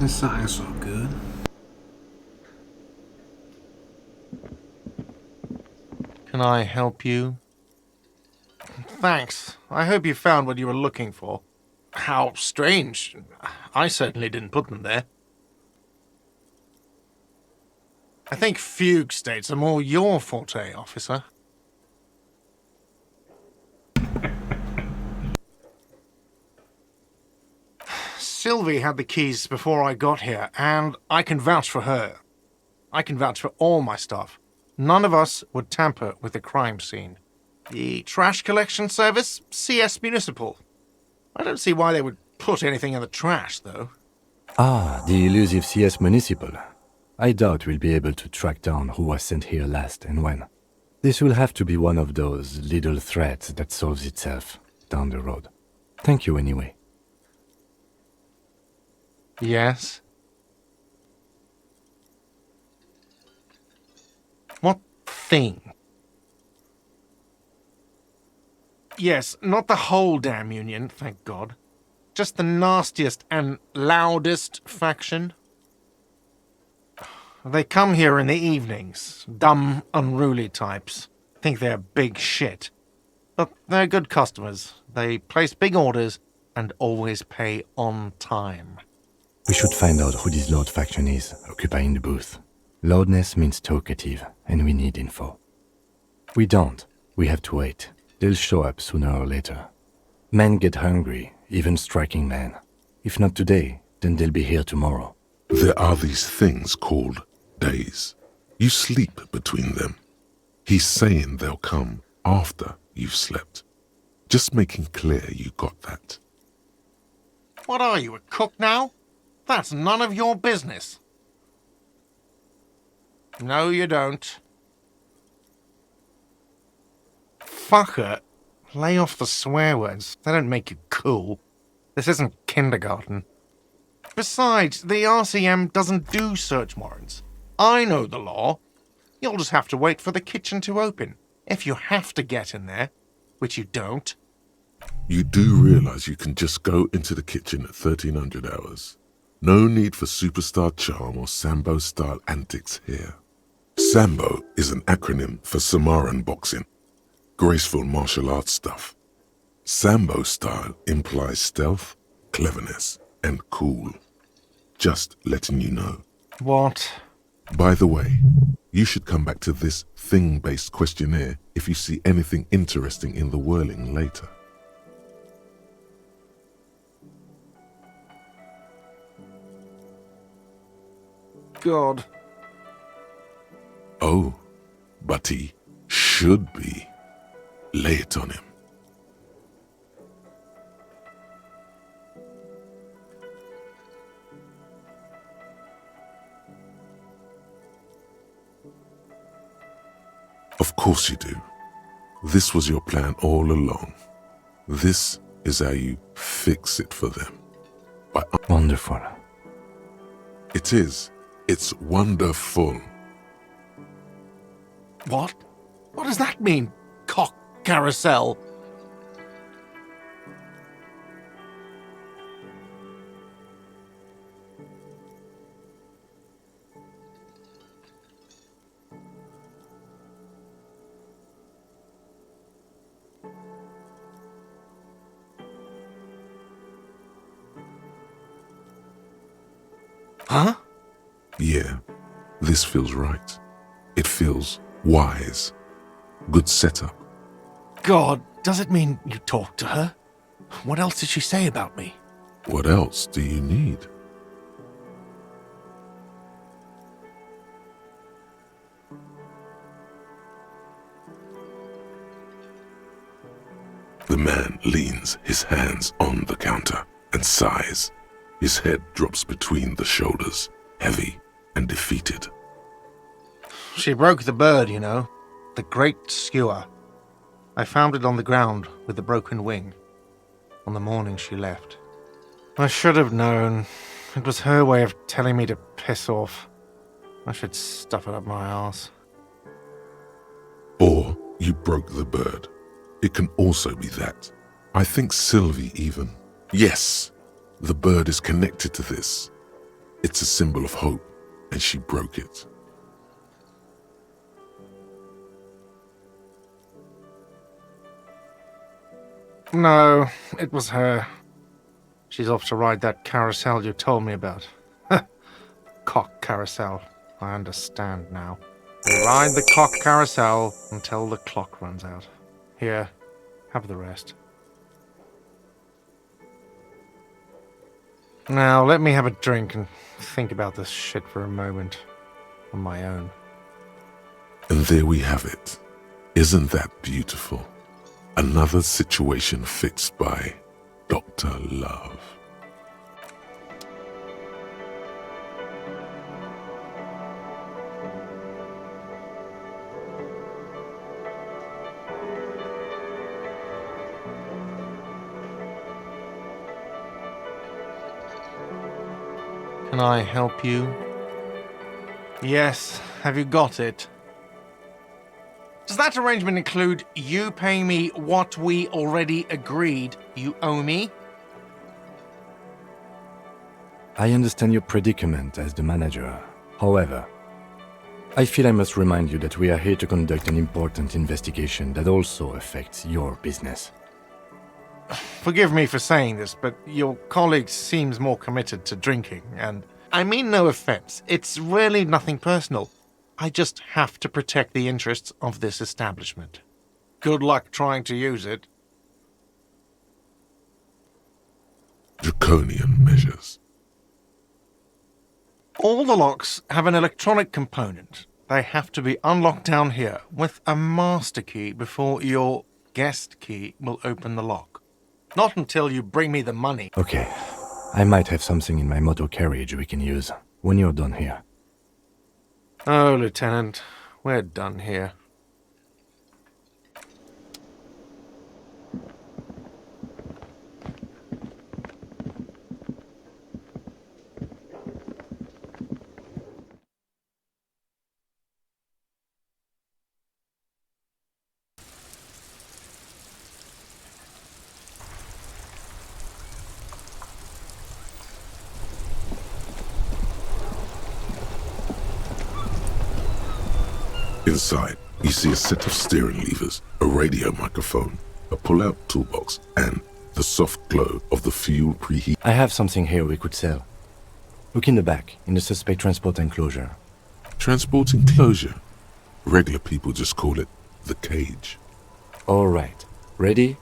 This side is so good. Can I help you? Thanks. I hope you found what you were looking for. How strange. I certainly didn't put them there. I think fugue states are more your forte, officer. Sylvie had the keys before I got here, and I can vouch for her. I can vouch for all my stuff. None of us would tamper with the crime scene. The trash collection service, CS Municipal. I don't see why they would put anything in the trash, though. Ah, the elusive CS Municipal. I doubt we'll be able to track down who was sent here last and when. This will have to be one of those little threats that solves itself down the road. Thank you anyway. Yes? What thing? Yes, not the whole damn Union, thank God. Just the nastiest and loudest faction. They come here in the evenings. Dumb, unruly types. Think they're big shit. But they're good customers. They place big orders and always pay on time. We should find out who this Lord faction is, occupying the booth. Loudness means talkative, and we need info. We don't. We have to wait. They'll show up sooner or later. Men get hungry, even striking men. If not today, then they'll be here tomorrow. There are these things called days. You sleep between them. He's saying they'll come after you've slept. Just making clear you got that. What are you, a cook now? That's none of your business. No, you don't. Fucker. Lay off the swear words. They don't make you cool. This isn't kindergarten. Besides, the RCM doesn't do search warrants. I know the law. You'll just have to wait for the kitchen to open. If you have to get in there, which you don't. You do realize you can just go into the kitchen at 1300 hours. No need for superstar charm or Sambo-style antics here. Sambo is an acronym for Samoan boxing. Graceful martial arts stuff. Sambo style implies stealth, cleverness, and cool. Just letting you know. What? By the way, you should come back to this thing-based questionnaire if you see anything interesting in the whirling later. God. Oh, but he should be. Lay it on him. Of course you do. This was your plan all along. This is how you fix it for them. Wonderful. It is. It's wonderful. What? What does that mean, cock carousel? Huh? Yeah. This feels right. It feels wise. Good setup. God, does it mean you talked to her? What else did she say about me? What else do you need? The man leans his hands on the counter and sighs. His head drops between the shoulders, heavy and defeated. She broke the bird, you know. The great skewer. I found it on the ground with the broken wing. On the morning she left. I should have known. It was her way of telling me to piss off. I should stuff it up my arse. Or you broke the bird. It can also be that. I think Sylvie even. Yes, the bird is connected to this. It's a symbol of hope, and she broke it. No, it was her. She's off to ride that carousel you told me about. Cock carousel. I understand now. They ride the cock carousel until the clock runs out. Here, have the rest. Now, let me have a drink and think about this shit for a moment. On my own. And there we have it. Isn't that beautiful? Another situation fixed by Dr. Love. Can I help you? Yes, have you got it? Does that arrangement include you paying me what we already agreed you owe me? I understand your predicament as the manager. However, I feel I must remind you that we are here to conduct an important investigation that also affects your business. Forgive me for saying this, but your colleague seems more committed to drinking, and I mean no offense. It's really nothing personal. I just have to protect the interests of this establishment. Good luck trying to use it. Draconian measures. All the locks have an electronic component. They have to be unlocked down here with a master key before your guest key will open the lock. Not until you bring me the money. Okay, I might have something in my motor carriage we can use when you're done here. Oh, Lieutenant, we're done here. Inside, you see a set of steering levers, a radio microphone, a pull-out toolbox, and the soft glow of the fuel preheat. I have something here we could sell. Look in the back, in the suspect transport enclosure. Transport enclosure? Regular people just call it the cage. All right. Ready?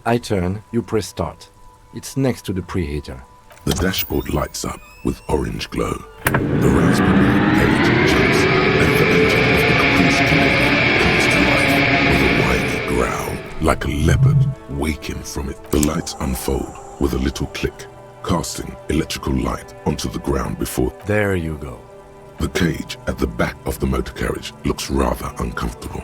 I turn, you press start. It's next to the preheater. The dashboard lights up with orange glow. The raspberry cage jumps, and the engine of the Caprice Canadian comes to life with a whiny growl, like a leopard waking from it. The lights unfold with a little click, casting electrical light onto the ground before. There you go. The cage at the back of the motor carriage looks rather uncomfortable.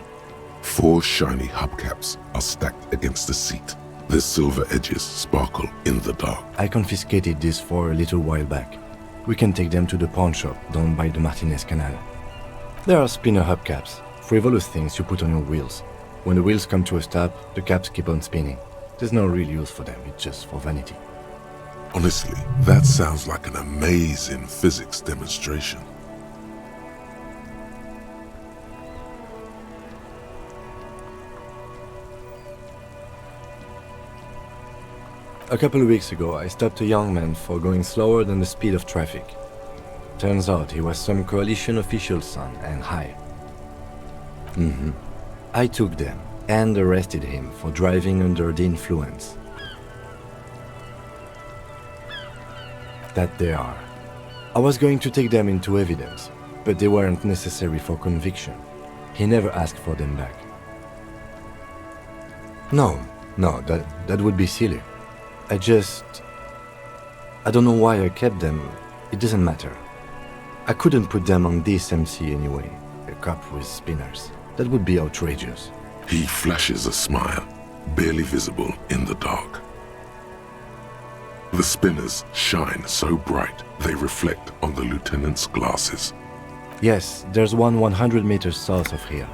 4 shiny hubcaps are stacked against the seat. Their silver edges sparkle in the dark. I confiscated this for a little while back. We can take them to the pawn shop down by the Martinez Canal. There are spinner hubcaps, frivolous things you put on your wheels. When the wheels come to a stop, the caps keep on spinning. There's no real use for them, it's just for vanity. Honestly, that sounds like an amazing physics demonstration. A couple of weeks ago, I stopped a young man for going slower than the speed of traffic. Turns out he was some coalition official's son and high. I took them and arrested him for driving under the influence. That they are. I was going to take them into evidence, but they weren't necessary for conviction. He never asked for them back. No, that would be silly. I don't know why I kept them. It doesn't matter. I couldn't put them on this MC anyway, a cup with spinners. That would be outrageous. He flashes a smile, barely visible in the dark. The spinners shine so bright they reflect on the lieutenant's glasses. Yes, there's one 100 meters south of here.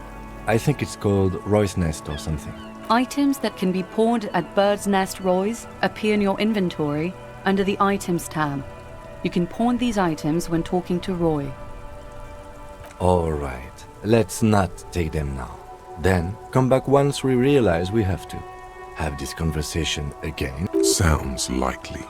I think it's called Roy's Nest or something. Items that can be pawned at Bird's Nest Roy's appear in your inventory under the Items tab. You can pawn these items when talking to Roy. Alright, let's not take them now. Then, come back once we realize we have to. Have this conversation again. Sounds likely.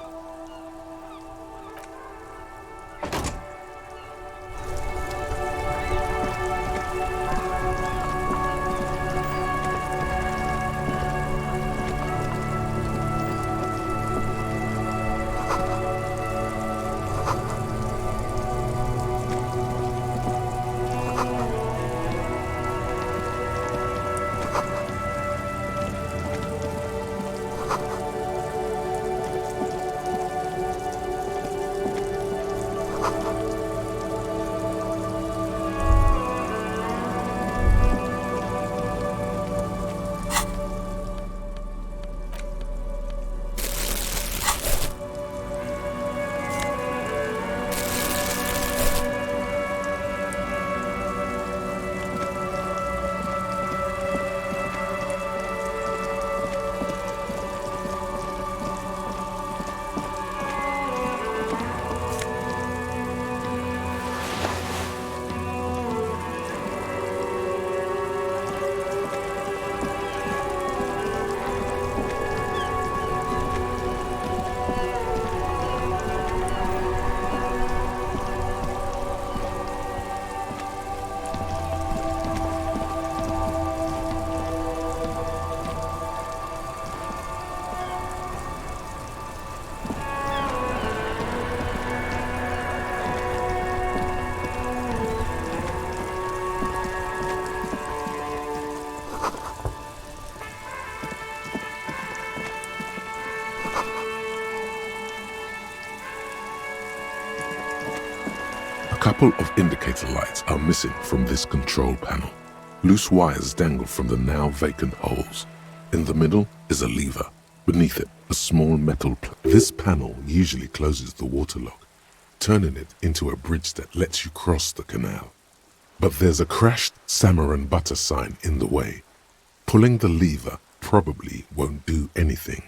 A couple of indicator lights are missing from this control panel. Loose wires dangle from the now vacant holes. In the middle is a lever. Beneath it, a small metal This panel usually closes the waterlock, turning it into a bridge that lets you cross the canal. But there's a crashed salmon and butter sign in the way. Pulling the lever probably won't do anything.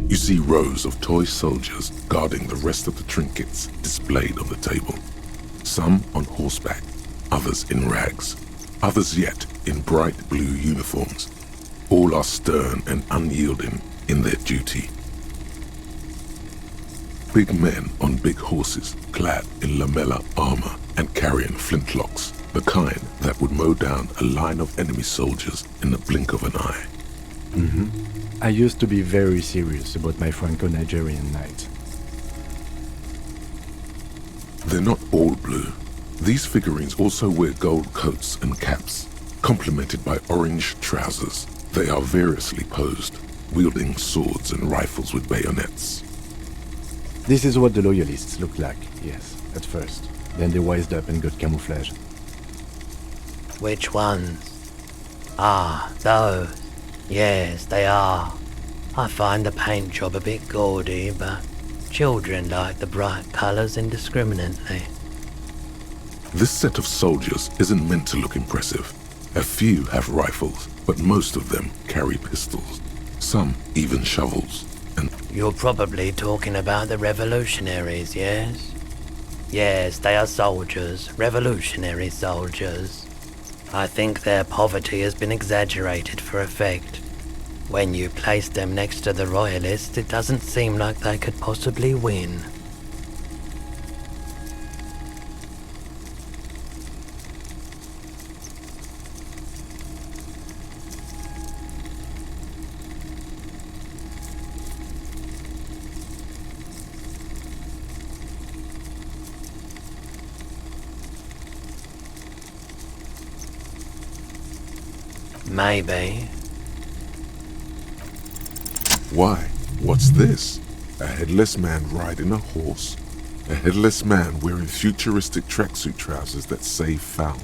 You see rows of toy soldiers guarding the rest of the trinkets displayed on the table. Some on horseback, others in rags, others yet in bright blue uniforms. All are stern and unyielding in their duty. Big men on big horses, clad in lamella armor and carrying flintlocks, the kind that would mow down a line of enemy soldiers in the blink of an eye. I used to be very serious about my Franco-Nigerian knight. They're not all blue. These figurines also wear gold coats and caps, complemented by orange trousers. They are variously posed, wielding swords and rifles with bayonets. This is what the loyalists looked like, yes, at first. Then they wised up and got camouflage. Which ones? Ah, those. Yes, they are. I find the paint job a bit gaudy, but children like the bright colours indiscriminately. This set of soldiers isn't meant to look impressive. A few have rifles, but most of them carry pistols. Some even shovels. And you're probably talking about the revolutionaries, yes? Yes, they are soldiers, revolutionary soldiers. I think their poverty has been exaggerated for effect. When you place them next to the royalists, it doesn't seem like they could possibly win. Maybe. why? What's this? A headless man riding a horse? A headless man wearing futuristic tracksuit trousers that say found.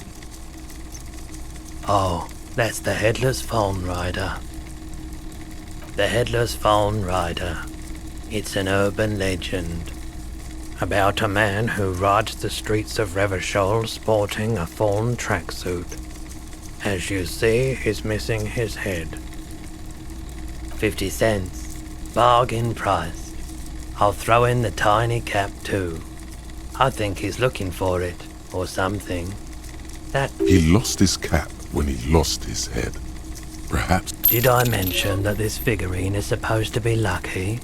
Oh, that's the Headless Phone Rider. The Headless Phone Rider. It's an urban legend about a man who rides the streets of Revachol sporting a fawn tracksuit. As you see, he's missing his head. 50 cents. Bargain price. I'll throw in the tiny cap too. I think he's looking for it, or something. He lost his cap when he lost his head. Perhaps... Did I mention that this figurine is supposed to be lucky?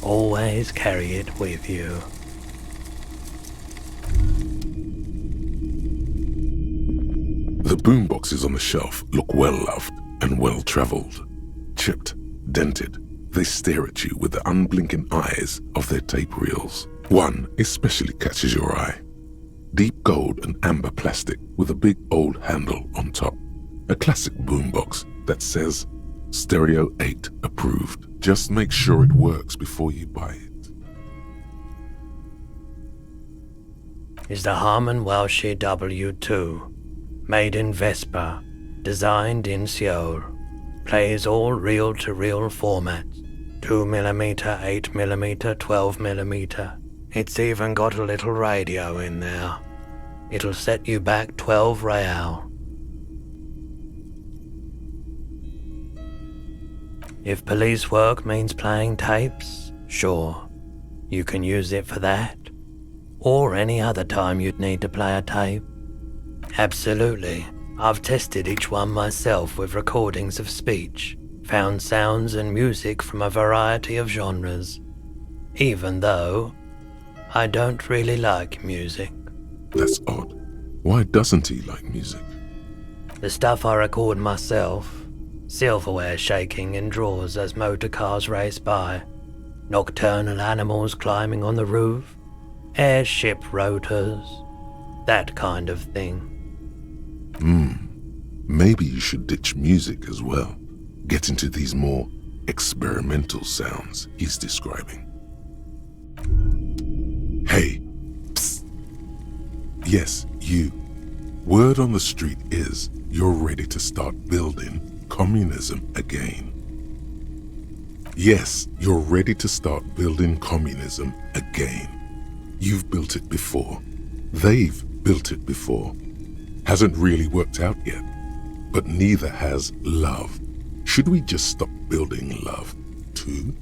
Always carry it with you. The boomboxes on the shelf look well-loved and well-travelled. Chipped, dented, they stare at you with the unblinking eyes of their tape reels. One especially catches your eye. Deep gold and amber plastic with a big old handle on top. A classic boombox that says, Stereo 8 approved. Just make sure it works before you buy it. Is the Harman Welsh W2. Made in Vespa, designed in Seoul, plays all reel-to-reel formats, 2mm, 8mm, 12mm. It's even got a little radio in there. It'll set you back 12 real. If police work means playing tapes, sure, you can use it for that, or any other time you'd need to play a tape. Absolutely. I've tested each one myself with recordings of speech, found sounds and music from a variety of genres, even though I don't really like music. That's odd. Why doesn't he like music? The stuff I record myself, silverware shaking in drawers as motor cars race by, nocturnal animals climbing on the roof, airship rotors, that kind of thing. Maybe you should ditch music as well. Get into these more experimental sounds he's describing. Hey, psst. Yes, you. Word on the street is you're ready to start building communism again. Yes, you're ready to start building communism again. You've built it before. They've built it before. Hasn't really worked out yet, but neither has love. Should we just stop building love, too?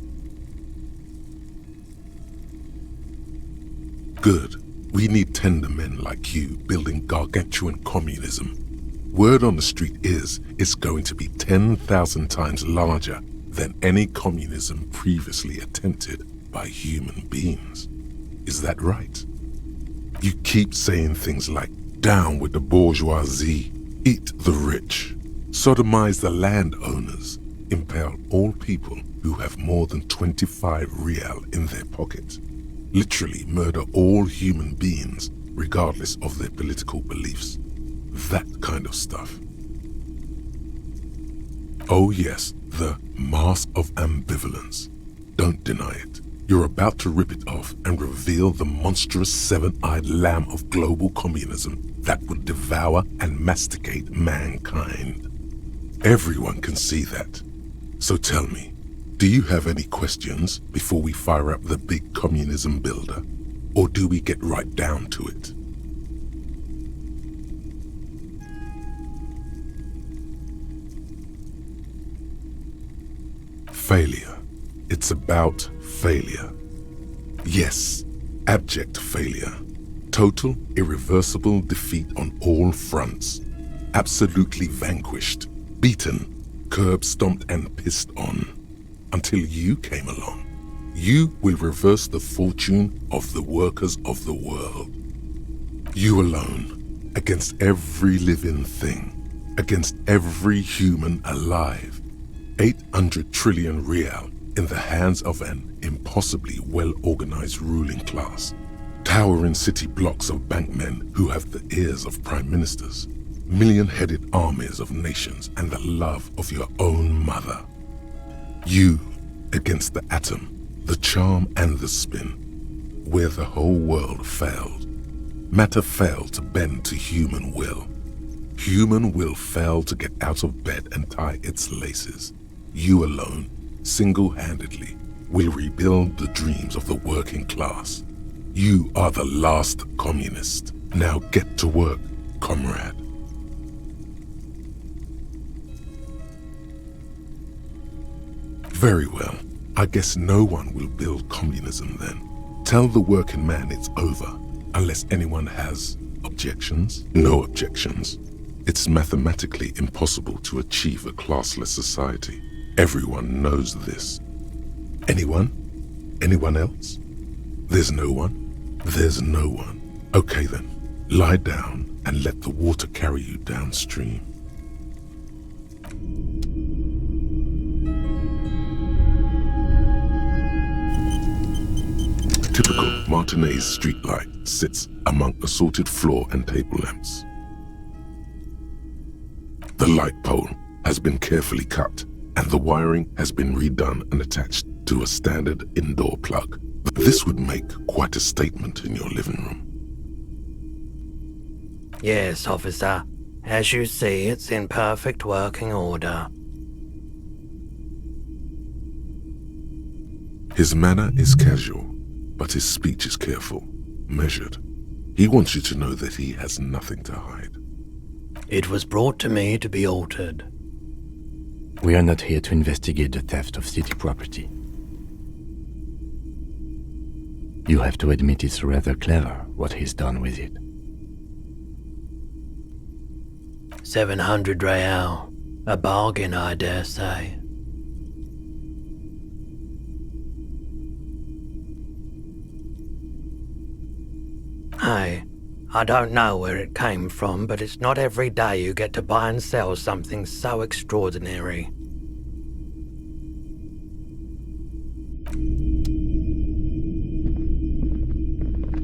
Good. We need tender men like you building gargantuan communism. Word on the street is it's going to be 10,000 times larger than any communism previously attempted by human beings. Is that right? You keep saying things like, down with the bourgeoisie, eat the rich, sodomize the landowners, impale all people who have more than 25 real in their pocket, literally murder all human beings regardless of their political beliefs. That kind of stuff. Oh yes, the mask of ambivalence. Don't deny it. You're about to rip it off and reveal the monstrous seven-eyed lamb of global communism that would devour and masticate mankind. Everyone can see that. So tell me, Do you have any questions before we fire up the big communism builder? Or do we get right down to it? Failure. It's about failure. Yes, abject failure. Total, irreversible defeat on all fronts. Absolutely vanquished, beaten, curb-stomped and pissed on. Until you came along. You will reverse the fortune of the workers of the world. You alone, against every living thing, against every human alive. 800 trillion real in the hands of an impossibly well-organized ruling class. Towering city blocks of bankmen who have the ears of prime ministers. Million-headed armies of nations and the love of your own mother. You against the atom, the charm and the spin, where the whole world failed. Matter failed to bend to human will. Human will failed to get out of bed and tie its laces. You alone, single-handedly, will rebuild the dreams of the working class. You are the last communist. Now get to work, comrade. Very well. I guess no one will build communism then. Tell the working man it's over, unless anyone has objections. No objections. It's mathematically impossible to achieve a classless society. Everyone knows this. Anyone? Anyone else? There's no one? There's no one. Okay then, lie down and let the water carry you downstream. A typical Martinez streetlight sits among assorted floor and table lamps. The light pole has been carefully cut and the wiring has been redone and attached to a standard indoor plug. This would make quite a statement in your living room. Yes, officer. As you see, it's in perfect working order. His manner is casual, but his speech is careful, measured. He wants you to know that he has nothing to hide. It was brought to me to be altered. We are not here to investigate the theft of city property. You have to admit it's rather clever what he's done with it. 700 real. A bargain, I dare say. Hey, I don't know where it came from, but it's not every day you get to buy and sell something so extraordinary.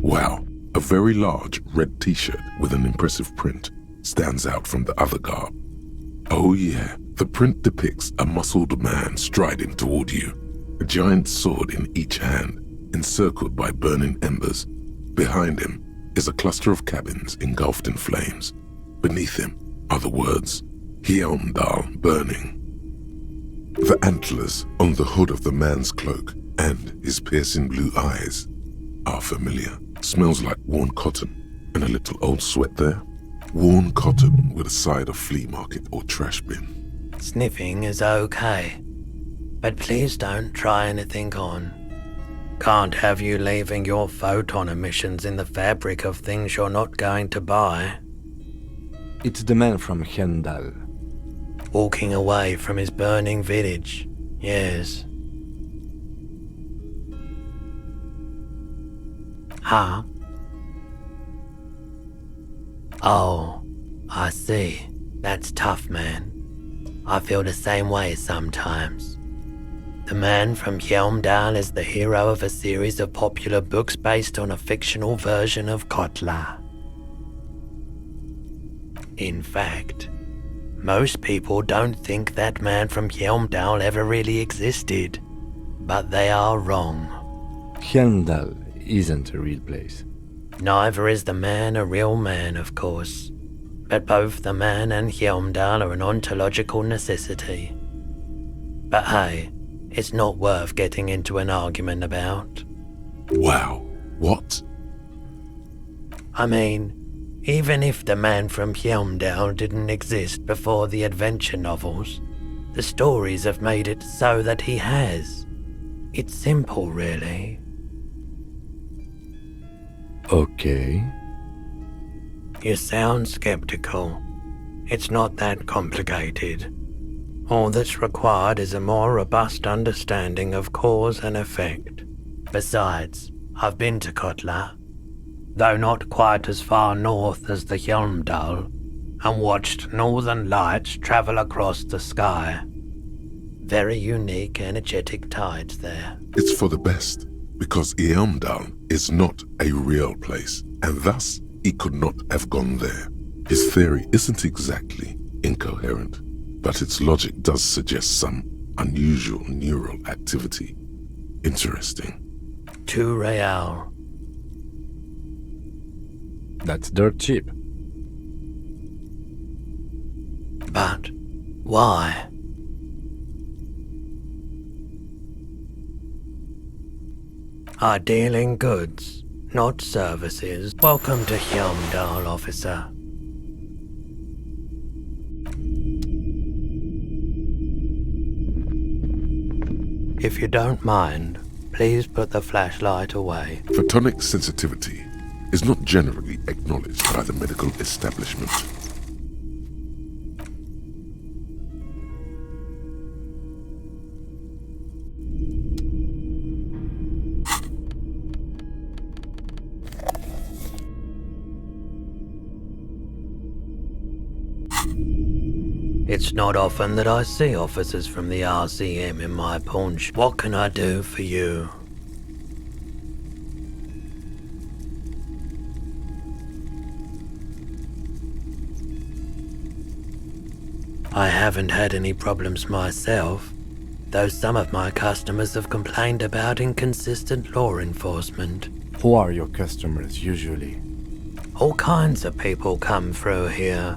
Wow, a very large red t-shirt with an impressive print stands out from the other garb. Oh yeah, the print depicts a muscled man striding toward you, a giant sword in each hand, encircled by burning embers. Behind him is a cluster of cabins engulfed in flames. Beneath him are the words, Hjelmdal burning. The antlers on the hood of the man's cloak and his piercing blue eyes are familiar. Smells like worn cotton and a little old sweat there. Worn cotton with a side of flea market or trash bin. Sniffing is okay, but please don't try anything on. Can't have you leaving your photon emissions in the fabric of things you're not going to buy. It's the man from Hjelmdal. Walking away from his burning village, yes. Huh? Oh, I see. That's tough, man. I feel the same way sometimes. The man from Hjelmdal is the hero of a series of popular books based on a fictional version of Kotla. In fact, most people don't think that man from Hjelmdal ever really existed, but they are wrong. Hjelmdal isn't a real place. Neither is the man a real man, of course, but both the man and Hjelmdal are an ontological necessity. But hey, It's not worth getting into an argument about. Wow. What? I mean, even if the man from Hjelmdal didn't exist before the adventure novels, the stories have made it so that he has. It's simple, really. Okay. You sound skeptical. It's not that complicated. All that's required is a more robust understanding of cause and effect. Besides, I've been to Kotla, though not quite as far north as the Hjelmdal, and watched northern lights travel across the sky. Very unique, energetic tides there. It's for the best, because Hjelmdal is not a real place, and thus he could not have gone there. His theory isn't exactly incoherent, but its logic does suggest some unusual neural activity. Interesting. 2 real. That's dirt cheap. But why? I deal in goods, not services. Welcome to Hjelmdal, officer. If you don't mind, please put the flashlight away. Photonic sensitivity is not generally acknowledged by the medical establishment. It's not often that I see officers from the RCM in my pawn shop. What can I do for you? I haven't had any problems myself, though some of my customers have complained about inconsistent law enforcement. Who are your customers usually? All kinds of people come through here.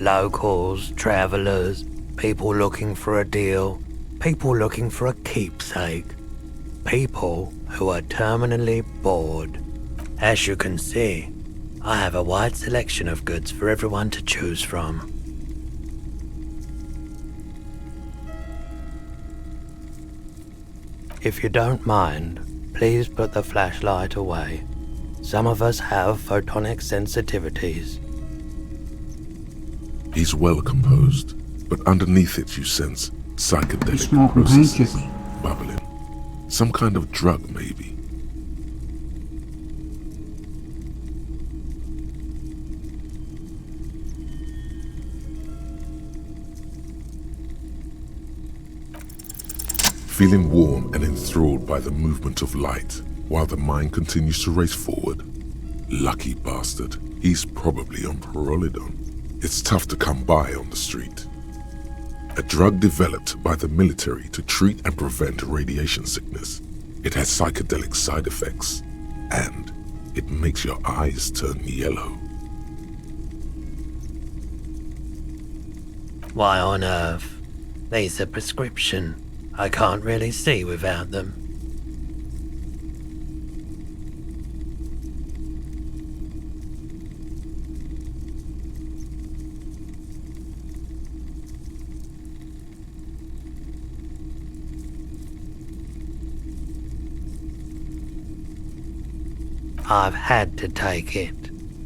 Locals, travelers, people looking for a deal, people looking for a keepsake, people who are terminally bored. As you can see, I have a wide selection of goods for everyone to choose from. If you don't mind, please put the flashlight away. Some of us have photonic sensitivities. He's well composed, but underneath it you sense psychedelic Smoking processes pancakes. bubbling. Some kind of drug, maybe. Feeling warm and enthralled by the movement of light, while the mind continues to race forward. Lucky bastard, he's probably on Parolidon. It's tough to come by on the street. A drug developed by the military to treat and prevent radiation sickness. It has psychedelic side effects, and it makes your eyes turn yellow. Why on earth? These are prescription. I can't really see without them. I've had to take it,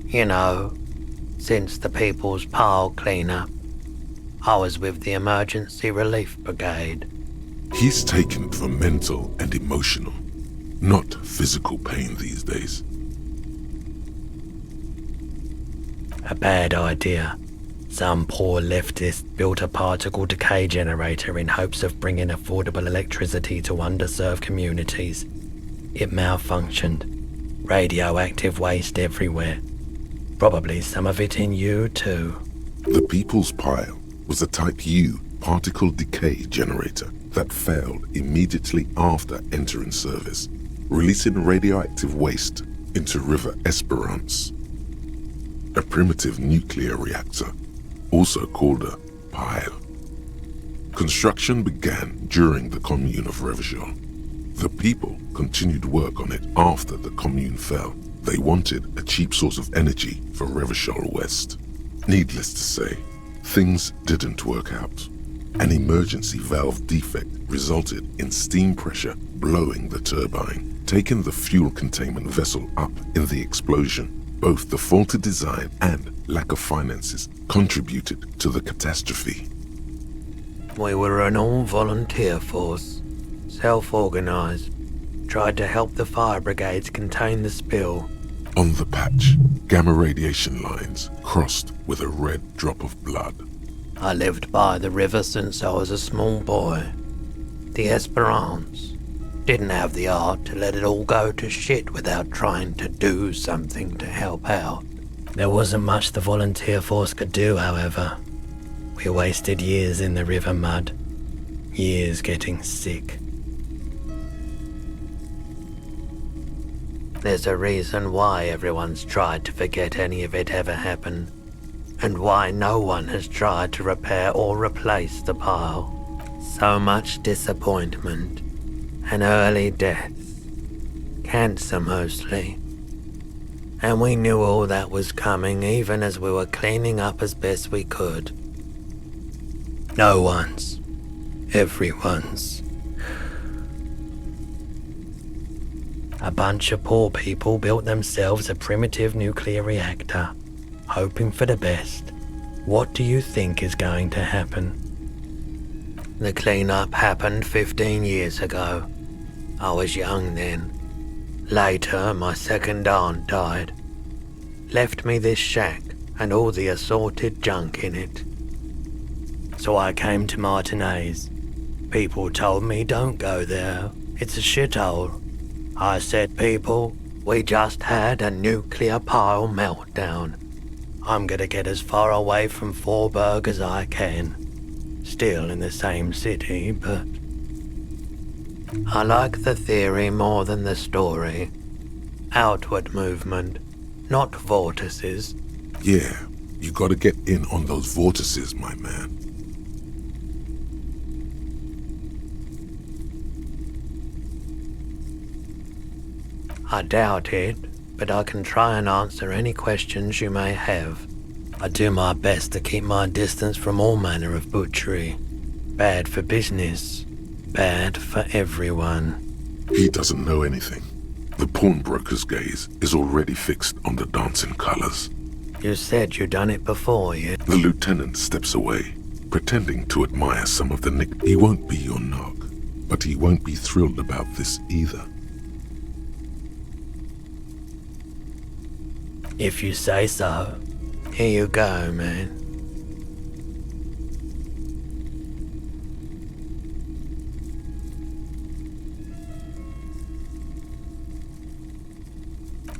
you know, since the People's Pile cleanup. I was with the Emergency Relief Brigade. He's taken it for mental and emotional, not physical pain these days. A bad idea. Some poor leftist built a particle decay generator in hopes of bringing affordable electricity to underserved communities. It malfunctioned. Radioactive waste everywhere. Probably some of it in you too. The People's Pile was a Type U particle decay generator that failed immediately after entering service, releasing radioactive waste into River Esperance. A primitive nuclear reactor, also called a pile. Construction began during the Commune of Revachol. The people continued work on it after the Commune fell. They wanted a cheap source of energy for Revachol West. Needless to say, things didn't work out. An emergency valve defect resulted in steam pressure blowing the turbine, taking the fuel containment vessel up in the explosion. Both the faulty design and lack of finances contributed to the catastrophe. We were an all-volunteer force, self-organized, tried to help the fire brigades contain the spill. On the patch, gamma radiation lines crossed with a red drop of blood. I lived by the river since I was a small boy. The Esperance didn't have the art to let it all go to shit without trying to do something to help out. There wasn't much the volunteer force could do, however. We wasted years in the river mud, years getting sick. There's a reason why everyone's tried to forget any of it ever happened, and why no one has tried to repair or replace the pile. So much disappointment and early deaths, cancer mostly. And we knew all that was coming even as we were cleaning up as best we could. No one's, everyone's. A bunch of poor people built themselves a primitive nuclear reactor, hoping for the best. What do you think is going to happen? The cleanup happened 15 years ago. I was young then. Later, my second aunt died. Left me this shack and all the assorted junk in it. So I came to Martinez. People told me don't go there. It's a shithole. I said, people, we just had a nuclear pile meltdown. I'm gonna get as far away from Forberg as I can. Still in the same city, but I like the theory more than the story. Outward movement, not vortices. Yeah, you gotta get in on those vortices, my man. I doubt it, but I can try and answer any questions you may have. I do my best to keep my distance from all manner of butchery. Bad for business, bad for everyone. He doesn't know anything. The pawnbroker's gaze is already fixed on the dancing colors. You said you'd done it before, yeah? The lieutenant steps away, pretending to admire some of the nick. He won't be your nog, but he won't be thrilled about this either. If you say so. Here you go, man.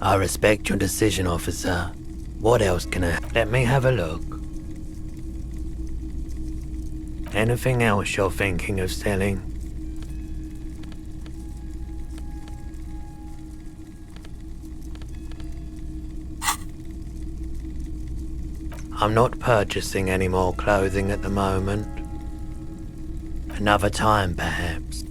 I respect your decision, officer. What else can I... Let me have a look. Anything else you're thinking of selling? I'm not purchasing any more clothing at the moment. Another time, perhaps.